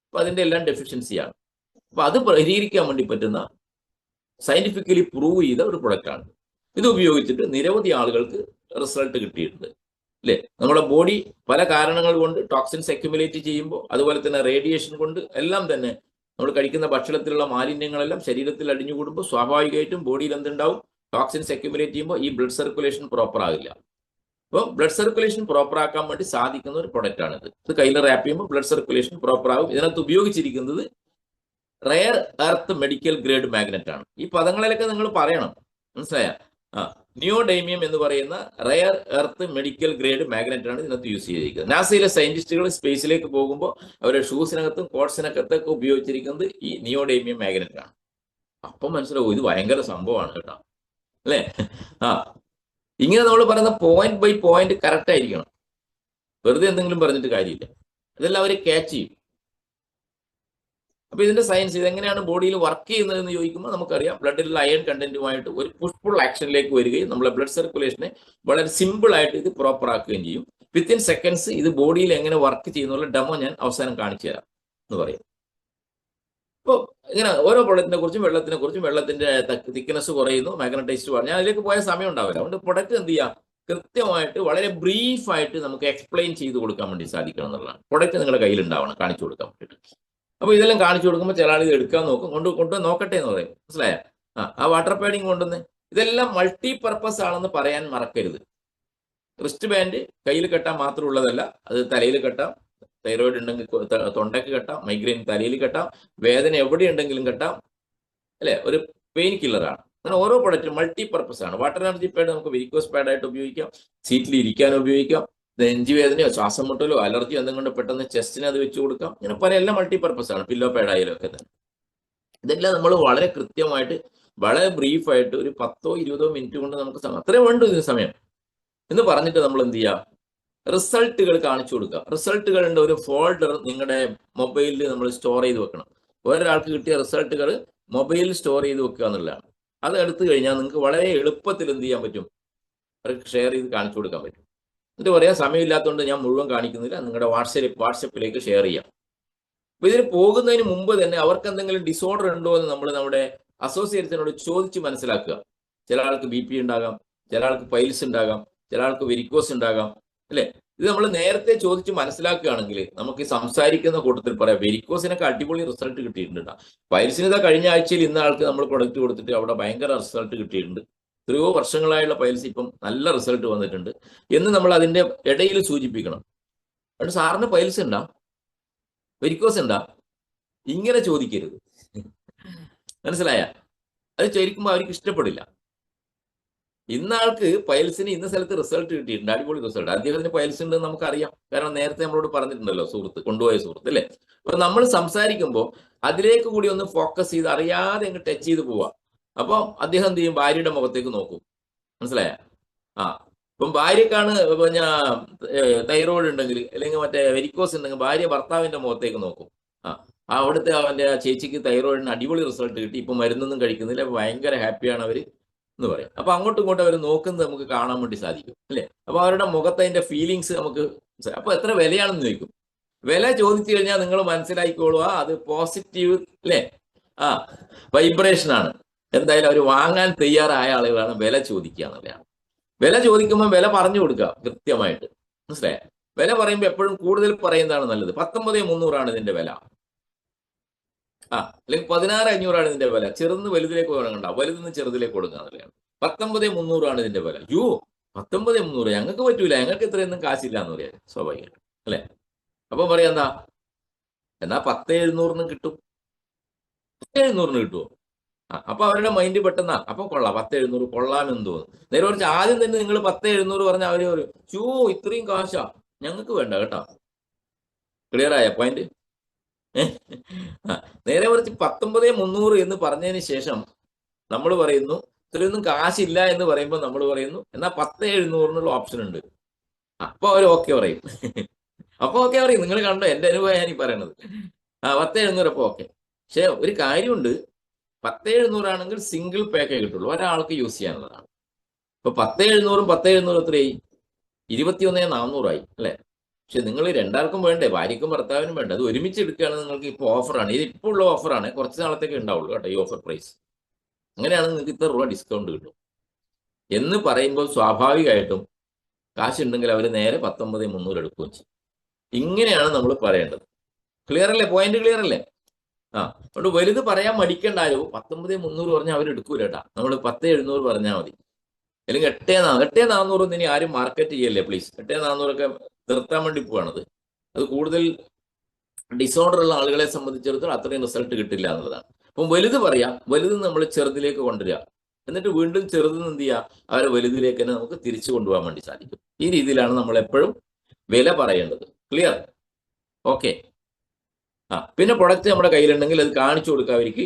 അപ്പൊ അതിന്റെ എല്ലാം ഡെഫിഷ്യൻസിയാണ്. അപ്പൊ അത് പരിഹരിക്കാൻ വേണ്ടി പറ്റുന്ന സയന്റിഫിക്കലി പ്രൂവ് ചെയ്ത ഒരു പ്രൊഡക്റ്റാണ്. ഇത് ഉപയോഗിച്ചിട്ട് നിരവധി ആളുകൾക്ക് റിസൾട്ട് കിട്ടിയിട്ടുണ്ട് അല്ലേ? നമ്മുടെ ബോഡി പല കാരണങ്ങൾ കൊണ്ട് ടോക്സിൻസ് അക്യുമുലേറ്റ് ചെയ്യുമ്പോൾ, അതുപോലെ തന്നെ റേഡിയേഷൻ കൊണ്ട് എല്ലാം തന്നെ നമ്മൾ കഴിക്കുന്ന ഭക്ഷണത്തിലുള്ള മാലിന്യങ്ങളെല്ലാം ശരീരത്തിൽ അടിഞ്ഞുകൂടുമ്പോൾ സ്വാഭാവികമായിട്ടും ബോഡിയിൽ എന്തുണ്ടാവും? ടോക്സിൻസ് അക്യുമുലേറ്റ് ചെയ്യുമ്പോൾ ഈ ബ്ലഡ് സർക്കുലേഷൻ പ്രോപ്പർ ആകില്ല. അപ്പോൾ ബ്ലഡ് സർക്കുലേഷൻ പ്രോപ്പർ ആക്കാൻ വേണ്ടി സാധിക്കുന്ന ഒരു പ്രൊഡക്റ്റ് ആണിത്. ഇത് കയ്യിൽ റാപ്പ് ചെയ്യുമ്പോൾ ബ്ലഡ് സർക്കുലേഷൻ പ്രോപ്പർ ആകും. ഇതിനകത്ത് ഉപയോഗിച്ചിരിക്കുന്നത് rare earth medical grade magnet ആണ്. ഈ പദങ്ങളിലൊക്കെ നിങ്ങൾ പറയണം, മനസ്സിലായ? നിയോഡൈമിയം എന്ന് പറയുന്ന rare earth medical grade magnet ആണ് ഇതിനകത്ത് യൂസ് ചെയ്തിരിക്കുന്നത്. നാസയിലെ സയന്റിസ്റ്റുകൾ സ്പേസിലേക്ക് പോകുമ്പോൾ അവരുടെ ഷൂസിനകത്തും കോട്സിനകത്തൊക്കെ ഉപയോഗിച്ചിരിക്കുന്നത് ഈ നിയോഡൈമിയം മാഗ്നറ്റ് ആണ്. അപ്പം മനസ്സിലാവും ഇത് ഭയങ്കര സംഭവമാണ് കേട്ടോ. അല്ലേ? ആ, ഇങ്ങനെ നമ്മൾ പറയുന്ന പോയിന്റ് ബൈ പോയിന്റ് കറക്റ്റ് ആയിരിക്കണം. വെറുതെ എന്തെങ്കിലും പറഞ്ഞിട്ട് കാര്യമില്ല. ഇതെല്ലാം അവർ ക്യാച്ച് ചെയ്യും. അപ്പൊ ഇതിന്റെ സയൻസ് ഇതെങ്ങനെയാണ് ബോഡിയിൽ വർക്ക് ചെയ്യുന്നത് എന്ന് ചോദിക്കുമ്പോൾ നമുക്കറിയാം, ബ്ലഡിലുള്ള അയൺ കണ്ടന്റുമായിട്ട് ഒരു പുഷ്ഫുൾ ആക്ഷനിലേക്ക് വരികയും നമ്മളെ ബ്ലഡ് സർക്കുലേഷനെ വളരെ സിമ്പിൾ ആയിട്ട് ഇത് പ്രോപ്പർ ആക്കുകയും ചെയ്യും. വിത്തിൻ സെക്കൻഡ്സ് ഇത് ബോഡിയിൽ എങ്ങനെ വർക്ക് ചെയ്യുന്നുള്ള ഡെമോ ഞാൻ അവസാനം കാണിച്ചു തരാം എന്ന് പറയും. അപ്പോൾ ഇങ്ങനെ ഓരോ പ്രൊഡക്റ്റിനെ കുറിച്ചും വെള്ളത്തിന്റെ തിക്നെസ് കുറയുന്നു, മാഗ്നറ്റൈസ്ഡ് പറഞ്ഞു, ഞാൻ അതിലേക്ക് പോയ സമയം ഉണ്ടാവില്ല. അതുകൊണ്ട് പ്രൊഡക്റ്റ് എന്ത് ചെയ്യാം, കൃത്യമായിട്ട് വളരെ ബ്രീഫായിട്ട് നമുക്ക് എക്സ്പ്ലെയിൻ ചെയ്ത് കൊടുക്കാൻ വേണ്ടി സാധിക്കണം എന്നുള്ളതാണ്. പ്രൊഡക്റ്റ് നിങ്ങളുടെ കയ്യിൽ ഉണ്ടാവണം കാണിച്ചു കൊടുക്കാൻ വേണ്ടിയിട്ട്. അപ്പൊ ഇതെല്ലാം കാണിച്ചു കൊടുക്കുമ്പോൾ ചില ആൾ ഇത് എടുക്കാൻ നോക്കും, കൊണ്ടുപോയി നോക്കട്ടെ എന്ന് പറയും. മനസ്സിലായ? ആ വാട്ടർ പാഡിങ് കൊണ്ടുവന്ന് ഇതെല്ലാം മൾട്ടി പർപ്പസ് ആണെന്ന് പറയാൻ മറക്കരുത്. റിസ്റ്റ് ബാൻഡ് കയ്യിൽ കെട്ടാൻ മാത്രമുള്ളതല്ല, അത് തലയിൽ കെട്ടാം, തൈറോയിഡ് ഉണ്ടെങ്കിൽ തൊണ്ടയ്ക്ക് കെട്ടാം, മൈഗ്രെയിൻ തലയിൽ കെട്ടാം, വേദന എവിടെ ഉണ്ടെങ്കിലും കെട്ടാം, അല്ലെ? ഒരു പെയിൻ കില്ലറാണ്. അങ്ങനെ ഓരോ പ്രൊഡക്റ്റും മൾട്ടി പർപ്പസ് ആണ്. വാട്ടർ എനർജി പാഡ് നമുക്ക് വെരിക്കോസ് പാഡായിട്ട് ഉപയോഗിക്കാം, സീറ്റിൽ ഇരിക്കാൻ ഉപയോഗിക്കാം, നെഞ്ചുവേദനയോ ശ്വാസം മുട്ടലോ അലർജിയോ എന്തെങ്കിലും കൊണ്ട് പെട്ടെന്ന് ചെസ്റ്റിന് അത് വെച്ച് കൊടുക്കാം. ഇങ്ങനെ പല എല്ലാം മൾട്ടി പർപ്പസ് ആണ്. പില്ലോ പാഡ് ആയാലും ഒക്കെ തന്നെ. ഇതെല്ലാം നമ്മൾ വളരെ കൃത്യമായിട്ട് വളരെ ബ്രീഫായിട്ട് ഒരു 10-20 മിനിറ്റ് കൊണ്ട് നമുക്ക് അത്രയും വേണ്ടു ഇതിന് സമയം എന്ന് പറഞ്ഞിട്ട് നമ്മൾ എന്ത് ചെയ്യാം, റിസൾട്ടുകൾ കാണിച്ചു കൊടുക്കുക. റിസൾട്ടുകളുടെ ഒരു ഫോൾഡർ നിങ്ങളുടെ മൊബൈലിൽ നമ്മൾ സ്റ്റോർ ചെയ്ത് വെക്കണം. ഒരാൾക്ക് കിട്ടിയ റിസൾട്ടുകൾ മൊബൈലിൽ സ്റ്റോർ ചെയ്ത് വെക്കുക എന്നുള്ളതാണ്. അത് എടുത്തു കഴിഞ്ഞാൽ നിങ്ങൾക്ക് വളരെ എളുപ്പത്തിൽ എന്ത് ചെയ്യാൻ പറ്റും, ഷെയർ ചെയ്ത് കാണിച്ചു കൊടുക്കാൻ പറ്റും. എന്നിട്ട് പറയാം, സമയമില്ലാത്തതുകൊണ്ട് ഞാൻ മുഴുവൻ കാണിക്കുന്നില്ല, നിങ്ങളുടെ വാട്സപ്പിലേക്ക് ഷെയർ ചെയ്യാം. അപ്പൊ ഇതിന് പോകുന്നതിന് മുമ്പ് തന്നെ അവർക്ക് എന്തെങ്കിലും ഡിസോർഡർ ഉണ്ടോ എന്ന് നമ്മൾ നമ്മുടെ അസോസിയേറ്റ്സിനോട് ചോദിച്ച് മനസ്സിലാക്കുക. ചില ആൾക്ക് BP ഉണ്ടാകാം, ചില ആൾക്ക് പൈൽസ് ഉണ്ടാകാം, ചില ആൾക്ക് വെരിക്കോസ് ഉണ്ടാകാം, അല്ലെ? ഇത് നമ്മൾ നേരത്തെ ചോദിച്ച് മനസ്സിലാക്കുകയാണെങ്കിൽ നമുക്ക് സംസാരിക്കുന്ന കൂട്ടത്തിൽ പറയാം, വെരിക്കോസിനൊക്കെ അടിപൊളി റിസൾട്ട് കിട്ടിയിട്ടുണ്ട്. പൈൽസിന് ഇതാ കഴിഞ്ഞ ആഴ്ചയിൽ ഇന്ന ആൾക്ക് നമ്മൾ പ്രൊഡക്റ്റ് കൊടുത്തിട്ട് അവിടെ ഭയങ്കര റിസൾട്ട് കിട്ടിയിട്ടുണ്ട്. എത്രയോ വർഷങ്ങളായുള്ള പൈൽസ് ഇപ്പം നല്ല റിസൾട്ട് വന്നിട്ടുണ്ട് എന്ന് നമ്മൾ അതിന്റെ ഇടയിൽ സൂചിപ്പിക്കണം. അതുകൊണ്ട് സാറിന് പൈൽസ് ഉണ്ടാ, വെരിക്കോസ് ഉണ്ടാ, ഇങ്ങനെ ചോദിക്കരുത്. മനസ്സിലായ? അത് ചോദിക്കുമ്പോൾ അവർക്ക് ഇഷ്ടപ്പെടില്ല. ഇന്ന ആൾക്ക് പൈൽസിന് ഇന്ന സ്ഥലത്ത് റിസൾട്ട് കിട്ടിയിട്ടുണ്ട്, അടിപൊളി റിസൾട്ട്. അദ്ദേഹത്തിന് പൈൽസ് ഉണ്ടെന്ന് നമുക്കറിയാം, കാരണം നേരത്തെ നമ്മളോട് പറഞ്ഞിട്ടുണ്ടല്ലോ കൊണ്ടുപോയ സുഹൃത്ത്, അല്ലേ? അപ്പൊ നമ്മൾ സംസാരിക്കുമ്പോൾ അതിലേക്ക് കൂടി ഒന്ന് ഫോക്കസ് ചെയ്ത് അറിയാതെ അങ്ങ് ടച്ച് ചെയ്ത് പോവാ. അപ്പം അദ്ദേഹം എന്ത് ചെയ്യും, ഭാര്യയുടെ മുഖത്തേക്ക് നോക്കും. മനസ്സിലായ? ഇപ്പം ഭാര്യക്കാണ് പിന്നെ തൈറോയിഡ് ഉണ്ടെങ്കിൽ അല്ലെങ്കിൽ മറ്റേ വെരിക്കോസ് ഉണ്ടെങ്കിൽ ഭാര്യ ഭർത്താവിന്റെ മുഖത്തേക്ക് നോക്കും. അവിടുത്തെ അവന്റെ ചേച്ചിക്ക് തൈറോയിഡിന് അടിപൊളി റിസൾട്ട് കിട്ടി, ഇപ്പൊ മരുന്നൊന്നും കഴിക്കുന്നില്ല, ഭയങ്കര ഹാപ്പിയാണ് അവര് എന്ന് പറയും. അപ്പൊ അങ്ങോട്ടും ഇങ്ങോട്ടും അവർ നോക്കുന്നത് നമുക്ക് കാണാൻ വേണ്ടി സാധിക്കും, അല്ലെ? അപ്പൊ അവരുടെ മുഖത്ത് അതിന്റെ ഫീലിങ്സ് നമുക്ക്. അപ്പൊ എത്ര വിലയാണെന്ന് ചോദിക്കും. വില ചോദിച്ചു കഴിഞ്ഞാൽ നിങ്ങൾ മനസ്സിലാക്കിക്കോളുക, അത് പോസിറ്റീവ്, അല്ലെ? വൈബ്രേഷൻ ആണ്. എന്തായാലും അവർ വാങ്ങാൻ തയ്യാറായ ആളുകളാണ് വില ചോദിക്കുക എന്നുള്ളതാണ്. വില ചോദിക്കുമ്പോൾ വില പറഞ്ഞു കൊടുക്കുക കൃത്യമായിട്ട്. മനസ്സിലായ? വില പറയുമ്പോൾ എപ്പോഴും കൂടുതൽ പറയുന്നതാണ് നല്ലത്. 19,300 ഇതിന്റെ വില, അല്ലെങ്കിൽ 16,500 ഇതിന്റെ വില. ചെറുന്ന് വലുതിലേക്ക് കൊടുക്കണ്ട, വലുതെന്ന് ചെറുതിലേക്ക് കൊടുക്കുക എന്നുള്ളതാണ്. 19,300 ഇതിന്റെ വില. 19,300 ഞങ്ങൾക്ക് പറ്റൂല, ഞങ്ങൾക്ക് ഇത്രയൊന്നും കാശില്ല എന്ന് പറയാം സ്വാഭാവികമായിട്ടും, അല്ലെ? അപ്പൊ പറയാ എന്നാ 10,700 കിട്ടും. 10,700 കിട്ടുമോ? അപ്പൊ അവരുടെ മൈൻഡ് പെട്ടെന്നാ അപ്പൊ കൊള്ളാം, 10,700 കൊള്ളാമെന്ന് തോന്നുന്നു. നേരെ കുറച്ച് ആദ്യം തന്നെ നിങ്ങൾ 10,700 പറഞ്ഞാൽ അവര് പറയും, ഇത്രയും കാശാ, ഞങ്ങൾക്ക് വേണ്ട കേട്ടോ. ക്ലിയർ ആയ പോയിന്റ്? നേരെ കുറച്ച് 19,300 എന്ന് പറഞ്ഞതിന് ശേഷം നമ്മൾ പറയുന്നു ഇത്രയൊന്നും കാശില്ല എന്ന് പറയുമ്പോൾ നമ്മൾ പറയുന്നു എന്നാ 10,700 ഓപ്ഷൻ ഉണ്ട്. അപ്പൊ അവർ ഓക്കെ പറയും. അപ്പൊ ഓക്കെ പറയും. നിങ്ങൾ കണ്ടോ, എന്റെ അനുഭവം ഞാൻ ഈ പറയണത്. 10,700 അപ്പൊ ഓക്കെ. പക്ഷെ ഒരു കാര്യമുണ്ട്, 10,700 ആണെങ്കിൽ സിംഗിൾ പാക്കേ കിട്ടുള്ളൂ, ഒരാൾക്ക് യൂസ് ചെയ്യാനുള്ളതാണ്. ഇപ്പൊ 10,700 എത്രയായി? 21,400 അല്ലെ? പക്ഷെ നിങ്ങൾ രണ്ടാൾക്കും വേണ്ടേ, ഭാര്യക്കും ഭർത്താവിനും വേണ്ടേ? അത് ഒരുമിച്ച് എടുക്കുകയാണെങ്കിൽ നിങ്ങൾക്ക് ഇപ്പോൾ ഓഫറാണ്, ഇത് ഇപ്പോൾ ഉള്ള ഓഫറാണ്, കുറച്ച് നാളത്തേക്ക് ഉണ്ടാവുള്ളൂ കേട്ടോ ഈ ഓഫർ പ്രൈസ്. അങ്ങനെയാണെങ്കിൽ നിങ്ങൾക്ക് ഇത്ര രൂപ ഡിസ്കൗണ്ട് കിട്ടും എന്ന് പറയുമ്പോൾ സ്വാഭാവികമായിട്ടും കാശുണ്ടെങ്കിൽ അവർ നേരെ 19,300 എടുക്കുകയും ചെയ്യും. ഇങ്ങനെയാണ് നമ്മൾ പറയേണ്ടത്. ക്ലിയർ അല്ലേ? പോയിന്റ് ക്ലിയർ അല്ലേ? അതുകൊണ്ട് വലുത് പറയാൻ മടിക്കണ്ടായോ. 19,300 പറഞ്ഞാൽ അവർ എടുക്കൂല കേട്ടാ. നമ്മൾ 10,700 പറഞ്ഞാൽ മതി. അല്ലെങ്കിൽ 8,400 ഇനി ആരും മാർക്കറ്റ് ചെയ്യല്ലേ പ്ലീസ്. 8,400 നിർത്താൻ വേണ്ടി പോവാണത്. അത് കൂടുതൽ ഡിസോർഡർ ഉള്ള ആളുകളെ സംബന്ധിച്ചിടത്തോളം അത്രയും റിസൾട്ട് കിട്ടില്ല എന്നുള്ളതാണ്. അപ്പം വലുത് പറയാം, വലുത് നമ്മൾ ചെറുതിലേക്ക് കൊണ്ടുവരിക, എന്നിട്ട് വീണ്ടും ചെറുതിൽ എന്ത് ചെയ്യുക, അവരെ വലുതിലേക്ക് തന്നെ നമുക്ക് തിരിച്ചു കൊണ്ടുപോകാൻ വേടി സാധിക്കും. ഈ രീതിയിലാണ് നമ്മൾ എപ്പോഴും വില പറയേണ്ടത്. ക്ലിയർ? ഓക്കെ. പിന്നെ പ്രൊഡക്റ്റ് നമ്മുടെ കയ്യിലുണ്ടെങ്കിൽ അത് കാണിച്ചു കൊടുക്കുക, അവർക്ക്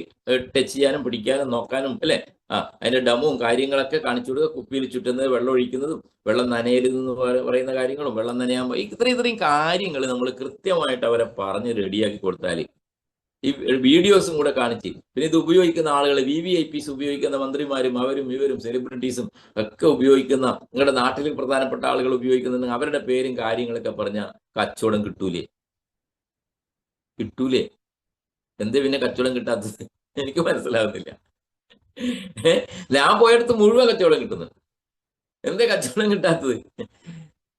ടച്ച് ചെയ്യാനും പിടിക്കാനും നോക്കാനും, അല്ലെ? അതിന്റെ ഡമും കാര്യങ്ങളൊക്കെ കാണിച്ചു കൊടുക്കുക, കുപ്പിയിൽ ചുറ്റുന്നത്, വെള്ളം ഒഴിക്കുന്നതും, വെള്ളം നനയരുതെന്ന് പറയുന്ന കാര്യങ്ങളും, വെള്ളം നനയാൻ ഇത്രയും കാര്യങ്ങൾ നമ്മൾ കൃത്യമായിട്ട് അവരെ പറഞ്ഞ് റെഡിയാക്കി കൊടുത്താൽ, ഈ വീഡിയോസും കൂടെ കാണിച്ച്, പിന്നെ ഇത് ഉപയോഗിക്കുന്ന ആളുകൾ VVIPs ഉപയോഗിക്കുന്ന മന്ത്രിമാരും അവരും ഇവരും സെലിബ്രിറ്റീസും ഒക്കെ ഉപയോഗിക്കുന്ന, നിങ്ങളുടെ നാട്ടിൽ പ്രധാനപ്പെട്ട ആളുകൾ ഉപയോഗിക്കുന്നുണ്ടെങ്കിൽ അവരുടെ പേരും കാര്യങ്ങളൊക്കെ പറഞ്ഞ കച്ചവടം കിട്ടൂലേ? എന്തേ പിന്നെ കച്ചവടം കിട്ടാത്തത്? എനിക്ക് മനസ്സിലാവുന്നില്ല. ഞാൻ പോയടുത്ത് മുഴുവൻ കച്ചവടം കിട്ടുന്നുണ്ട്. എന്തേ കച്ചവടം കിട്ടാത്തത്?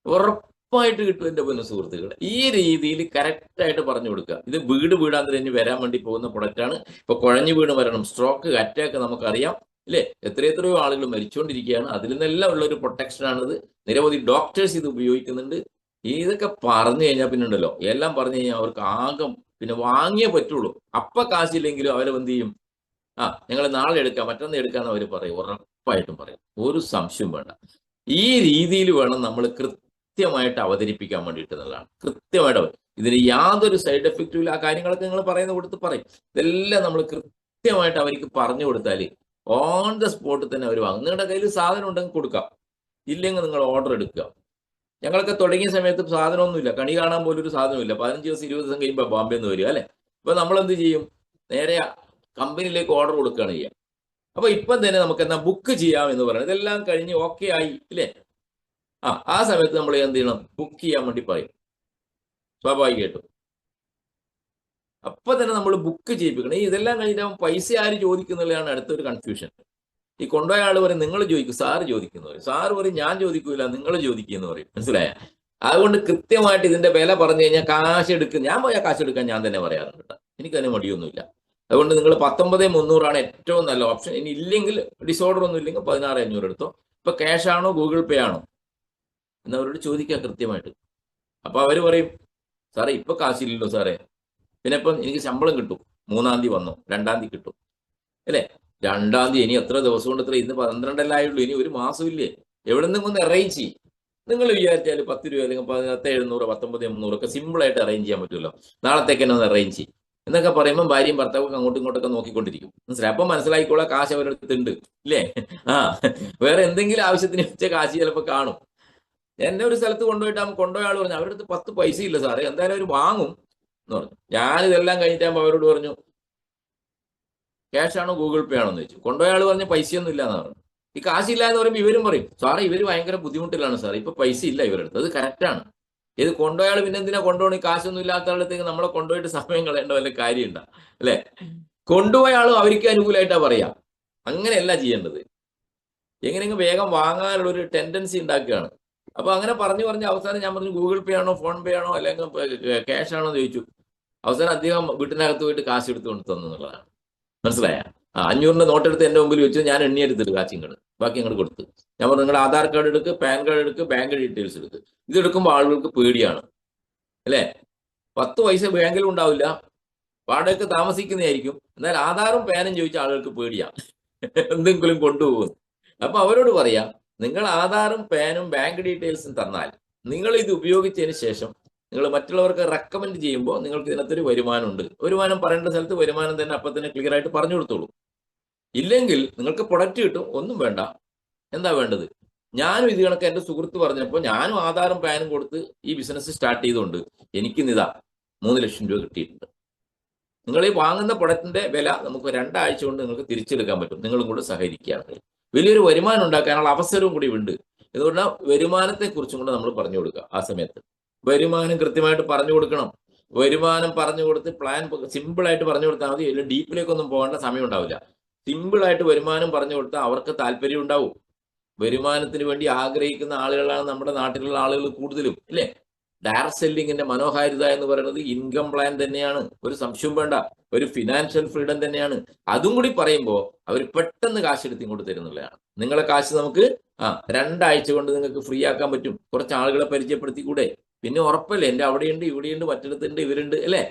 ഉറപ്പായിട്ട് കിട്ടും എന്റെ പൊന്നു സുഹൃത്തുക്കളെ. ഈ രീതിയിൽ കറക്റ്റായിട്ട് പറഞ്ഞു കൊടുക്കുക. ഇത് വീടാൻ തന്നെ വരാൻ വേണ്ടി പോകുന്ന പ്രൊഡക്റ്റാണ്. ഇപ്പൊ കുഴഞ്ഞു വീണ് മരണം, സ്ട്രോക്ക്, അറ്റാക്ക് നമുക്കറിയാം അല്ലേ? എത്രയോ ആളുകൾ മരിച്ചുകൊണ്ടിരിക്കുകയാണ്. അതിൽ നിന്നെല്ലാം ഉള്ള ഒരു പ്രൊട്ടക്ഷനാണിത്. നിരവധി ഡോക്ടേഴ്സ് ഇത് ഉപയോഗിക്കുന്നുണ്ട്. ഇതൊക്കെ പറഞ്ഞു കഴിഞ്ഞാൽ പിന്നെ ഉണ്ടല്ലോ, എല്ലാം പറഞ്ഞു കഴിഞ്ഞാൽ അവർക്ക് ആകം പിന്നെ വാങ്ങിയേ പറ്റുള്ളൂ. കാശില്ലെങ്കിലും അവരെന്ത് ചെയ്യും? ഞങ്ങൾ നാളെ എടുക്കാം, മറ്റൊന്ന് എടുക്കാന്ന് അവർ പറയും, ഉറപ്പായിട്ടും പറയും, ഒരു സംശയവും വേണ്ട. ഈ രീതിയിൽ വേണം നമ്മൾ കൃത്യമായിട്ട് അവതരിപ്പിക്കാൻ വേണ്ടിയിട്ട് എന്നുള്ളതാണ്. കൃത്യമായിട്ട് ഇതിന് യാതൊരു സൈഡ് എഫക്റ്റും ഇല്ല. ആ കാര്യങ്ങളൊക്കെ നിങ്ങൾ പറയുന്ന കൊടുത്ത് പറയും. ഇതെല്ലാം നമ്മൾ കൃത്യമായിട്ട് അവർക്ക് പറഞ്ഞു കൊടുത്താൽ ഓൺ ദ സ്പോട്ട് തന്നെ അവർ വാങ്ങും. നിങ്ങളുടെ കയ്യിൽ സാധനം ഉണ്ടെങ്കിൽ കൊടുക്കാം, ഇല്ലെങ്കിൽ നിങ്ങൾ ഓർഡർ എടുക്കുക. ഞങ്ങളൊക്കെ തുടങ്ങിയ സമയത്ത് സാധനമൊന്നുമില്ല, കണി കാണാൻ പോലും ഒരു സാധനമില്ല. 15 ദിവസം 20 ദിവസം കഴിയുമ്പോൾ ബോംബെ നിന്ന് വരിക അല്ലേ? ഇപ്പൊ നമ്മൾ എന്ത് ചെയ്യും? നേരെ കമ്പനിയിലേക്ക് ഓർഡർ കൊടുക്കുകയാണ് ചെയ്യുക. അപ്പൊ ഇപ്പം തന്നെ നമുക്ക് എന്നാ ബുക്ക് ചെയ്യാം എന്ന് പറയുന്നത്, ഇതെല്ലാം കഴിഞ്ഞ് ഓക്കെ ആയി ഇല്ലേ? ആ സമയത്ത് നമ്മൾ എന്ത് ചെയ്യണം? ബുക്ക് ചെയ്യാൻ വേണ്ടി പറയും, സ്വാഭാവികമായിട്ടും. അപ്പൊ തന്നെ നമ്മൾ ബുക്ക് ചെയ്യിപ്പിക്കണം. ഇതെല്ലാം കഴിഞ്ഞിട്ട് പൈസ ആര് ചോദിക്കുന്നുള്ളതാണ് അടുത്തൊരു കൺഫ്യൂഷൻ. ഈ കൊണ്ടുപോയ ആൾ പറയും നിങ്ങൾ ചോദിക്കും, സാറ് ചോദിക്കുന്നു പറയും. സാറ് പറയും ഞാൻ ചോദിക്കൂല, നിങ്ങൾ ചോദിക്കുമെന്ന് പറയും. മനസ്സിലായ? അതുകൊണ്ട് കൃത്യമായിട്ട് ഇതിന്റെ വില പറഞ്ഞു കഴിഞ്ഞാൽ കാശ് എടുക്കും. ഞാൻ പോയാൽ കാശ് എടുക്കാൻ ഞാൻ തന്നെ പറയാറുണ്ട് കേട്ടോ, എനിക്കതിന് മടിയൊന്നുമില്ല. അതുകൊണ്ട് നിങ്ങൾ 19,300 ഏറ്റവും നല്ല ഓപ്ഷൻ. ഇനി ഇല്ലെങ്കിൽ ഡിസോർഡർ ഒന്നും ഇല്ലെങ്കിൽ 16,500 എടുത്തോ. ഇപ്പൊ ക്യാഷ് ആണോ ഗൂഗിൾ പേ ആണോ എന്നവരോട് ചോദിക്കുക കൃത്യമായിട്ട്. അപ്പൊ അവർ പറയും സാറേ ഇപ്പൊ കാശില്ലല്ലോ സാറേ, പിന്നെ ഇപ്പം എനിക്ക് ശമ്പളം കിട്ടും, 3-ാം തീയതി വന്നു, 2-ാം തീയതി കിട്ടും അല്ലേ? 2-ാം തീയതി ഇനി എത്ര ദിവസം കൊണ്ട് ഇന്ന് 12 ആയുള്ളൂ, ഇനി ഒരു മാസം ഇല്ലേ? എവിടെ നിന്നും ഒന്ന് അറേഞ്ച് ചെയ്യും. നിങ്ങൾ വിചാരിച്ചാൽ 10 രൂപ അല്ലെങ്കിൽ 17,700 19,300 ഒക്കെ സിമ്പിളായിട്ട് അറേഞ്ച് ചെയ്യാൻ പറ്റുമല്ലോ. നാളത്തേക്ക് തന്നെ ഒന്ന് അറേഞ്ച് ചെയ്യും എന്നൊക്കെ പറയുമ്പോൾ ഭാര്യയും ഭർത്താവും അങ്ങോട്ടും ഇങ്ങോട്ടൊക്കെ നോക്കിക്കൊണ്ടിരിക്കും. മനസ്സിലായി? അപ്പം മനസ്സിലായിക്കോളാം കാശ് അവരുടെ അടുത്തുണ്ട് ഇല്ലേ? വേറെ എന്തെങ്കിലും ആവശ്യത്തിന് വെച്ച കാശ് ചിലപ്പോൾ കാണും. എന്നെ ഒരു സ്ഥലത്ത് കൊണ്ടുപോയ ആൾ പറഞ്ഞു അവരുടെ അടുത്ത് 10 പൈസ ഇല്ല സാറേ, എന്തായാലും അവർ വാങ്ങും എന്ന് പറഞ്ഞു. ഞാനിതെല്ലാം കഴിഞ്ഞിട്ടാകുമ്പോൾ അവരോട് പറഞ്ഞു ക്യാഷ് ആണോ ഗൂഗിൾ പേ ആണോ എന്ന് ചോദിച്ചു. കൊണ്ടുപോയ ആൾ പറഞ്ഞ പൈസയൊന്നും ഇല്ല എന്ന് പറഞ്ഞു. ഈ കാശില്ല എന്ന് പറയുമ്പോൾ ഇവരും പറയും സാറേ ഇവർ ഭയങ്കര ബുദ്ധിമുട്ടിലാണ് സാറേ, ഇപ്പൊ പൈസ ഇല്ല ഇവരുടെ അടുത്ത്. അത് കറക്റ്റാണ്. ഇത് കൊണ്ടുപോയാൾ പിന്നെ എന്തിനാ കൊണ്ടുപോകണം? ഈ കാശൊന്നും ഇല്ലാത്ത ആളത്തേക്ക് നമ്മളെ കൊണ്ടുപോയിട്ട് സമയം കളയേണ്ട വല്ല കാര്യമുണ്ടോ അല്ലെ? കൊണ്ടുപോയ ആളും അവർക്ക് അനുകൂലമായിട്ടാ പറയാ. അങ്ങനെയല്ല ചെയ്യേണ്ടത്. എങ്ങനെയെങ്കിലും വേഗം വാങ്ങാനുള്ള ഒരു ടെൻഡൻസി ഉണ്ടാക്കുകയാണ്. അപ്പൊ അങ്ങനെ പറഞ്ഞു അവസാനം ഞാൻ പറഞ്ഞു ഗൂഗിൾ പേ ആണോ ഫോൺ പേ ആണോ അല്ലെങ്കിൽ ക്യാഷ് ആണോ എന്ന് ചോദിച്ചു. അവസാനം അദ്ദേഹം വീട്ടിനകത്ത് പോയിട്ട് കാശ് എടുത്തുകൊണ്ട് തന്നു എന്നുള്ളതാണ്. മനസ്സിലായ? 500 നോട്ടെടുത്ത് എന്റെ മുമ്പിൽ വെച്ചു, ഞാൻ എണ്ണിയെടുത്തിട്ട് കാശിങ്ങോട്ട് ബാക്കി അങ്ങോട്ട് കൊടുത്ത്. ഞാൻ പറഞ്ഞു നിങ്ങളുടെ ആധാർ കാർഡ് എടുക്ക്, പാൻ കാർഡ് എടുക്ക്, ബാങ്ക് ഡീറ്റെയിൽസ് എടുക്ക്. ഇതെടുക്കുമ്പോൾ ആളുകൾക്ക് പേടിയാണ് അല്ലേ? 10 പൈസ ബാങ്കിലും ഉണ്ടാവില്ല, വാടകയ്ക്ക് താമസിക്കുന്നതായിരിക്കും. എന്നാൽ ആധാറും പാനും ചോദിച്ച ആളുകൾക്ക് പേടിയാണ് എന്തെങ്കിലും കൊണ്ടുപോകും. അപ്പൊ അവരോട് പറയാം നിങ്ങൾ ആധാറും പാനും ബാങ്ക് ഡീറ്റെയിൽസും തന്നാൽ നിങ്ങൾ ഇത് ഉപയോഗിച്ചതിന് ശേഷം നിങ്ങൾ മറ്റുള്ളവർക്ക് റെക്കമെൻഡ് ചെയ്യുമ്പോൾ നിങ്ങൾക്ക് ഇതിനകത്തൊരു വരുമാനമുണ്ട്. വരുമാനം പറയേണ്ട സ്ഥലത്ത് വരുമാനം തന്നെ അപ്പം തന്നെ ക്ലിയർ ആയിട്ട് പറഞ്ഞു കൊടുത്തോളൂ. ഇല്ലെങ്കിൽ നിങ്ങൾക്ക് പ്രൊഡക്റ്റ് കിട്ടും, ഒന്നും വേണ്ട. എന്താ വേണ്ടത്? ഞാനും ഇത് കണക്ക് എൻ്റെ സുഹൃത്ത് പറഞ്ഞപ്പോൾ ഞാനും ആധാറും പാനും കൊടുത്ത് ഈ ബിസിനസ് സ്റ്റാർട്ട് ചെയ്തുകൊണ്ട് എനിക്കിന്നിതാ 3 ലക്ഷം രൂപ കിട്ടിയിട്ടുണ്ട്. നിങ്ങൾ ഈ വാങ്ങുന്ന പ്രൊഡക്റ്റിന്റെ വില നമുക്ക് 2 ആഴ്ച കൊണ്ട് നിങ്ങൾക്ക് തിരിച്ചെടുക്കാൻ പറ്റും, നിങ്ങളും കൂടെ സഹകരിക്കുകയാണെങ്കിൽ. വലിയൊരു വരുമാനം ഉണ്ടാക്കാനുള്ള അവസരവും കൂടി ഉണ്ട്. ഇതുകൊണ്ട് വരുമാനത്തെ കുറിച്ചും കൂടെ നമ്മൾ പറഞ്ഞു കൊടുക്കുക. ആ സമയത്ത് വരുമാനം കൃത്യമായിട്ട് പറഞ്ഞു കൊടുക്കണം. വരുമാനം പറഞ്ഞു കൊടുത്ത് പ്ലാൻ സിമ്പിളായിട്ട് പറഞ്ഞു കൊടുത്താൽ മതി. വലിയ ഡീപ്പിലേക്കൊന്നും പോകേണ്ട സമയം ഉണ്ടാവില്ല. സിമ്പിളായിട്ട് വരുമാനം പറഞ്ഞു കൊടുത്താൽ അവർക്ക് താല്പര്യം ഉണ്ടാവും. വരുമാനത്തിന് വേണ്ടി ആഗ്രഹിക്കുന്ന ആളുകളാണ് നമ്മുടെ നാട്ടിലുള്ള ആളുകൾ കൂടുതലും ഇല്ലേ? ഡയറക്ട് സെല്ലിങ്ങിന്റെ മനോഹാരിത എന്ന് പറയുന്നത് ഇൻകം പ്ലാൻ തന്നെയാണ്, ഒരു സംശയവും വേണ്ട. ഒരു ഫിനാൻഷ്യൽ ഫ്രീഡം തന്നെയാണ്. അതും കൂടി പറയുമ്പോൾ അവർ പെട്ടെന്ന് കാശ് എടുത്ത് ഇങ്ങോട്ട് തരുന്നുള്ളതാണ്. നിങ്ങളെ കാശ് നമുക്ക് 2 ആഴ്ച കൊണ്ട് നിങ്ങൾക്ക് ഫ്രീ ആക്കാൻ പറ്റും. കുറച്ച് ആളുകളെ പരിചയപ്പെടുത്തിക്കൂടെ? പിന്നെ ഉറപ്പല്ലേ എൻ്റെ അവിടെയുണ്ട് ഇവിടെയുണ്ട് മറ്റിടത്തുണ്ട് ഇവരുണ്ട് അല്ലേ?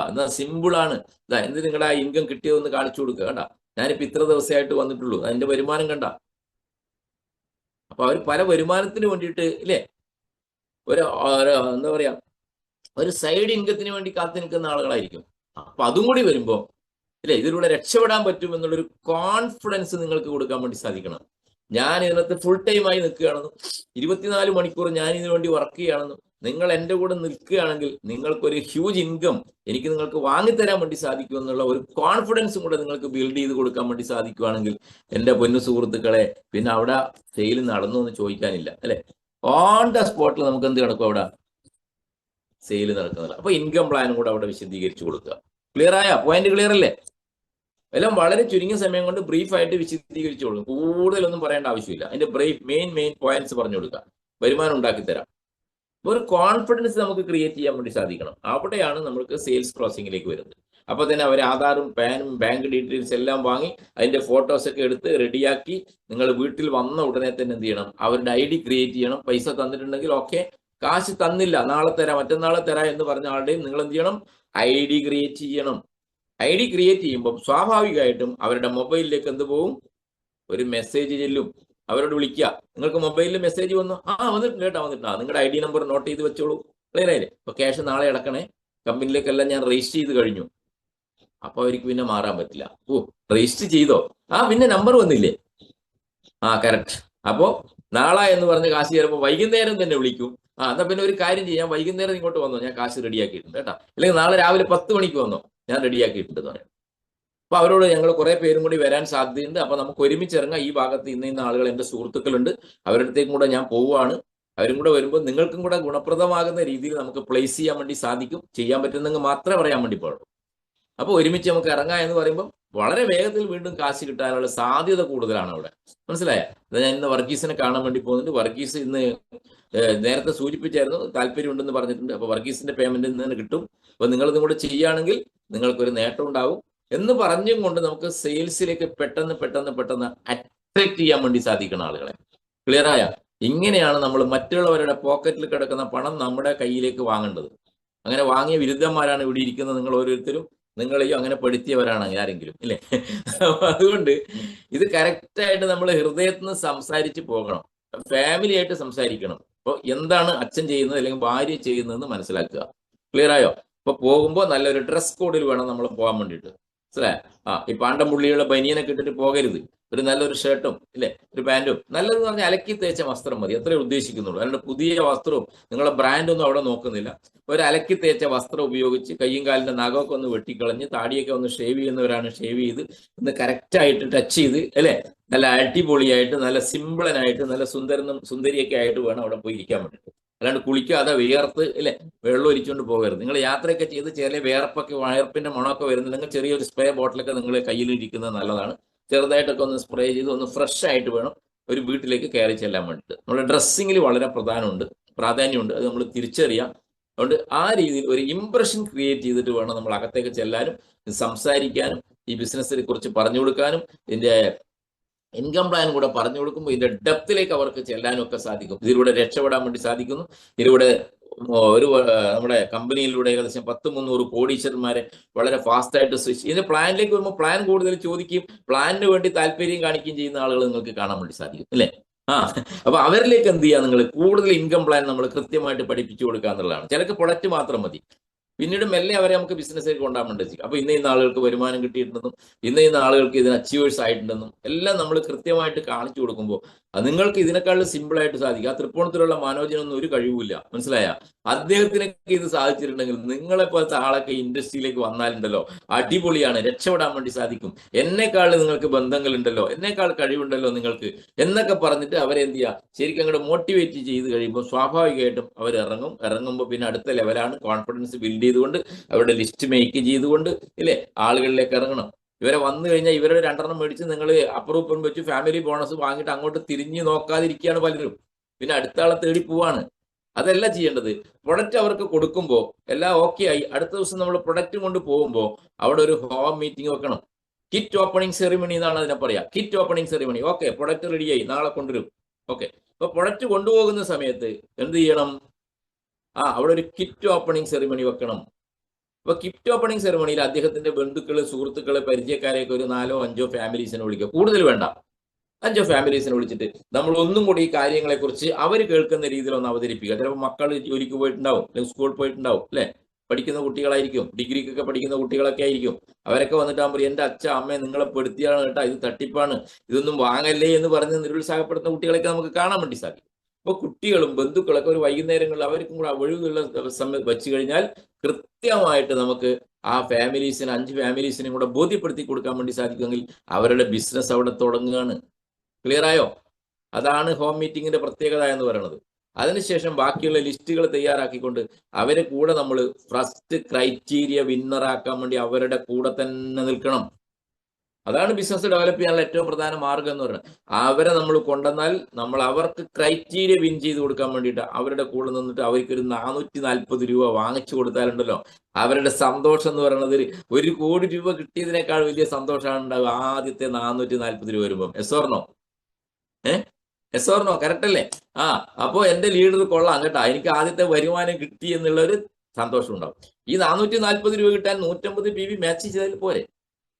എന്നാ സിമ്പിളാണ്. എന്ത് നിങ്ങളുടെ ആ ഇൻകം കിട്ടിയതെന്ന് കാണിച്ചു കൊടുക്കുക. കണ്ട, ഞാനിപ്പോ ഇത്ര ദിവസമായിട്ട് വന്നിട്ടുള്ളൂ, അതിന്റെ വരുമാനം കണ്ട. അപ്പൊ അവർ പല വരുമാനത്തിന് വേണ്ടിയിട്ട് ഇല്ലേ, ഒരു എന്താ പറയാ, ഒരു സൈഡ് ഇൻകത്തിന് വേണ്ടി കാത്തു നിൽക്കുന്ന ആളുകളായിരിക്കും. അപ്പൊ അതും കൂടി വരുമ്പോ ഇല്ലേ? ഇതിലൂടെ രക്ഷപ്പെടാൻ പറ്റും എന്നുള്ളൊരു കോൺഫിഡൻസ് നിങ്ങൾക്ക് കൊടുക്കാൻ വേണ്ടി സാധിക്കണം. ഞാൻ ഇതിനകത്ത് ഫുൾ ടൈമായി നിൽക്കുകയാണെന്നും 24 മണിക്കൂർ ഞാൻ ഇതിനു വേണ്ടി വർക്ക് ചെയ്യുകയാണെന്നും നിങ്ങൾ എൻ്റെ കൂടെ നിൽക്കുകയാണെങ്കിൽ നിങ്ങൾക്കൊരു ഹ്യൂജ് ഇൻകം എനിക്ക് നിങ്ങൾക്ക് വാങ്ങിത്തരാൻ വേണ്ടി സാധിക്കും എന്നുള്ള ഒരു കോൺഫിഡൻസും കൂടെ നിങ്ങൾക്ക് ബിൽഡ് ചെയ്ത് കൊടുക്കാൻ വേണ്ടി സാധിക്കുകയാണെങ്കിൽ എൻ്റെ പൊന്നു സുഹൃത്തുക്കളെ, പിന്നെ അവിടെ സെയിൽ നടന്നു എന്ന് ചോദിക്കാനില്ല, അല്ലെ? ഓൺ ദ സ്പോട്ടിൽ നമുക്ക് എന്ത് നടക്കും? അവിടെ സെയിൽ നടക്കുന്നില്ല. അപ്പൊ ഇൻകം പ്ലാനും കൂടെ അവിടെ വിശദീകരിച്ചു കൊടുക്കുക. ക്ലിയർ ആയ പോയിന്റ്? ക്ലിയർ അല്ലേ? എല്ലാം വളരെ ചുരുങ്ങിയ സമയം കൊണ്ട് ബ്രീഫായിട്ട് വിശദീകരിച്ചോളും. കൂടുതലൊന്നും പറയേണ്ട ആവശ്യമില്ല. അതിന്റെ മെയിൻ പോയിന്റ്സ് പറഞ്ഞു കൊടുക്കുക. വരുമാനം ഉണ്ടാക്കി തരാം. ഒരു കോൺഫിഡൻസ് നമുക്ക് ക്രിയേറ്റ് ചെയ്യാൻ വേണ്ടി സാധിക്കണം. അവിടെയാണ് നമുക്ക് സെയിൽസ് ക്ലോസിംഗിലേക്ക് വരുന്നത്. അപ്പൊ തന്നെ അവർ ആധാറും പാനും ബാങ്ക് ഡീറ്റെയിൽസ് എല്ലാം വാങ്ങി അതിന്റെ ഫോട്ടോസ് ഒക്കെ എടുത്ത് റെഡിയാക്കി നിങ്ങൾ വീട്ടിൽ വന്ന ഉടനെ തന്നെ എന്ത് ചെയ്യണം? അവരുടെ ID ക്രിയേറ്റ് ചെയ്യണം. പൈസ തന്നിട്ടുണ്ടെങ്കിൽ ഓക്കെ, കാശ് തന്നില്ല നാളെ തരാം മറ്റന്നാളെ തരാം എന്ന് പറഞ്ഞ ആളുടെയും നിങ്ങൾ എന്ത് ചെയ്യണം? ID ക്രിയേറ്റ് ചെയ്യണം. ID ക്രിയേറ്റ് ചെയ്യുമ്പോൾ സ്വാഭാവികമായിട്ടും അവരുടെ മൊബൈലിലേക്ക് എന്ത് പോകും? ഒരു മെസ്സേജ് ചെല്ലും. അവരോട് വിളിക്കുക, നിങ്ങൾക്ക് മൊബൈലിൽ മെസ്സേജ് വന്നു, വന്നിട്ടുണ്ട് കേട്ടോ, വന്നിട്ടാ, നിങ്ങളുടെ ID നമ്പർ നോട്ട് ചെയ്ത് വെച്ചോളൂ. ക്ലിയർ ആയില്ലേ? അപ്പൊ ക്യാഷ് നാളെ അടക്കണേ, കമ്പനിയിലേക്കെല്ലാം ഞാൻ രജിസ്റ്റർ ചെയ്ത് കഴിഞ്ഞു. അപ്പൊ അവർക്ക് പിന്നെ മാറാൻ പറ്റില്ല. രജിസ്റ്റർ ചെയ്തോ? പിന്നെ നമ്പർ വന്നില്ലേ? കറക്റ്റ്. അപ്പോ നാളെ എന്ന് പറഞ്ഞ് കാശ് ചിലപ്പോൾ വൈകുന്നേരം തന്നെ വിളിക്കും. എന്നാ പിന്നെ ഒരു കാര്യം ചെയ്യാം, വൈകുന്നേരം ഇങ്ങോട്ട് വന്നോ, ഞാൻ കാശ് റെഡിയാക്കിയിട്ടുണ്ട് കേട്ടോ, അല്ലെങ്കിൽ നാളെ രാവിലെ 10 മണിക്ക് വന്നോ, ഞാൻ റെഡിയാക്കിയിട്ടുണ്ട് എന്ന് പറയാം. അപ്പൊ അവരോട് ഞങ്ങൾ കുറെ പേരും കൂടി വരാൻ സാധ്യതയുണ്ട്, അപ്പൊ നമുക്ക് ഒരുമിച്ച് ഇറങ്ങാം. ഈ ഭാഗത്ത് ഇന്ന ആളുകൾ എൻ്റെ സുഹൃത്തുക്കളുണ്ട്, അവരുടെ അടുത്തേക്കും കൂടെ ഞാൻ പോവുകയാണ്. അവരും കൂടെ വരുമ്പോൾ നിങ്ങൾക്കും കൂടെ ഗുണപ്രദമാകുന്ന രീതിയിൽ നമുക്ക് പ്ലേസ് ചെയ്യാൻ വേണ്ടി സാധിക്കും. ചെയ്യാൻ പറ്റുന്നെങ്കിൽ മാത്രമേ പറയാൻ വേണ്ടി പാടുള്ളൂ. അപ്പൊ ഒരുമിച്ച് നമുക്ക് ഇറങ്ങാം എന്ന് പറയുമ്പോൾ വളരെ വേഗത്തിൽ വീണ്ടും കാശ് കിട്ടാനുള്ള സാധ്യത കൂടുതലാണ് അവിടെ. മനസ്സിലായ? ഞാൻ ഇന്ന് വർഗീസിനെ കാണാൻ വേണ്ടി പോകുന്നുണ്ട്. വർഗീസ് ഇന്ന് നേരത്തെ സൂചിപ്പിച്ചായിരുന്നു താല്പര്യമുണ്ടെന്ന് പറഞ്ഞിട്ടുണ്ട്. അപ്പൊ വർഗീസിന്റെ പേയ്മെന്റ് ഇന്ന് തന്നെ കിട്ടും. അപ്പൊ നിങ്ങളിതും കൂടെ ചെയ്യുകയാണെങ്കിൽ നിങ്ങൾക്കൊരു നേട്ടം ഉണ്ടാവും എന്ന് പറഞ്ഞും കൊണ്ട് നമുക്ക് സെയിൽസിലേക്ക് പെട്ടെന്ന് അട്രാക്ട് ചെയ്യാൻ വേണ്ടി സാധിക്കുന്ന ആളുകളെ. ക്ലിയർ ആയ? ഇങ്ങനെയാണ് നമ്മൾ മറ്റുള്ളവരുടെ പോക്കറ്റിൽ കിടക്കുന്ന പണം നമ്മുടെ കയ്യിലേക്ക് വാങ്ങേണ്ടത്. അങ്ങനെ വാങ്ങിയ വിരുദ്ധന്മാരാണ് ഇവിടെ ഇരിക്കുന്നത്. നിങ്ങൾ ഓരോരുത്തരും നിങ്ങളെയും അങ്ങനെ പെടുത്തിയവരാണ് ആരെങ്കിലും, ഇല്ലേ? അതുകൊണ്ട് ഇത് കറക്റ്റായിട്ട് നമ്മൾ ഹൃദയത്തിൽ നിന്ന് സംസാരിച്ച് പോകണം. ഫാമിലി ആയിട്ട് സംസാരിക്കണം. അപ്പോൾ എന്താണ് അച്ഛൻ ചെയ്യുന്നത് അല്ലെങ്കിൽ ഭാര്യ ചെയ്യുന്നതെന്ന് മനസ്സിലാക്കുക. ക്ലിയർ ആയോ? അപ്പൊ പോകുമ്പോൾ നല്ലൊരു ഡ്രസ് കോഡിൽ വേണം നമ്മൾ പോകാൻ വേണ്ടിയിട്ട്. മനസ്സിലായ? ഈ പാണ്ടംപുള്ളിയുള്ള ബനിയനൊക്കെ ഇട്ടിട്ട് പോകരുത്. ഒരു നല്ലൊരു ഷർട്ടും ഇല്ലേ, ഒരു പാൻറ്റും, നല്ലതെന്ന് പറഞ്ഞാൽ അലക്കി തേച്ച വസ്ത്രം മതി. അത്രേ ഉദ്ദേശിക്കുന്നുള്ളൂ. അതുകൊണ്ട് പുതിയ വസ്ത്രവും നിങ്ങളെ ബ്രാൻഡൊന്നും അവിടെ നോക്കുന്നില്ല. ഒരു അലക്കി തേച്ച വസ്ത്രം ഉപയോഗിച്ച് കയ്യും കാലിന്റെ നഖമൊക്കെ ഒന്ന് വെട്ടിക്കളഞ്ഞ് താടിയൊക്കെ ഒന്ന് ഷേവ് ചെയ്യുന്നവരാണ് ഷേവ് ചെയ്ത് ഒന്ന് കറക്റ്റായിട്ട് ടച്ച് ചെയ്ത്, അല്ലേ, നല്ല അടിപൊളിയായിട്ട് നല്ല സിമ്പിളനായിട്ട് നല്ല സുന്ദരിയൊക്കെ ആയിട്ട് വേണം അവിടെ പോയി ഇരിക്കാൻ വേണ്ടിയിട്ട്. അല്ലാണ്ട് കുളിക്കാതെ വിയർത്ത്, അല്ലേ, വെള്ളം ഒലിച്ചുകൊണ്ട് പോകരുത്. നിങ്ങൾ യാത്രയൊക്കെ ചെയ്ത് ചില വയർപ്പിന്റെ മണമൊക്കെ വരുന്നുണ്ടെങ്കിൽ ചെറിയൊരു സ്പ്രേ ബോട്ടിലൊക്കെ നിങ്ങൾ കയ്യിൽ ഇരിക്കുന്നത് നല്ലതാണ്. ചെറുതായിട്ടൊക്കെ ഒന്ന് സ്പ്രേ ചെയ്ത് ഒന്ന് ഫ്രഷ് ആയിട്ട് വേണം ഒരു വീട്ടിലേക്ക് കയറി ചെല്ലാൻ വേണ്ടിയിട്ട്. നമ്മുടെ ഡ്രസ്സിങ്ങിൽ വളരെ പ്രാധാന്യമുണ്ട്. അത് നമ്മൾ തിരിച്ചറിയാം. അതുകൊണ്ട് ആ രീതിയിൽ ഒരു ഇംപ്രഷൻ ക്രിയേറ്റ് ചെയ്തിട്ട് വേണം നമ്മൾ അകത്തേക്ക് ചെല്ലാനും സംസാരിക്കാനും ഈ ബിസിനസ്സിനെ കുറിച്ച് പറഞ്ഞു കൊടുക്കാനും ഇതിന്റെ ഇൻകം പ്ലാൻ കൂടെ പറഞ്ഞു കൊടുക്കുമ്പോൾ ഇതിന്റെ ഡെപ്തിലേക്ക് അവർക്ക് ചെല്ലാനും ഒക്കെ സാധിക്കും. ഇതിലൂടെ രക്ഷപ്പെടാൻ വേണ്ടി സാധിക്കുന്നു. ഇതിലൂടെ നമ്മുടെ കമ്പനിയിലൂടെ ഏകദേശം 10-300 കോടീശ്വരന്മാരെ വളരെ ഫാസ്റ്റായിട്ട് സ്വിച്ച് ഇതിന്റെ പ്ലാനിലേക്ക് വരുമ്പോൾ പ്ലാൻ കൂടുതൽ ചോദിക്കുകയും പ്ലാനിന് വേണ്ടി താല്പര്യം കാണിക്കുകയും ചെയ്യുന്ന ആളുകൾ നിങ്ങൾക്ക് കാണാൻ വേണ്ടി സാധിക്കും, അല്ലേ? അപ്പൊ അവരിലേക്ക് എന്ത് ചെയ്യാം? നിങ്ങൾ കൂടുതൽ ഇൻകം പ്ലാൻ നമ്മൾ കൃത്യമായിട്ട് പഠിപ്പിച്ചു കൊടുക്കുക എന്നുള്ളതാണ്. ചിലക്ക് പ്രൊഡക്റ്റ് മാത്രം മതി. പിന്നീട് മെല്ലെ അവരെ നമുക്ക് ബിസിനസ്സിലേക്ക് കൊണ്ടാൻ വേണ്ടി. അപ്പൊ ഇന്ന ആളുകൾക്ക് വരുമാനം കിട്ടിയിട്ടുണ്ടെന്നും ഇന്ന ആളുകൾക്ക് ഇതിന് അച്ചീവേഴ്സ് ആയിട്ടുണ്ടെന്നും എല്ലാം നമ്മൾ കൃത്യമായിട്ട് കാണിച്ചു കൊടുക്കുമ്പോൾ നിങ്ങൾക്ക് ഇതിനേക്കാളും സിമ്പിളായിട്ട് സാധിക്കും. ആ തൃപ്പൂണിത്തുള്ള മനോജിനൊന്നും ഒരു കഴിവില്ല. മനസ്സിലായ? അദ്ദേഹത്തിനൊക്കെ ഇത് സാധിച്ചിട്ടുണ്ടെങ്കിൽ നിങ്ങളെ പോലത്തെ ആളൊക്കെ ഇൻഡസ്ട്രിയിലേക്ക് വന്നാലുണ്ടല്ലോ അടിപൊളിയാണ്, രക്ഷപ്പെടാൻ വേണ്ടി സാധിക്കും. എന്നെക്കാൾ നിങ്ങൾക്ക് ബന്ധങ്ങളുണ്ടല്ലോ, എന്നേക്കാൾ കഴിവുണ്ടല്ലോ നിങ്ങൾക്ക് എന്നൊക്കെ പറഞ്ഞിട്ട് അവരെ എന്ത് ചെയ്യുക? ശരിക്കും അങ്ങോട്ട് മോട്ടിവേറ്റ് ചെയ്ത് കഴിയുമ്പോൾ സ്വാഭാവികമായിട്ടും അവർ ഇറങ്ങുമ്പോൾ പിന്നെ അടുത്ത ലെവലാണ് കോൺഫിഡൻസ് ബിൽഡ് ചെയ്തുകൊണ്ട് അവരുടെ ലിസ്റ്റ് മേക്ക് ചെയ്തുകൊണ്ട്, ഇല്ലേ, ആളുകളിലേക്ക് ഇറങ്ങണം. ഇവരെ വന്നു കഴിഞ്ഞാൽ ഇവരുടെ 2 മേടിച്ച് നിങ്ങൾ അപ്രൂവൽ വെച്ച് ഫാമിലി ബോണസ് വാങ്ങിയിട്ട് അങ്ങോട്ട് തിരിഞ്ഞു നോക്കാതിരിക്കുകയാണ് പലരും. പിന്നെ അടുത്ത ആളെ തേടി പോവാണ്. അതല്ല ചെയ്യേണ്ടത്. പ്രൊഡക്റ്റ് അവർക്ക് കൊടുക്കുമ്പോൾ എല്ലാം ഓക്കെ ആയി. അടുത്ത ദിവസം നമ്മൾ പ്രൊഡക്റ്റ് കൊണ്ട് പോകുമ്പോൾ അവിടെ ഒരു ഹോം മീറ്റിംഗ് വെക്കണം. കിറ്റ് ഓപ്പണിംഗ് സെറിമണി എന്നാണ് അതിനെ പറയാ. Kit opening ceremony. Okay, product റെഡിയായി, നാളെ കൊണ്ടുവരും. ഓക്കെ, അപ്പൊ പ്രൊഡക്റ്റ് കൊണ്ടുപോകുന്ന സമയത്ത് എന്ത് ചെയ്യണം? അവിടെ ഒരു കിറ്റ് ഓപ്പണിംഗ് സെറിമണി വെക്കണം. അപ്പൊ കിറ്റ് ഓപ്പണിംഗ് സെറിമണിയിൽ അദ്ദേഹത്തിന്റെ ബന്ധുക്കള്, സുഹൃത്തുക്കള്, പരിചയക്കാരെയൊക്കെ ഒരു 4-5 ഫാമിലീസിനെ വിളിക്കുക. കൂടുതൽ വേണ്ട, 5 ഫാമിലീസിനെ വിളിച്ചിട്ട് നമ്മൾ ഒന്നും കൂടി ഈ കാര്യങ്ങളെ കുറിച്ച് അവർ കേൾക്കുന്ന രീതിയിൽ ഒന്ന് അവതരിപ്പിക്കുക. ചിലപ്പോൾ മക്കൾ ജോലിക്ക് പോയിട്ടുണ്ടാവും, അല്ലെങ്കിൽ സ്കൂളിൽ പോയിട്ടുണ്ടാവും, അല്ലെ? പഠിക്കുന്ന കുട്ടികളായിരിക്കും, ഡിഗ്രിക്കൊക്കെ പഠിക്കുന്ന കുട്ടികളൊക്കെ ആയിരിക്കും. അവരൊക്കെ വന്നിട്ട് പറയും, എൻ്റെ അച്ഛ അമ്മയെ നിങ്ങളെ പെടുത്തിയാണ് കേട്ടോ, ഇത് തട്ടിപ്പാണ്, ഇതൊന്നും വാങ്ങല്ലേ എന്ന് പറഞ്ഞ് നിരുത്സാഹപ്പെടുത്തുന്ന കുട്ടികളൊക്കെ നമുക്ക് കാണാൻ വേണ്ടി സാധിക്കും. അപ്പൊ കുട്ടികളും ബന്ധുക്കളൊക്കെ ഒരു വൈകുന്നേരങ്ങളിൽ അവർക്കും കൂടെ ഒഴിവുള്ള സമയം വെച്ച് കഴിഞ്ഞാൽ കൃത്യമായിട്ട് നമുക്ക് ആ ഫാമിലീസിന് 5 ഫാമിലീസിനും കൂടെ ബോധ്യപ്പെടുത്തി കൊടുക്കാൻ വേണ്ടി സാധിക്കുമെങ്കിൽ അവരുടെ ബിസിനസ് അവിടെ തുടങ്ങുകയാണ്. ക്ലിയർ ആയോ? അതാണ് ഹോം മീറ്റിങ്ങിന്റെ പ്രത്യേകത എന്ന് പറയുന്നത്. അതിനുശേഷം ബാക്കിയുള്ള ലിസ്റ്റുകൾ തയ്യാറാക്കിക്കൊണ്ട് അവരെ കൂടെ നമ്മൾ ഫസ്റ്റ് ക്രൈറ്റീരിയ വിന്നറാക്കാൻ വേണ്ടി അവരുടെ കൂടെ തന്നെ നിൽക്കണം. അതാണ് ബിസിനസ് ഡെവലപ്പ് ചെയ്യാനുള്ള ഏറ്റവും പ്രധാന മാർഗം എന്ന് പറയുന്നത്. അവരെ നമ്മൾ കൊണ്ടുവന്നാൽ നമ്മൾ അവർക്ക് ക്രൈറ്റീരിയ വിൻ ചെയ്ത് കൊടുക്കാൻ വേണ്ടിയിട്ട് അവരുടെ കൂടെ നിന്നിട്ട് അവർക്കൊരു 440 രൂപ വാങ്ങിച്ചു കൊടുത്താലുണ്ടല്ലോ, അവരുടെ സന്തോഷം എന്ന് പറയുന്നത് 1 കോടി രൂപ കിട്ടിയതിനേക്കാൾ വലിയ സന്തോഷമാണ് ഉണ്ടാവുക ആദ്യത്തെ 440 രൂപ വരുമ്പം. എസ്ഓർണോ? എസ്ഓർണോ? കറക്റ്റ് അല്ലേ? അപ്പോ എന്റെ ലീഡർ കൊള്ളാം കേട്ടോ, എനിക്ക് ആദ്യത്തെ വരുമാനം കിട്ടി എന്നുള്ള ഒരു സന്തോഷം ഉണ്ടാവും. ഈ 440 രൂപ കിട്ടാൻ 150 PV മാച്ച് ചെയ്താൽ പോരെ?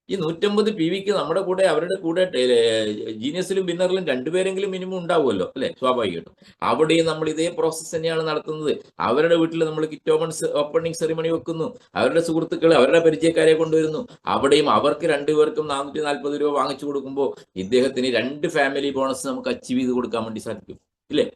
ഈ 150 PVക്ക് നമ്മുടെ കൂടെ അവരുടെ കൂടെ ജീനിയസിലും വിന്നറിലും 2 പേരെങ്കിലും മിനിമം ഉണ്ടാവുമല്ലോ അല്ലെ? സ്വാഭാവികമായിട്ടും അവിടെയും നമ്മൾ ഇതേ പ്രോസസ്സ് തന്നെയാണ് നടത്തുന്നത്. അവരുടെ വീട്ടിൽ നമ്മൾ കിറ്റ് ഓപ്പണിംഗ് സെറിമണി വെക്കുന്നു, അവരുടെ സുഹൃത്തുക്കൾ അവരുടെ പരിചയക്കാരെ കൊണ്ടുവരുന്നു. അവിടെയും അവർക്ക് 2 പേർക്കും 440 രൂപ വാങ്ങിച്ചു കൊടുക്കുമ്പോൾ ഇദ്ദേഹത്തിന് 2 ഫാമിലി ബോണസ് നമുക്ക് അച്ചീവ് ചെയ്ത് കൊടുക്കാൻ വേണ്ടി സാധിക്കും ഇല്ലേ?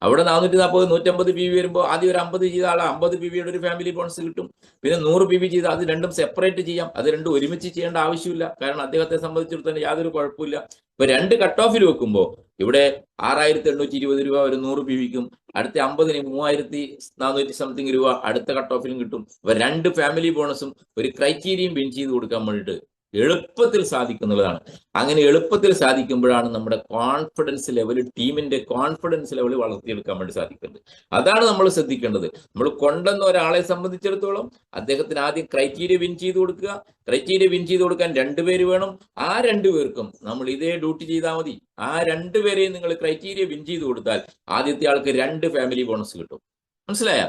അവിടെ 440 150 PV വരുമ്പോൾ ആദ്യം ഒരു 50 ചെയ്ത ആൾ 50 PVയുടെ ഒരു ഫാമിലി ബോണസ് കിട്ടും. പിന്നെ 100 PV ചെയ്ത് അത് രണ്ടും സെപ്പറേറ്റ് ചെയ്യാം. അത് രണ്ടും ഒരുമിച്ച് ചെയ്യേണ്ട ആവശ്യമില്ല. കാരണം അദ്ദേഹത്തെ സംബന്ധിച്ചിടത്തോളം യാതൊരു കുഴപ്പമില്ല. ഇപ്പൊ 2 കട്ട് ഓഫിൽ വെക്കുമ്പോൾ ഇവിടെ 6820 രൂപ ഒരു 100 PVക്കും, അടുത്ത 50ന് 3400 സംതിങ് രൂപ അടുത്ത കട്ട് ഓഫിലും കിട്ടും. അപ്പൊ 2 ഫാമിലി ബോണസും ഒരു ക്രൈറ്റീരിയയും വിൻ ചെയ്ത് കൊടുക്കാൻ വേണ്ടിയിട്ട് എളുപ്പത്തിൽ സാധിക്കുന്നുള്ളതാണ്. അങ്ങനെ എളുപ്പത്തിൽ സാധിക്കുമ്പോഴാണ് നമ്മുടെ കോൺഫിഡൻസ് ലെവൽ, ടീമിന്റെ കോൺഫിഡൻസ് ലെവൽ വളർത്തിയെടുക്കാൻ വേണ്ടി സാധിക്കുന്നത്. അതാണ് നമ്മൾ ശ്രദ്ധിക്കേണ്ടത്. നമ്മൾ കൊണ്ടുവന്ന ഒരാളെ സംബന്ധിച്ചിടത്തോളം അദ്ദേഹത്തിന് ആദ്യം ക്രൈറ്റീരിയ വിൻ ചെയ്ത് കൊടുക്കുക. ക്രൈറ്റീരിയ വിൻ ചെയ്ത് കൊടുക്കാൻ 2 പേര് വേണം. ആ 2 പേർക്കും നമ്മൾ ഇതേ ഡ്യൂട്ടി ചെയ്താൽ മതി. ആ 2 പേരെയും നിങ്ങൾ ക്രൈറ്റീരിയ വിൻ ചെയ്ത് കൊടുത്താൽ ആദ്യത്തെ ആൾക്ക് 2 ഫാമിലി ബോണസ് കിട്ടും. മനസ്സിലായ?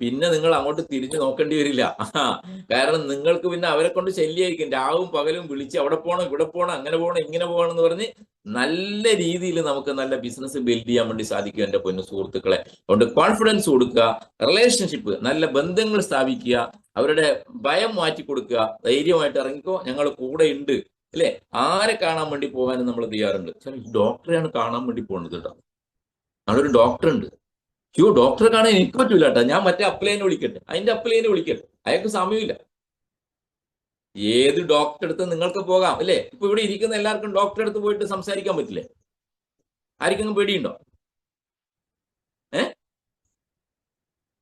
പിന്നെ നിങ്ങൾ അങ്ങോട്ട് തിരിഞ്ഞു നോക്കേണ്ടി വരില്ല. കാരണം നിങ്ങൾക്ക് പിന്നെ അവരെ കൊണ്ട് ശല്യമായിരിക്കും. രാവും പകലും വിളിച്ച് അവിടെ പോകണം, ഇവിടെ പോകണം, അങ്ങനെ പോകണം, ഇങ്ങനെ പോകണം എന്ന് പറഞ്ഞ് നല്ല രീതിയിൽ നമുക്ക് നല്ല ബിസിനസ് ബിൽഡ് ചെയ്യാൻ വേണ്ടി സാധിക്കും എൻ്റെ പൊന്നു സുഹൃത്തുക്കളെ. അതുകൊണ്ട് കോൺഫിഡൻസ് കൊടുക്കുക, റിലേഷൻഷിപ്പ്, നല്ല ബന്ധങ്ങൾ സ്ഥാപിക്കുക, അവരുടെ ഭയം മാറ്റി കൊടുക്കുക, ധൈര്യമായിട്ട് ഇറങ്ങിക്കോ, ഞങ്ങൾ കൂടെ ഉണ്ട് അല്ലെ? ആരെ കാണാൻ വേണ്ടി പോകാനും നമ്മൾ തയ്യാറുണ്ട്. ഡോക്ടറെയാണ് കാണാൻ വേണ്ടി പോകുന്നത് കേട്ടോ. നമ്മളൊരു ഡോക്ടർ ഉണ്ട്. ഡോക്ടറെ കാണാൻ എനിക്ക് പറ്റൂല കേട്ടോ, ഞാൻ മറ്റേ അപ്ലൈനെ വിളിക്കട്ടെ, അതിന്റെ അപ്ലൈനെ വിളിക്കട്ടെ, അയാൾക്ക് സമയമില്ല. ഏത് ഡോക്ടറെ അടുത്ത് നിങ്ങൾക്ക് പോകാം അല്ലേ? ഇപ്പൊ ഇവിടെ ഇരിക്കുന്ന എല്ലാവർക്കും ഡോക്ടറെ അടുത്ത് പോയിട്ട് സംസാരിക്കാൻ പറ്റില്ലേ? ആർക്കെങ്കിലും പേടിയുണ്ടോ?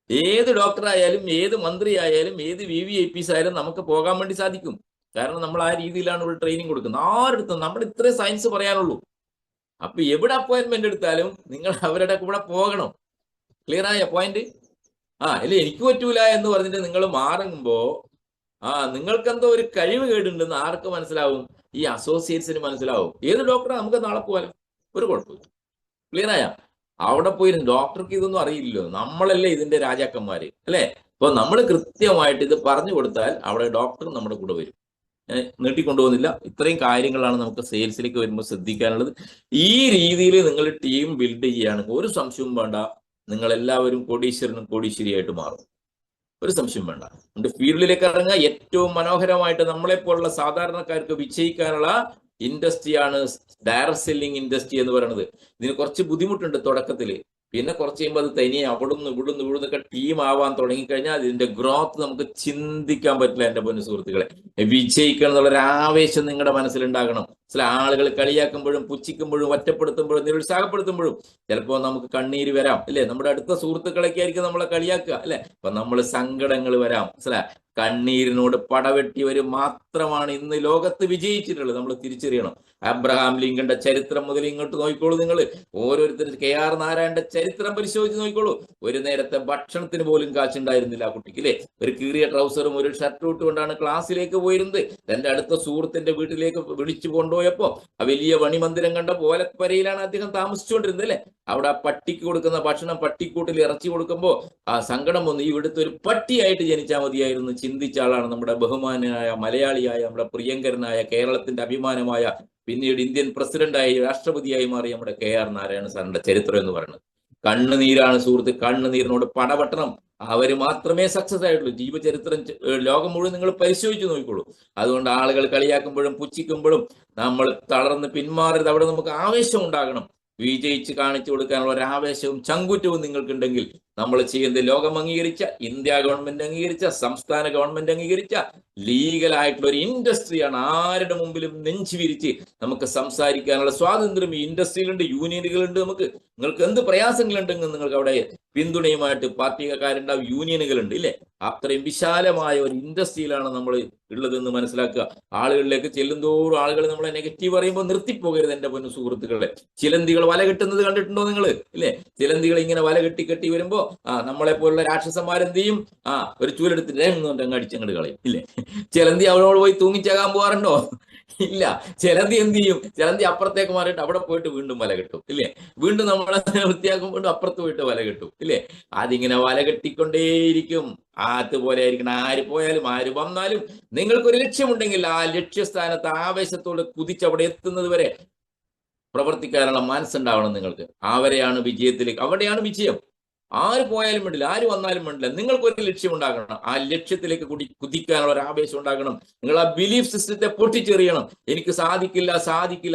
ഏത് ഡോക്ടർ ആയാലും, ഏത് മന്ത്രി ആയാലും, ഏത് VVIPs ആയാലും നമുക്ക് പോകാൻ വേണ്ടി സാധിക്കും. കാരണം നമ്മൾ ആ രീതിയിലാണ് ഇവിടെ ട്രെയിനിങ് കൊടുക്കുന്നത്. ആരെടുത്തും നമ്മൾ ഇത്രേ സയൻസ് പറയാനുള്ളൂ. അപ്പൊ എവിടെ അപ്പോയിന്റ്മെന്റ് എടുത്താലും നിങ്ങൾ അവരുടെ കൂടെ പോകണം. ക്ലിയർ ആയ പോയിന്റ്? അല്ലെ എനിക്ക് പറ്റൂല എന്ന് പറഞ്ഞിട്ട് നിങ്ങൾ മാറുമ്പോ നിങ്ങൾക്ക് എന്തോ ഒരു കഴിവ് കേടുണ്ടെന്ന് ആർക്ക് മനസ്സിലാവും? ഈ അസോസിയേറ്റ്സിന് മനസ്സിലാവും. ഏത് ഡോക്ടറെ നമുക്ക് നാളെ പോകാലോ, ഒരു കുഴപ്പമില്ല. ക്ലിയർ ആയ? അവിടെ പോയി ഡോക്ടർക്ക് ഇതൊന്നും അറിയില്ലല്ലോ, നമ്മളല്ലേ ഇതിന്റെ രാജാക്കന്മാര് അല്ലെ? അപ്പൊ നമ്മൾ കൃത്യമായിട്ട് ഇത് പറഞ്ഞു കൊടുത്താൽ അവിടെ ഡോക്ടർ നമ്മുടെ കൂടെ വരും. നീട്ടിക്കൊണ്ടുപോകുന്നില്ല. ഇത്രയും കാര്യങ്ങളാണ് നമുക്ക് സെയിൽസിലേക്ക് വരുമ്പോൾ ശ്രദ്ധിക്കാനുള്ളത്. ഈ രീതിയിൽ നിങ്ങൾ ടീം ബിൽഡ് ചെയ്യുകയാണെങ്കിൽ ഒരു സംശയവും വേണ്ട, നിങ്ങൾ എല്ലാവരും കോടീശ്വരനും കോടീശ്വരിയായിട്ട് മാറും. ഒരു സംശയം വേണ്ട. അതുകൊണ്ട് ഫീൽഡിലേക്ക് ഇറങ്ങുക. ഏറ്റവും മനോഹരമായിട്ട് നമ്മളെപ്പോലുള്ള സാധാരണക്കാർക്ക് വിജയിക്കാനുള്ള ഇൻഡസ്ട്രിയാണ് ഡയറക്ട് സെല്ലിംഗ് ഇൻഡസ്ട്രി എന്ന് പറയുന്നത്. ഇതിന് കുറച്ച് ബുദ്ധിമുട്ടുണ്ട് തുടക്കത്തിൽ. പിന്നെ കുറച്ച് കഴിയുമ്പോൾ അത് തനിയെ അവിടുന്ന് ഇവിടുന്നൊക്കെ ടീം ആവാൻ തുടങ്ങിക്കഴിഞ്ഞാൽ അതിന്റെ ഗ്രോത്ത് നമുക്ക് ചിന്തിക്കാൻ പറ്റില്ല. എൻ്റെ പൊന്നു സുഹൃത്തുക്കളെ, വിജയിക്കണം എന്നുള്ളൊരു ആവേശം നിങ്ങളുടെ മനസ്സിലുണ്ടാകണം. ചില ആളുകൾ കളിയാക്കുമ്പോഴും പുച്ഛിക്കുമ്പോഴും ഒറ്റപ്പെടുത്തുമ്പോഴും നിരുത്സാഹപ്പെടുത്തുമ്പോഴും ചിലപ്പോൾ നമുക്ക് കണ്ണീര് വരാം അല്ലെ? നമ്മുടെ അടുത്ത സുഹൃത്തുക്കളൊക്കെ ആയിരിക്കും നമ്മളെ കളിയാക്കുക അല്ലെ? അപ്പൊ നമ്മൾ സങ്കടങ്ങൾ വരാം. കണ്ണീരിനോട് പടവെട്ടിയവര് മാത്രമാണ് ഇന്ന് ലോകത്ത് വിജയിച്ചിട്ടുള്ളത്. നമ്മൾ തിരിച്ചറിയണം. അബ്രഹാം ലിങ്കന്റെ ചരിത്രം മുതൽ ഇങ്ങോട്ട് നോക്കിക്കോളൂ. നിങ്ങൾ ഓരോരുത്തരും KR നാരായണന്റെ ചരിത്രം പരിശോധിച്ച് നോക്കിക്കോളൂ. ഒരു നേരത്തെ ഭക്ഷണത്തിന് പോലും കാശുണ്ടായിരുന്നില്ല ആ കുട്ടിക്ക് അല്ലെ? ഒരു കീറിയ ട്രൗസറും ഒരു ഷർട്ടും ഇട്ടുകൊണ്ടാണ് ക്ലാസ്സിലേക്ക് പോയിരുന്നത്. തന്റെ അടുത്ത സുഹൃത്തിന്റെ വീട്ടിലേക്ക് വിളിച്ചു കൊണ്ടുപോയപ്പോ ആ വലിയ വണിമന്ദിരം കണ്ട ഓലപ്പരയിലാണ് അദ്ദേഹം താമസിച്ചുകൊണ്ടിരുന്നത് അല്ലെ? അവിടെ ആ പട്ടിക്ക് കൊടുക്കുന്ന ഭക്ഷണം പട്ടിക്കൂട്ടിൽ ഇറച്ചി കൊടുക്കുമ്പോൾ ആ സങ്കടം വന്നു. ഈ ഇവിടുത്തെ ഒരു പട്ടിയായിട്ട് ജനിച്ചാൽ മതിയായിരുന്നു ചിന്തിച്ച ആളാണ് നമ്മുടെ ബഹുമാനായ മലയാളിയായ നമ്മുടെ പ്രിയങ്കരനായ കേരളത്തിന്റെ അഭിമാനമായ പിന്നീട് ഇന്ത്യൻ പ്രസിഡന്റായി രാഷ്ട്രപതിയായി മാറിയ നമ്മുടെ KR നാരായണ സാറിന്റെ ചരിത്രം എന്ന് പറയുന്നത്. കണ്ണുനീരാണ് സുഹൃത്ത്. കണ്ണുനീരിനോട് പടവട്ടണം. അവർ മാത്രമേ സക്സസ് ആയിട്ടുള്ളൂ. ജീവചരിത്രം ലോകം മുഴുവൻ നിങ്ങൾ പരിശോധിച്ച് നോക്കിക്കോളൂ. അതുകൊണ്ട് ആളുകൾ കളിയാക്കുമ്പോഴും പുച്ഛിക്കുമ്പോഴും നമ്മൾ തളർന്ന് പിന്മാറരുത്. അവിടെ നമുക്ക് ആവേശം ഉണ്ടാകണം. വിജയിച്ച് കാണിച്ചു കൊടുക്കാനുള്ള ഒരു ആവേശവും ചങ്കുറ്റവും നിങ്ങൾക്കുണ്ടെങ്കിൽ നമ്മൾ ചെയ്യുന്നത് ലോകം അംഗീകരിച്ച, ഇന്ത്യ ഗവൺമെന്റ് അംഗീകരിച്ച, സംസ്ഥാന ഗവൺമെന്റ് അംഗീകരിച്ച ലീഗലായിട്ടുള്ള ഒരു ഇൻഡസ്ട്രിയാണ്. ആരുടെ മുമ്പിലും നെഞ്ചു വിരിച്ച് നമുക്ക് സംസാരിക്കാനുള്ള സ്വാതന്ത്ര്യം ഈ ഇൻഡസ്ട്രിയിലുണ്ട്. യൂണിയനുകളുണ്ട്. നിങ്ങൾക്ക് എന്ത് പ്രയാസങ്ങളുണ്ടെങ്കിൽ നിങ്ങൾക്ക് അവിടെ പിന്തുണയുമായിട്ട് പാർട്ടിക്കാരുണ്ടാവും, യൂണിയനുകളുണ്ട്, ഇല്ലേ? അത്രയും വിശാലമായ ഒരു ഇൻഡസ്ട്രിയിലാണ് നമ്മൾ ഉള്ളതെന്ന് മനസ്സിലാക്കുക. ആളുകളിലേക്ക് ചെല്ലുന്തോറും ആളുകൾ നമ്മളെ നെഗറ്റീവ് പറയുമ്പോൾ നിർത്തിപ്പോകരുത് എൻ്റെ പൊന്നു സുഹൃത്തുക്കളെ. ചിലന്തികൾ വല കെട്ടുന്നത് കണ്ടിട്ടുണ്ടോ നിങ്ങൾ? ഇല്ലേ? ചിലന്തികൾ ഇങ്ങനെ വല കെട്ടി വരുമ്പോ നമ്മളെ പോലുള്ള രാക്ഷസന്മാരെന്ത് ചെയ്യും? ഒരു ചൂലെടുത്തിട്ട് അങ്ങ് അടിച്ചങ്ങോട്ട് കളയും, ഇല്ലേ? ചിലന്തി അവളോട് പോയി തൂങ്ങിച്ചാകാൻ പോകാറുണ്ടോ? ഇല്ല. ചിലന്തി എന്ത് ചെയ്യും? ചിലന്തി അപ്പുറത്തേക്ക് മാറിയിട്ട് അവിടെ പോയിട്ട് വീണ്ടും വല കെട്ടും, ഇല്ലേ? വീണ്ടും നമ്മളെ വൃത്തിയാക്കുമ്പോൾ അപ്പുറത്ത് പോയിട്ട് വല കെട്ടും, ഇല്ലേ? അതിങ്ങനെ വല കെട്ടിക്കൊണ്ടേയിരിക്കും. അതുപോലെ ആയിരിക്കണം. ആര് പോയാലും ആര് വന്നാലും നിങ്ങൾക്കൊരു ലക്ഷ്യമുണ്ടെങ്കിൽ ആ ലക്ഷ്യസ്ഥാനത്ത് ആവേശത്തോടെ കുതിച്ചവിടെ എത്തുന്നത് വരെ പ്രവർത്തിക്കാനുള്ള മനസ്സുണ്ടാവണം നിങ്ങൾക്ക്. അവരെയാണ് വിജയത്തിലേക്ക്, അവിടെയാണ് വിജയം. ആര് പോയാലും വേണ്ടില്ല, ആര് വന്നാലും വേണ്ടില്ല, നിങ്ങൾക്കൊരു ലക്ഷ്യം ഉണ്ടാകണം. ആ ലക്ഷ്യത്തിലേക്ക് കൂടി കുതിക്കാനുള്ള ഒരു ആവേശം ഉണ്ടാകണം. നിങ്ങൾ ആ ബിലീഫ് സിസ്റ്റത്തെ പൊട്ടിച്ചെറിയണം. എനിക്ക് സാധിക്കില്ല,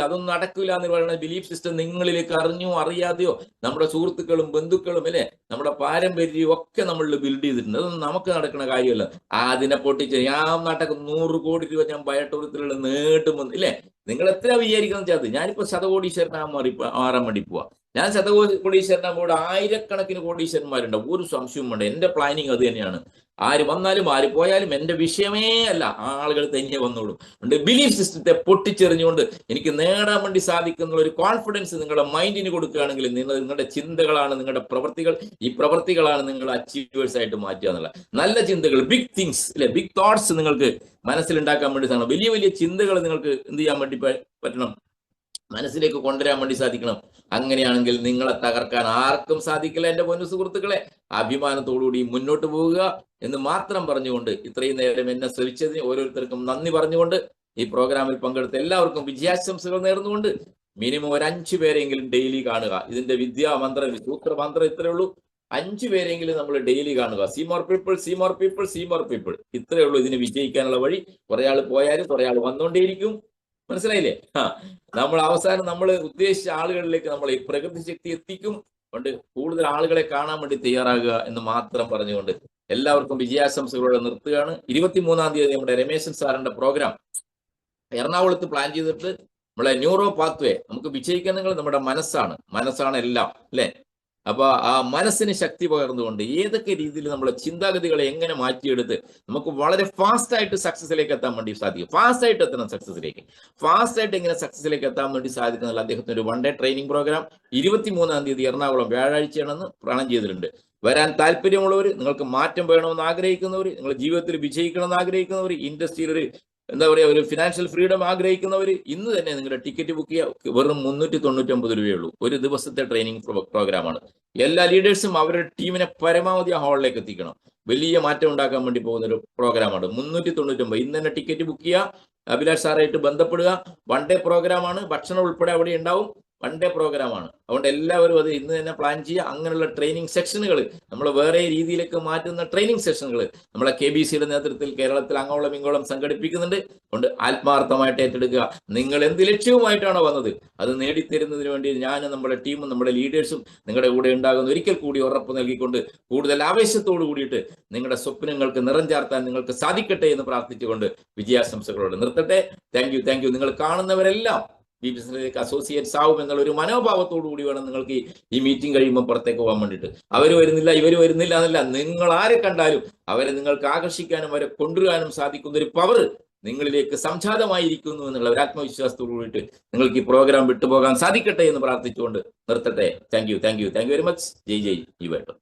അതൊന്നും നടക്കില്ല എന്ന് പറയുന്ന ബിലീഫ് സിസ്റ്റം നിങ്ങളിലേക്ക് അറിഞ്ഞോ അറിയാതെയോ നമ്മുടെ സുഹൃത്തുക്കളും ബന്ധുക്കളും, അല്ലെ, നമ്മുടെ പാരമ്പര്യവും ഒക്കെ നമ്മളിൽ ബിൽഡ് ചെയ്തിട്ടുണ്ട്. അതൊന്നും നമുക്ക് നടക്കുന്ന കാര്യമല്ല. അതിനെ പൊട്ടിച്ചെറിയ ആ നാട്ടൊക്കെ 100 കോടി രൂപ ഞാൻ ബയോടൂറിയത്തിലുള്ള നേട്ടുമെന്ന്, ഇല്ലേ? നിങ്ങൾ എത്ര വിചാരിക്കുന്നത് ചാത്ത്? ഞാനിപ്പോ ശതകോടീശ്വരനാകാൻ മാറാൻ വേണ്ടി പോവാ. ഞാൻ ശതകോടീശ്വരനാകുമ്പോൾ ആയിരക്കണക്കിന് കോടീശ്വരന്മാരുണ്ടാവും, ഒരു സംശയവും വേണ്ട. എന്റെ പ്ലാനിങ് അത് തന്നെയാണ്. ആര് വന്നാലും ആര് പോയാലും എന്റെ വിഷയമേ അല്ല, ആളുകൾ തനിയെ വന്നോളൂ. അതുകൊണ്ട് ബിലീഫ് സിസ്റ്റത്തെ പൊട്ടിച്ചെറിഞ്ഞുകൊണ്ട് എനിക്ക് നേടാൻ വേണ്ടി സാധിക്കുന്ന ഒരു കോൺഫിഡൻസ് നിങ്ങളുടെ മൈൻഡിന് കൊടുക്കുകയാണെങ്കിൽ നിങ്ങളുടെ ചിന്തകളാണ് നിങ്ങളുടെ പ്രവൃത്തികൾ. ഈ പ്രവൃത്തികളാണ് നിങ്ങൾ അച്ചീവേഴ്സ് ആയിട്ട് മാറ്റുക എന്നുള്ള നല്ല ചിന്തകൾ, ബിഗ് തിങ്സ്, അല്ലെ, ബിഗ് തോട്ട്സ് നിങ്ങൾക്ക് മനസ്സിലുണ്ടാക്കാൻ വേണ്ടി സാധിക്കണം. വലിയ വലിയ ചിന്തകൾ നിങ്ങൾക്ക് എന്ത് ചെയ്യാൻ വേണ്ടി പറ്റണം? മനസ്സിലേക്ക് കൊണ്ടുവരാൻ വേണ്ടി സാധിക്കണം. അങ്ങനെയാണെങ്കിൽ നിങ്ങളെ തകർക്കാൻ ആർക്കും സാധിക്കില്ല. എൻ്റെ പൊന്നു സുഹൃത്തുക്കളെ, അഭിമാനത്തോടുകൂടി മുന്നോട്ട് പോവുക എന്ന് മാത്രം പറഞ്ഞുകൊണ്ട് ഇത്രയും നേരം എന്നെ ശ്രമിച്ചതിന് ഓരോരുത്തർക്കും നന്ദി പറഞ്ഞുകൊണ്ട് ഈ പ്രോഗ്രാമിൽ പങ്കെടുത്ത എല്ലാവർക്കും വിജയാശംസകൾ നേർന്നുകൊണ്ട് മിനിമം ഒരു 5 പേരെങ്കിലും ഡെയിലി കാണുക. ഇതിന്റെ വിദ്യാമന്ത്രം, സൂത്രമന്ത്രം ഇത്രയേ ഉള്ളൂ. 5 പേരെങ്കിലും നമ്മൾ ഡെയിലി കാണുക. See more people. ഇത്രയേ ഉള്ളൂ ഇതിന് വിജയിക്കാനുള്ള വഴി. കുറെ ആൾ പോയാലും കുറെ ആൾ വന്നുകൊണ്ടേയിരിക്കും. മനസ്സിലായില്ലേ? നമ്മൾ അവസാനം നമ്മൾ ഉദ്ദേശിച്ച ആളുകളിലേക്ക് നമ്മൾ ഈ പ്രകൃതി ശക്തി എത്തിക്കും. കൊണ്ട് കൂടുതൽ ആളുകളെ കാണാൻ വേണ്ടി തയ്യാറാകുക എന്ന് മാത്രം പറഞ്ഞുകൊണ്ട് എല്ലാവർക്കും വിജയാശംസകളോടെ നിർത്തുകയാണ്. 23-ാം തീയതി നമ്മുടെ രമേശൻ സാറിന്റെ പ്രോഗ്രാം എറണാകുളത്ത് പ്ലാൻ ചെയ്തിട്ട് നമ്മളെ ന്യൂറോ പാത്വേ, നമുക്ക് വിജയിക്കണമെങ്കിൽ നമ്മുടെ മനസ്സാണ് എല്ലാം, അല്ലെ? അപ്പൊ ആ മനസ്സിന് ശക്തി പകർന്നുകൊണ്ട് ഏതൊക്കെ രീതിയിൽ നമ്മളെ ചിന്താഗതികളെ എങ്ങനെ മാറ്റിയെടുത്ത് നമുക്ക് വളരെ ഫാസ്റ്റായിട്ട് സക്സസിലേക്ക് എത്താൻ വേണ്ടി സാധിക്കും. ഫാസ്റ്റായിട്ട് എത്തണം സക്സസിലേക്ക്. ഫാസ്റ്റായിട്ട് എങ്ങനെ സക്സസിലേക്ക് എത്താൻ വേണ്ടി സാധിക്കുന്നുള്ള അദ്ദേഹത്തിന് ഒരു 1 ഡേ ട്രെയിനിങ് പ്രോഗ്രാം 23-ാം തീയതി എറണാകുളം വ്യാഴാഴ്ചയാണെന്ന് പ്ലാൻ ചെയ്തിട്ടുണ്ട്. വരാൻ താല്പര്യമുള്ളവർ, നിങ്ങൾക്ക് മാറ്റം വേണമെന്ന് ആഗ്രഹിക്കുന്നവർ, നിങ്ങളുടെ ജീവിതത്തിൽ വിജയിക്കണമെന്ന് ആഗ്രഹിക്കുന്നവർ, ഇൻഡസ്ട്രിയിൽ ഒരു ഫിനാൻഷ്യൽ ഫ്രീഡം ആഗ്രഹിക്കുന്നവർ ഇന്ന് തന്നെ നിങ്ങളുടെ ടിക്കറ്റ് ബുക്ക് ചെയ്യുക. വെറും 399 രൂപയുള്ളൂ. ഒരു ദിവസത്തെ ട്രെയിനിങ് പ്രോഗ്രാമാണ്. എല്ലാ ലീഡേഴ്സും അവരുടെ ടീമിനെ പരമാവധി ആ ഹാളിലേക്ക് എത്തിക്കണം. വലിയ മാറ്റം ഉണ്ടാക്കാൻ വേണ്ടി പോകുന്ന ഒരു പ്രോഗ്രാമാണ്. 399. ഇന്ന് തന്നെ ടിക്കറ്റ് ബുക്ക് ചെയ്യുക. അഭിലാഷ് സാറായിട്ട് ബന്ധപ്പെടുക. 1 ഡേ പ്രോഗ്രാമാണ്. ഭക്ഷണം ഉൾപ്പെടെ അവിടെ ഉണ്ടാവും. 1 ഡേ പ്രോഗ്രാമാണ്. അതുകൊണ്ട് എല്ലാവരും അത് ഇന്ന് തന്നെ പ്ലാൻ ചെയ്യുക. അങ്ങനെയുള്ള ട്രെയിനിങ് സെക്ഷനുകൾ, നമ്മൾ വേറെ രീതിയിലേക്ക് മാറ്റുന്ന ട്രെയിനിങ് സെഷനുകൾ നമ്മളെ KBCയുടെ നേതൃത്വത്തിൽ കേരളത്തിൽ അങ്ങോളം ഇങ്ങോളം സംഘടിപ്പിക്കുന്നുണ്ട്. അതുകൊണ്ട് ആത്മാർത്ഥമായിട്ട് ഏറ്റെടുക്കുക. നിങ്ങൾ എന്ത് ലക്ഷ്യവുമായിട്ടാണോ വന്നത് അത് നേടിത്തരുന്നതിന് വേണ്ടി ഞാനും നമ്മുടെ ടീമും നമ്മുടെ ലീഡേഴ്സും നിങ്ങളുടെ കൂടെ ഉണ്ടാകുന്ന ഒരിക്കൽ കൂടി ഉറപ്പ് നൽകിക്കൊണ്ട് കൂടുതൽ ആവേശത്തോടു കൂടിയിട്ട് നിങ്ങളുടെ സ്വപ്നങ്ങൾക്ക് നിറം ചാർത്താൻ നിങ്ങൾക്ക് സാധിക്കട്ടെ എന്ന് പ്രാർത്ഥിച്ചുകൊണ്ട് വിജയാശംസകളോട് നിർത്തട്ടെ. Thank U. നിങ്ങൾ കാണുന്നവരെല്ലാം ഈ ബിസിനസ്സിലേക്ക് അസോസിയേറ്റ്സ് ആവും എന്നുള്ള ഒരു മനോഭാവത്തോടു കൂടി വേണം നിങ്ങൾക്ക് ഈ മീറ്റിംഗ് കഴിയുമ്പോൾ പുറത്തേക്ക് പോകാൻ വേണ്ടിയിട്ട്. അവർ വരുന്നില്ല, ഇവർ വരുന്നില്ല എന്നല്ല, നിങ്ങൾ ആരെ കണ്ടാലും അവരെ നിങ്ങൾക്ക് ആകർഷിക്കാനും അവരെ കൊണ്ടുവരാനും സാധിക്കുന്ന ഒരു പവർ നിങ്ങളിലേക്ക് സംജാതമായിരിക്കുന്നു എന്നുള്ള ഒരു ആത്മവിശ്വാസത്തോടു കൂടിയിട്ട് നിങ്ങൾക്ക് ഈ പ്രോഗ്രാം വിട്ടുപോകാൻ സാധിക്കട്ടെ എന്ന് പ്രാർത്ഥിച്ചുകൊണ്ട് നിർത്തട്ടെ. Thank you very much. ജയ് യുവേട്ടോ.